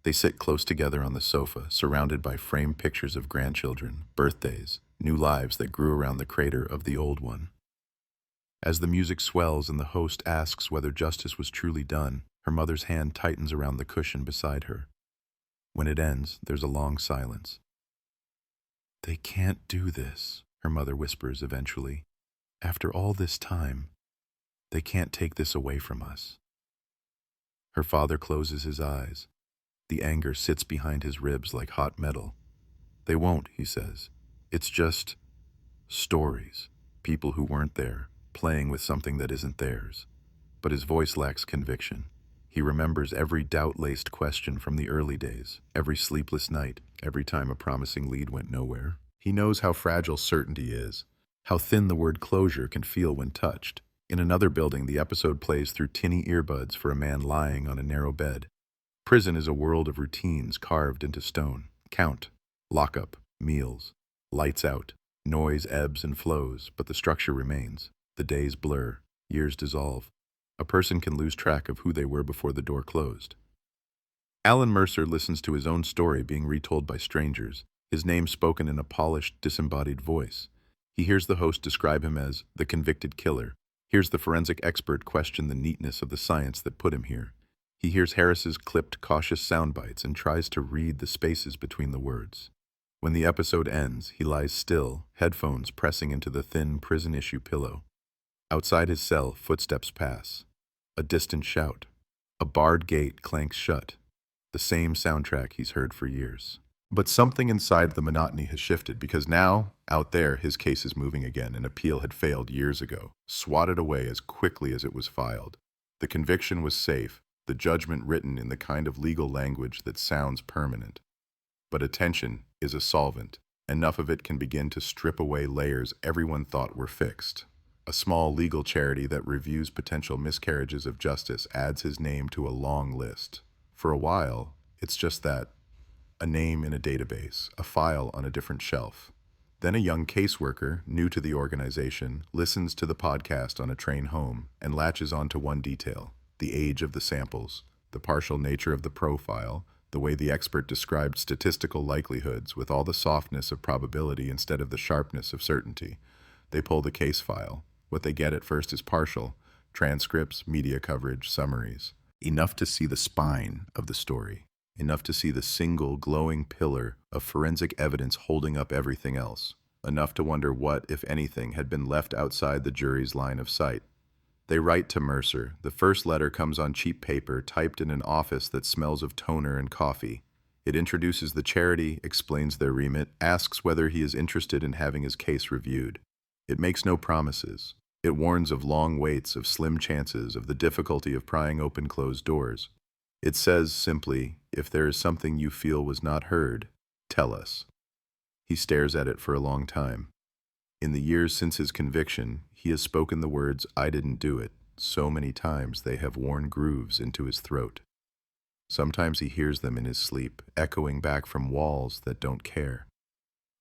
They sit close together on the sofa, surrounded by framed pictures of grandchildren, birthdays, new lives that grew around the crater of the old one. As the music swells and the host asks whether justice was truly done, her mother's hand tightens around the cushion beside her. When it ends, there's a long silence. "They can't do this," her mother whispers eventually. "After all this time, they can't take this away from us." Her father closes his eyes. The anger sits behind his ribs like hot metal. "They won't," he says. "It's just stories, people who weren't there, playing with something that isn't theirs." But his voice lacks conviction. He remembers every doubt-laced question from the early days, every sleepless night, every time a promising lead went nowhere. He knows how fragile certainty is, how thin the word closure can feel when touched. In another building, the episode plays through tinny earbuds for a man lying on a narrow bed. Prison is a world of routines carved into stone. Count, lockup, meals, lights out. Noise ebbs and flows, but the structure remains. The days blur, years dissolve. A person can lose track of who they were before the door closed. Alan Mercer listens to his own story being retold by strangers, his name spoken in a polished, disembodied voice. He hears the host describe him as the convicted killer, hears the forensic expert question the neatness of the science that put him here. He hears Harris's clipped, cautious sound bites and tries to read the spaces between the words. When the episode ends, he lies still, headphones pressing into the thin prison-issue pillow. Outside his cell, footsteps pass. A distant shout. A barred gate clanks shut. The same soundtrack he's heard for years. But something inside the monotony has shifted because now, out there, his case is moving again. An appeal had failed years ago, swatted away as quickly as it was filed. The conviction was safe, the judgment written in the kind of legal language that sounds permanent. But attention is a solvent. Enough of it can begin to strip away layers everyone thought were fixed. A small legal charity that reviews potential miscarriages of justice adds his name to a long list. For a while, it's just that. A name in a database, a file on a different shelf. Then a young caseworker, new to the organization, listens to the podcast on a train home and latches onto one detail: the age of the samples, the partial nature of the profile, the way the expert described statistical likelihoods with all the softness of probability instead of the sharpness of certainty. They pull the case file. What they get at first is partial: transcripts, media coverage, summaries. Enough to see the spine of the story. Enough to see the single glowing pillar of forensic evidence holding up everything else. Enough to wonder what, if anything, had been left outside the jury's line of sight. They write to Mercer. The first letter comes on cheap paper, typed in an office that smells of toner and coffee. It introduces the charity, explains their remit, asks whether he is interested in having his case reviewed. It makes no promises. It warns of long waits, of slim chances, of the difficulty of prying open closed doors. It says simply, if there is something you feel was not heard, tell us. He stares at it for a long time. In the years since his conviction, he has spoken the words, "I didn't do it," so many times they have worn grooves into his throat. Sometimes he hears them in his sleep, echoing back from walls that don't care.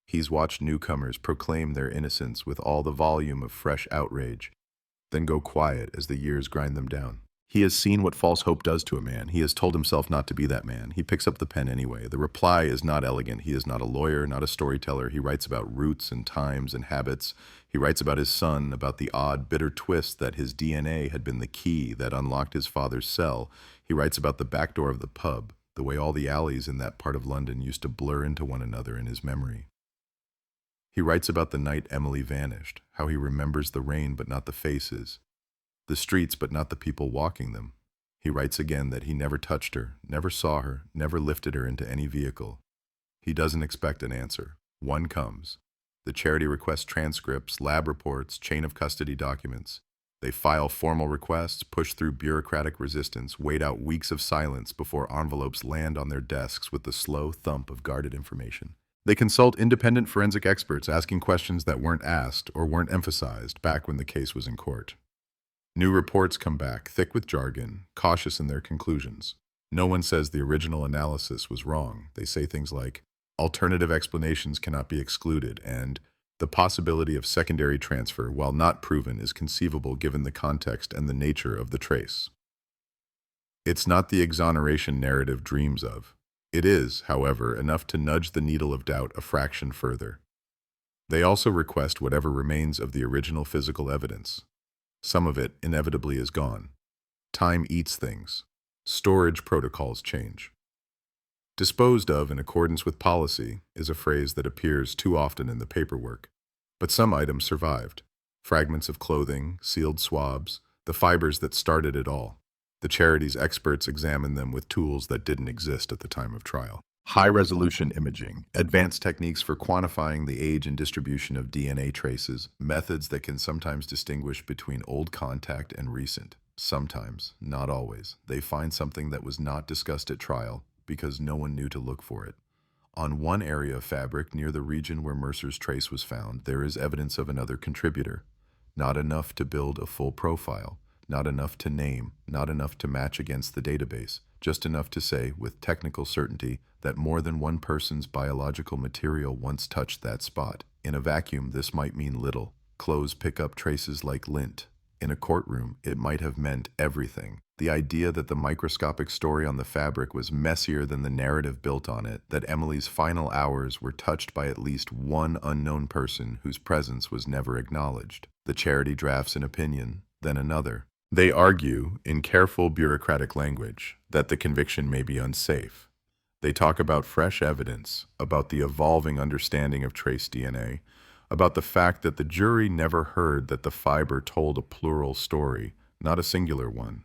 He's watched newcomers proclaim their innocence with all the volume of fresh outrage, then go quiet as the years grind them down. He has seen what false hope does to a man. He has told himself not to be that man. He picks up the pen anyway. The reply is not elegant. He is not a lawyer, not a storyteller. He writes about roots and times and habits. He writes about his son, about the odd, bitter twist that his DNA had been the key that unlocked his father's cell. He writes about the back door of the pub, the way all the alleys in that part of London used to blur into one another in his memory. He writes about the night Emily vanished, how he remembers the rain but not the faces, the streets but not the people walking them, He writes again that he never touched her, never saw her, never lifted her into any vehicle. He doesn't expect an answer. One comes. The charity requests transcripts, lab reports, chain of custody documents. They file formal requests, push through bureaucratic resistance, wait out weeks of silence before envelopes land on their desks with the slow thump of guarded information. They consult independent forensic experts asking questions that weren't asked or weren't emphasized back when the case was in court. New reports come back, thick with jargon, cautious in their conclusions. No one says the original analysis was wrong. They say things like, alternative explanations cannot be excluded, and the possibility of secondary transfer, while not proven, is conceivable given the context and the nature of the trace. It's not the exoneration narrative dreams of. It is, however, enough to nudge the needle of doubt a fraction further. They also request whatever remains of the original physical evidence. Some of it inevitably is gone. Time eats things. Storage protocols change. Disposed of in accordance with policy is a phrase that appears too often in the paperwork. But some items survived. Fragments of clothing, sealed swabs, the fibers that started it all. The charity's experts examined them with tools that didn't exist at the time of trial. High-resolution imaging, advanced techniques for quantifying the age and distribution of DNA traces, methods that can sometimes distinguish between old contact and recent. Sometimes, not always, they find something that was not discussed at trial because no one knew to look for it. On one area of fabric near the region where Mercer's trace was found, there is evidence of another contributor. Not enough to build a full profile, not enough to name, not enough to match against the database, just enough to say with technical certainty that more than one person's biological material once touched that spot. In a vacuum, this might mean little. Clothes pick up traces like lint. In a courtroom, it might have meant everything. The idea that the microscopic story on the fabric was messier than the narrative built on it, that Emily's final hours were touched by at least one unknown person whose presence was never acknowledged. The charity drafts an opinion, then another. They argue, in careful bureaucratic language, that the conviction may be unsafe. They talk about fresh evidence, about the evolving understanding of trace DNA, about the fact that the jury never heard that the fiber told a plural story, not a singular one.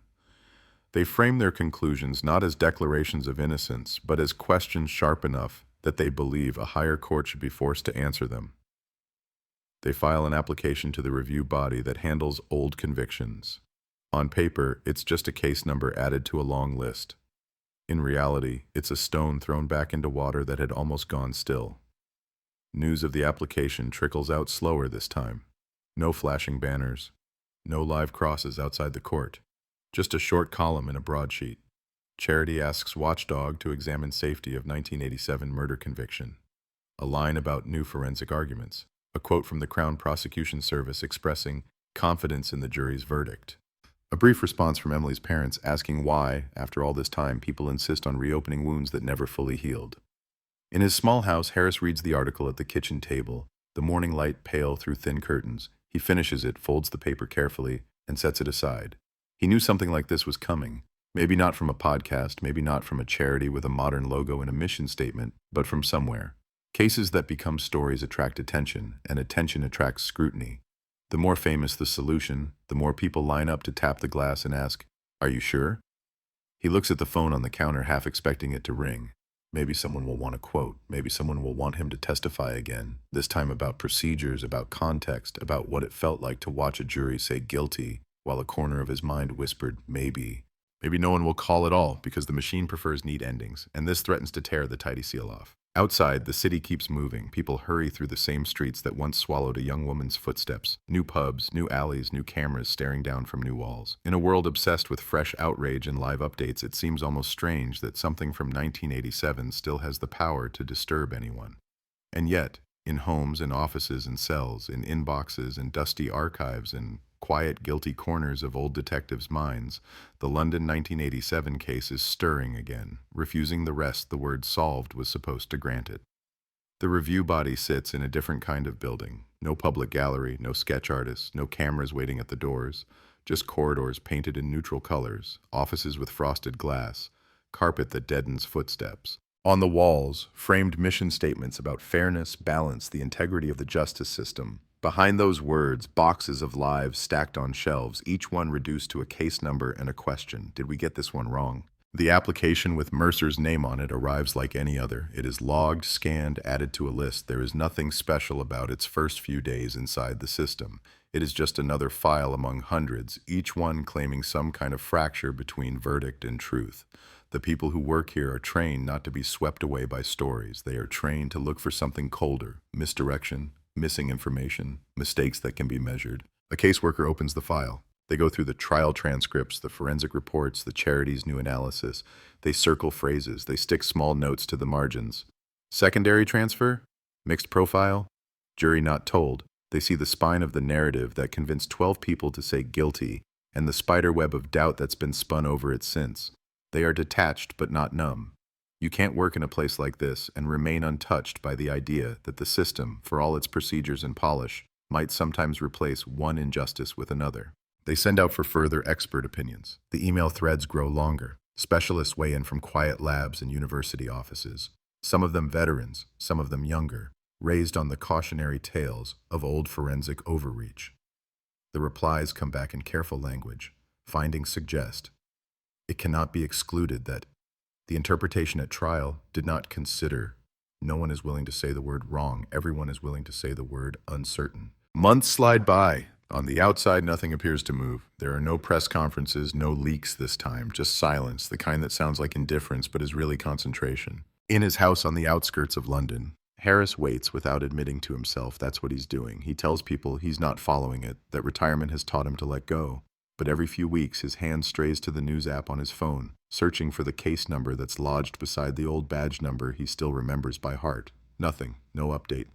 They frame their conclusions not as declarations of innocence, but as questions sharp enough that they believe a higher court should be forced to answer them. They file an application to the review body that handles old convictions. On paper, it's just a case number added to a long list. In reality, it's a stone thrown back into water that had almost gone still. News of the application trickles out slower this time. No flashing banners. No live crosses outside the court. Just a short column in a broadsheet. Charity asks Watchdog to examine safety of 1987 murder conviction. A line about new forensic arguments. A quote from the Crown Prosecution Service expressing confidence in the jury's verdict. A brief response from Emily's parents asking why, after all this time, people insist on reopening wounds that never fully healed. In his small house, Harris reads the article at the kitchen table, the morning light pale through thin curtains. He finishes it, folds the paper carefully, and sets it aside. He knew something like this was coming. Maybe not from a podcast, maybe not from a charity with a modern logo and a mission statement, but from somewhere. Cases that become stories attract attention, and attention attracts scrutiny. The more famous the solution, the more people line up to tap the glass and ask, "Are you sure?" He looks at the phone on the counter, half expecting it to ring. Maybe someone will want a quote. Maybe someone will want him to testify again, this time about procedures, about context, about what it felt like to watch a jury say guilty, while a corner of his mind whispered, maybe. Maybe no one will call at all, because the machine prefers neat endings, and this threatens to tear the tidy seal off. Outside, the city keeps moving. People hurry through the same streets that once swallowed a young woman's footsteps. New pubs, new alleys, new cameras staring down from new walls. In a world obsessed with fresh outrage and live updates, it seems almost strange that something from 1987 still has the power to disturb anyone. And yet, in homes and offices and cells, in inboxes and dusty archives and quiet, guilty corners of old detectives' minds, the London 1987 case is stirring again, refusing the rest the word solved was supposed to grant it. The review body sits in a different kind of building. No public gallery, no sketch artists, no cameras waiting at the doors, just corridors painted in neutral colors, offices with frosted glass, carpet that deadens footsteps. On the walls, framed mission statements about fairness, balance, the integrity of the justice system. Behind those words, boxes of lives stacked on shelves, each one reduced to a case number and a question. Did we get this one wrong? The application with Mercer's name on it arrives like any other. It is logged, scanned, added to a list. There is nothing special about its first few days inside the system. It is just another file among hundreds, each one claiming some kind of fracture between verdict and truth. The people who work here are trained not to be swept away by stories. They are trained to look for something colder, misdirection, missing information, mistakes that can be measured. A caseworker opens the file. They go through the trial transcripts, the forensic reports, the charity's new analysis. They circle phrases. They stick small notes to the margins. Secondary transfer? Mixed profile? Jury not told. They see the spine of the narrative that convinced 12 people to say guilty, and the spider web of doubt that's been spun over it since. They are detached but not numb. You can't work in a place like this and remain untouched by the idea that the system, for all its procedures and polish, might sometimes replace one injustice with another. They send out for further expert opinions. The email threads grow longer. Specialists weigh in from quiet labs and university offices. Some of them veterans, some of them younger, raised on the cautionary tales of old forensic overreach. The replies come back in careful language. Findings suggest it cannot be excluded that the interpretation at trial did not consider. No one is willing to say the word wrong. Everyone is willing to say the word uncertain. Months slide by. On the outside, nothing appears to move. There are no press conferences, no leaks this time, just silence, the kind that sounds like indifference but is really concentration. In his house on the outskirts of London, Harris waits without admitting to himself that's what he's doing. He tells people he's not following it, that retirement has taught him to let go. But every few weeks, his hand strays to the news app on his phone, searching for the case number that's lodged beside the old badge number he still remembers by heart. Nothing, no update.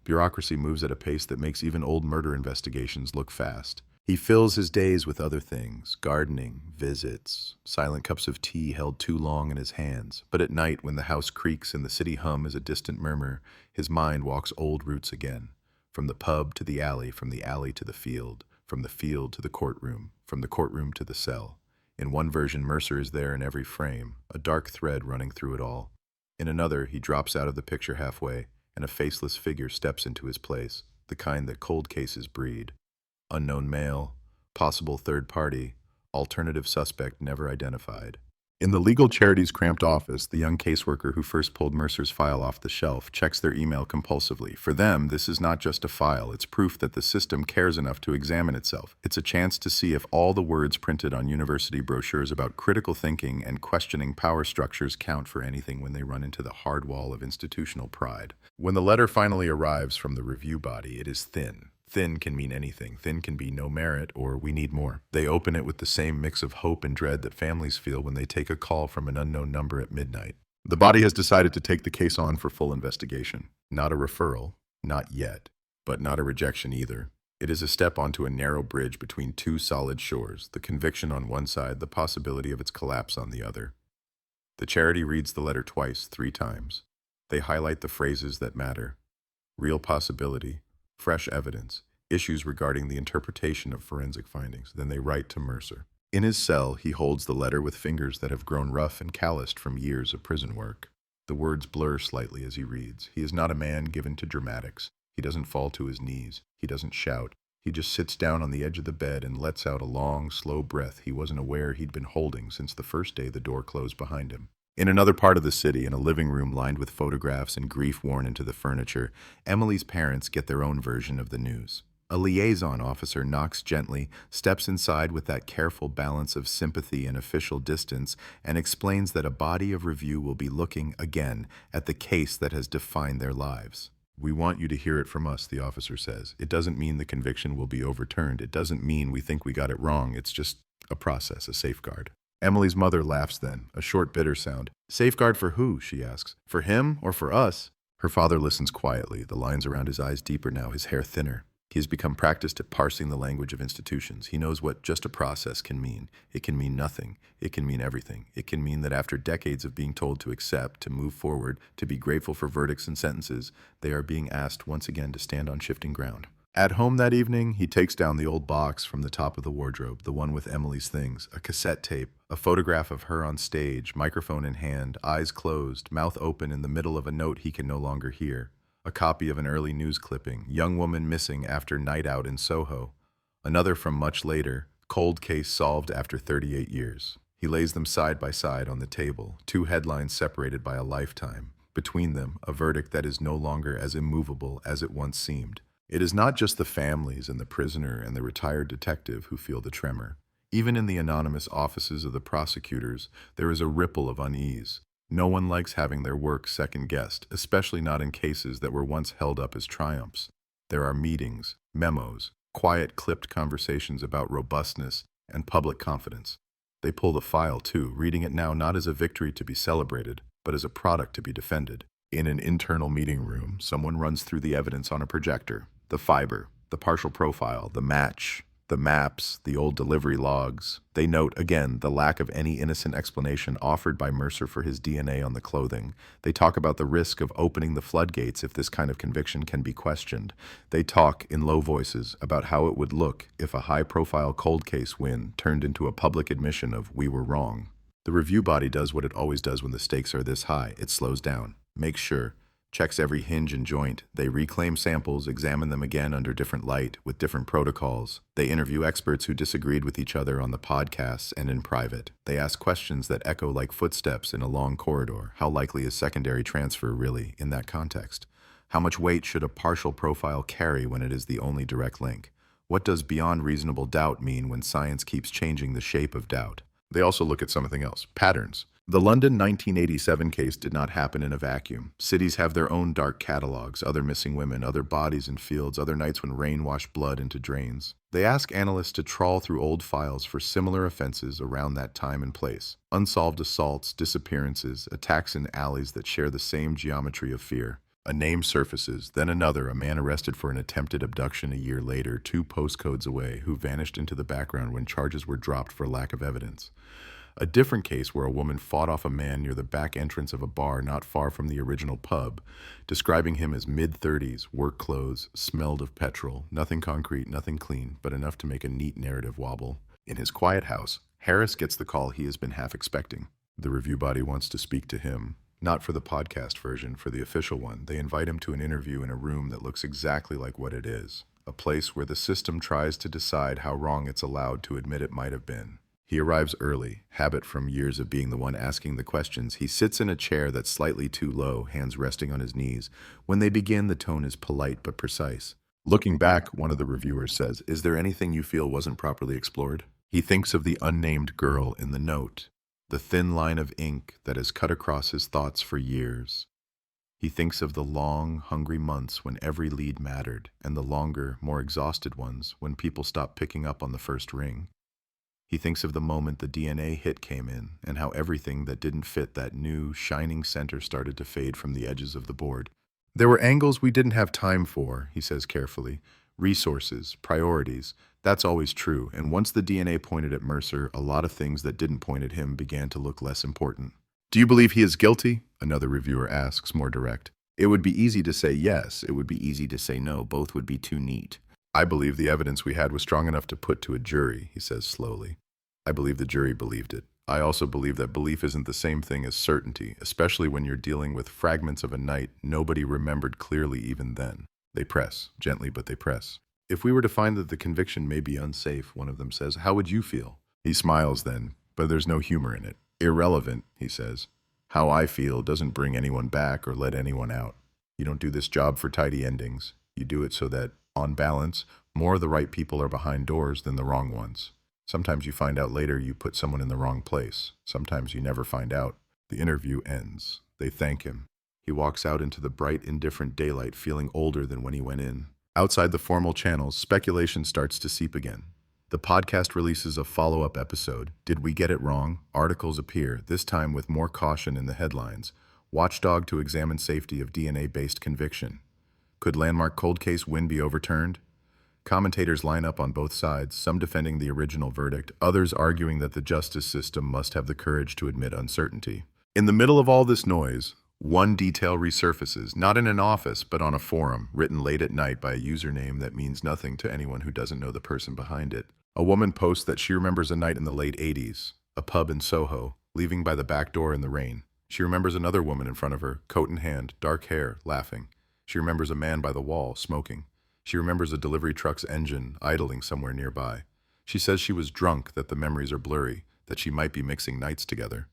Bureaucracy moves at a pace that makes even old murder investigations look fast. He fills his days with other things, gardening, visits, silent cups of tea held too long in his hands. But at night, when the house creaks and the city hum is a distant murmur, his mind walks old routes again. From the pub to the alley, from the alley to the field, from the field to the courtroom, from the courtroom to the cell. In one version, Mercer is there in every frame, a dark thread running through it all. In another, he drops out of the picture halfway, and a faceless figure steps into his place, the kind that cold cases breed. Unknown male, possible third party, alternative suspect never identified. In the legal charity's cramped office, the young caseworker who first pulled Mercer's file off the shelf checks their email compulsively. For them, this is not just a file. It's proof that the system cares enough to examine itself. It's a chance to see if all the words printed on university brochures about critical thinking and questioning power structures count for anything when they run into the hard wall of institutional pride. When the letter finally arrives from the review body, it is thin. Thin can mean anything. Thin can be no merit or we need more. They open it with the same mix of hope and dread that families feel when they take a call from an unknown number at midnight. The body has decided to take the case on for full investigation. Not a referral, not yet, but not a rejection either. It is a step onto a narrow bridge between two solid shores, the conviction on one side, the possibility of its collapse on the other. The charity reads the letter twice, 3 times. They highlight the phrases that matter. Real possibility. Fresh evidence, issues regarding the interpretation of forensic findings. Then they write to Mercer. In his cell, he holds the letter with fingers that have grown rough and calloused from years of prison work. The words blur slightly as he reads. He is not a man given to dramatics. He doesn't fall to his knees. He doesn't shout. He just sits down on the edge of the bed and lets out a long, slow breath he wasn't aware he'd been holding since the first day the door closed behind him. In another part of the city, in a living room lined with photographs and grief worn into the furniture, Emily's parents get their own version of the news. A liaison officer knocks gently, steps inside with that careful balance of sympathy and official distance, and explains that a body of review will be looking, again, at the case that has defined their lives. "We want you to hear it from us," the officer says. "It doesn't mean the conviction will be overturned. It doesn't mean we think we got it wrong. It's just a process, a safeguard." Emily's mother laughs then, a short, bitter sound. "Safeguard for who?" she asks. "For him or for us?" Her father listens quietly, the lines around his eyes deeper now, his hair thinner. He has become practiced at parsing the language of institutions. He knows what just a process can mean. It can mean nothing. It can mean everything. It can mean that after decades of being told to accept, to move forward, to be grateful for verdicts and sentences, they are being asked once again to stand on shifting ground. At home that evening, he takes down the old box from the top of the wardrobe, the one with Emily's things, a cassette tape, a photograph of her on stage, microphone in hand, eyes closed, mouth open in the middle of a note he can no longer hear, A copy of an early news clipping, young woman missing after night out in Soho. Another from much later, cold case solved after 38 years. He lays them side by side on the table, two headlines separated by a lifetime. Between them, a verdict that is no longer as immovable as it once seemed. It is not just the families and the prisoner and the retired detective who feel the tremor. Even in the anonymous offices of the prosecutors, there is a ripple of unease. No one likes having their work second-guessed, especially not in cases that were once held up as triumphs. There are meetings, memos, quiet clipped conversations about robustness and public confidence. They pull the file too, reading it now not as a victory to be celebrated, but as a product to be defended. In an internal meeting room, someone runs through the evidence on a projector. The fiber, the partial profile, the match, the maps, the old delivery logs. They note, again, the lack of any innocent explanation offered by Mercer for his DNA on the clothing. They talk about the risk of opening the floodgates if this kind of conviction can be questioned. They talk, in low voices, about how it would look if a high-profile cold case win turned into a public admission of "we were wrong." The review body does what it always does when the stakes are this high. It slows down, makes sure, checks every hinge and joint. They reclaim samples, examine them again under different light, with different protocols. They interview experts who disagreed with each other on the podcasts and in private. They ask questions that echo like footsteps in a long corridor. How likely is secondary transfer really in that context? How much weight should a partial profile carry when it is the only direct link? What does beyond reasonable doubt mean when science keeps changing the shape of doubt? They also look at something else, patterns. The London 1987 case did not happen in a vacuum. Cities have their own dark catalogs, other missing women, other bodies in fields, other nights when rain washed blood into drains. They ask analysts to trawl through old files for similar offenses around that time and place. Unsolved assaults, disappearances, attacks in alleys that share the same geometry of fear. A name surfaces, then another, a man arrested for an attempted abduction a year later, 2 postcodes away, who vanished into the background when charges were dropped for lack of evidence. A different case where a woman fought off a man near the back entrance of a bar not far from the original pub, describing him as mid-30s, work clothes, smelled of petrol, nothing concrete, nothing clean, but enough to make a neat narrative wobble. In his quiet house, Harris gets the call he has been half expecting. The review body wants to speak to him. Not for the podcast version, for the official one. They invite him to an interview in a room that looks exactly like what it is. A place where the system tries to decide how wrong it's allowed to admit it might have been. He arrives early, habit from years of being the one asking the questions. He sits in a chair that's slightly too low, hands resting on his knees. When they begin, the tone is polite but precise. Looking back, one of the reviewers says, "Is there anything you feel wasn't properly explored?" He thinks of the unnamed girl in the note, the thin line of ink that has cut across his thoughts for years. He thinks of the long, hungry months when every lead mattered, and the longer, more exhausted ones when people stopped picking up on the first ring. He thinks of the moment the DNA hit came in, and how everything that didn't fit that new, shining center started to fade from the edges of the board. There were angles we didn't have time for, he says carefully. Resources, priorities, that's always true, and once the DNA pointed at Mercer, a lot of things that didn't point at him began to look less important. "Do you believe he is guilty?" another reviewer asks, more direct. It would be easy to say yes, it would be easy to say no, both would be too neat. "I believe the evidence we had was strong enough to put to a jury," he says slowly. "I believe the jury believed it. I also believe that belief isn't the same thing as certainty, especially when you're dealing with fragments of a night nobody remembered clearly even then." They press, gently but they press. "If we were to find that the conviction may be unsafe," one of them says, "how would you feel?" He smiles then, but there's no humor in it. "Irrelevant," he says. "How I feel doesn't bring anyone back or let anyone out. You don't do this job for tidy endings. You do it so that, on balance, more of the right people are behind doors than the wrong ones. Sometimes you find out later you put someone in the wrong place. Sometimes you never find out." The interview ends. They thank him. He walks out into the bright, indifferent daylight, feeling older than when he went in. Outside the formal channels, speculation starts to seep again. The podcast releases a follow-up episode. Did we get it wrong? Articles appear, this time with more caution in the headlines. Watchdog to examine safety of DNA-based conviction. Could landmark cold case win be overturned? Commentators line up on both sides, some defending the original verdict, others arguing that the justice system must have the courage to admit uncertainty. In the middle of all this noise, one detail resurfaces, not in an office, but on a forum, written late at night by a username that means nothing to anyone who doesn't know the person behind it. A woman posts that she remembers a night in the late 80s, a pub in Soho, leaving by the back door in the rain. She remembers another woman in front of her, coat in hand, dark hair, laughing. She remembers a man by the wall, smoking. She remembers a delivery truck's engine idling somewhere nearby. She says she was drunk, that the memories are blurry, that she might be mixing nights together.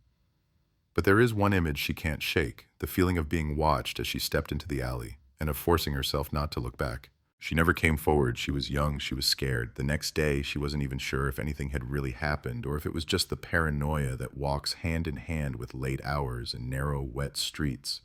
But there is one image she can't shake, the feeling of being watched as she stepped into the alley, and of forcing herself not to look back. She never came forward. She was young. She was scared. The next day, she wasn't even sure if anything had really happened or if it was just the paranoia that walks hand in hand with late hours and narrow, wet streets.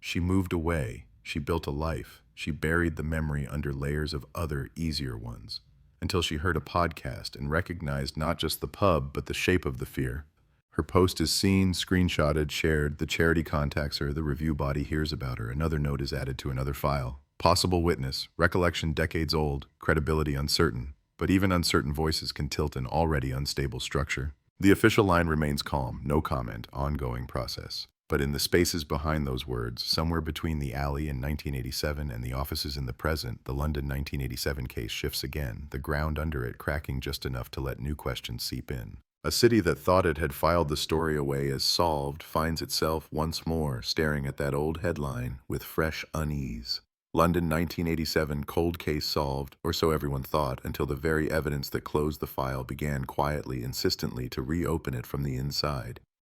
She moved away. She built a life. She buried the memory under layers of other, easier ones, until she heard a podcast and recognized not just the pub, but the shape of the fear. Her post is seen, screenshotted, shared. The charity contacts her. The review body hears about her. Another note is added to another file. Possible witness, recollection decades old, credibility uncertain. But even uncertain voices can tilt an already unstable structure. The official line remains calm, no comment, ongoing process. But in the spaces behind those words, somewhere between the alley in 1987 and the offices in the present, the London 1987 case shifts again, the ground under it cracking just enough to let new questions seep in. A city that thought it had filed the story away as solved finds itself once more staring at that old headline with fresh unease. London 1987 cold case solved, or so everyone thought, until the very evidence that closed the file began quietly, insistently to reopen it from the inside.